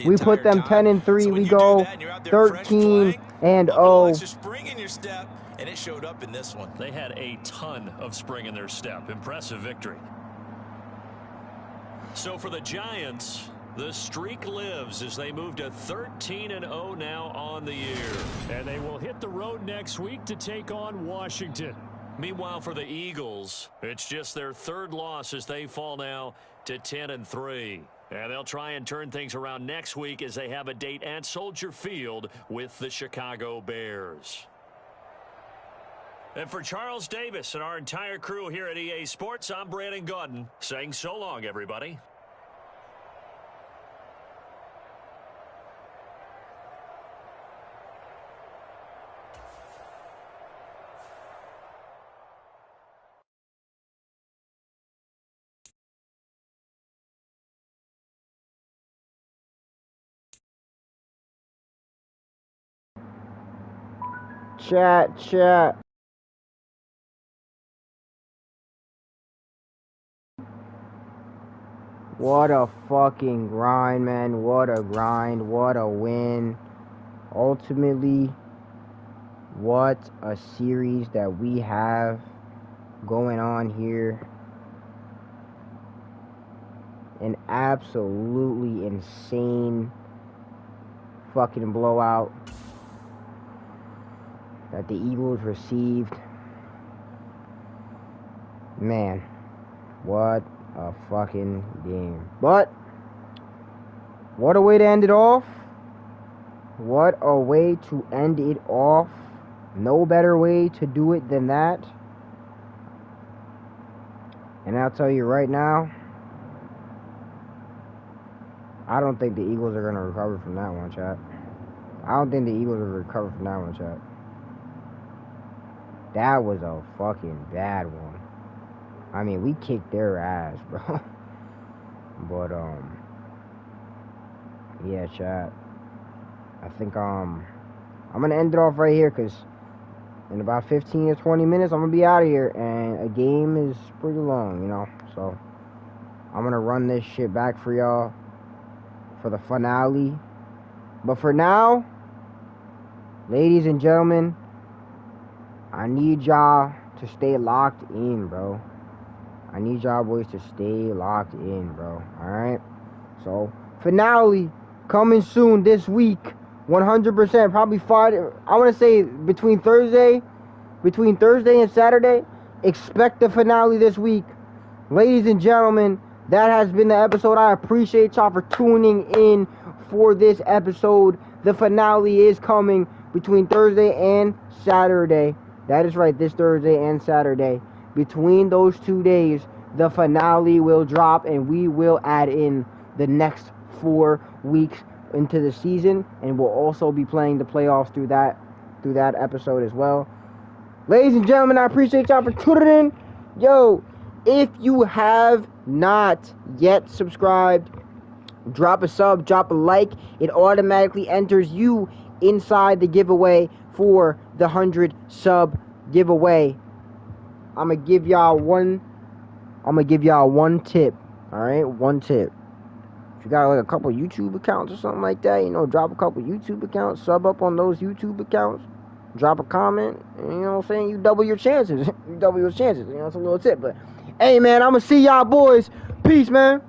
We put them 10-3. We go 13-0. And it showed up in this one. They had a ton of spring in their step. Impressive victory. So for the Giants, the streak lives as they move to 13-0 now on the year. And they will hit the road next week to take on Washington. Meanwhile, for the Eagles, it's just their 3rd loss as they fall now to 10-3. And they'll try and turn things around next week as they have a date at Soldier Field with the Chicago Bears. And for Charles Davis and our entire crew here at EA Sports, I'm Brandon Gaudin saying so long, everybody. Chat. What a fucking grind, man. What a grind. What a win. Ultimately, what a series that we have going on here. An absolutely insane fucking blowout that the Eagles received. Man, what a fucking game. But what a way to end it off. What a way to end it off. No better way to do it than that. And I'll tell you right now, I don't think the Eagles are going to recover from that one, chat. I don't think the Eagles will recover from that one, chat. That was a fucking bad one. I mean, we kicked their ass, bro. But, yeah, chat. I think, I'm going to end it off right here, because in about 15 or 20 minutes, I'm going to be out of here, and a game is pretty long, you know? So, I'm going to run this shit back for y'all for the finale. But for now, ladies and gentlemen, I need y'all to stay locked in, bro. I need y'all boys to stay locked in, bro. Alright? So, finale coming soon this week. 100%. Probably Friday. I want to say between Thursday and Saturday. Expect the finale this week. Ladies and gentlemen, that has been the episode. I appreciate y'all for tuning in for this episode. The finale is coming between Thursday and Saturday. That is right, this Thursday and Saturday. Between those 2 days, the finale will drop, and we will add in the next 4 weeks into the season, and we'll also be playing the playoffs through that episode as well. Ladies and gentlemen, I appreciate y'all for tuning in. Yo, if you have not yet subscribed, drop a sub, drop a like. It automatically enters you inside the giveaway for the 100 sub giveaway. I'm gonna give y'all one tip. Alright, one tip. If you got like a couple YouTube accounts or something like that, you know, drop a couple YouTube accounts, sub up on those YouTube accounts, drop a comment, and you know what I'm saying, you double your chances. You know, it's a little tip. But hey man, I'm gonna see y'all boys. Peace, man.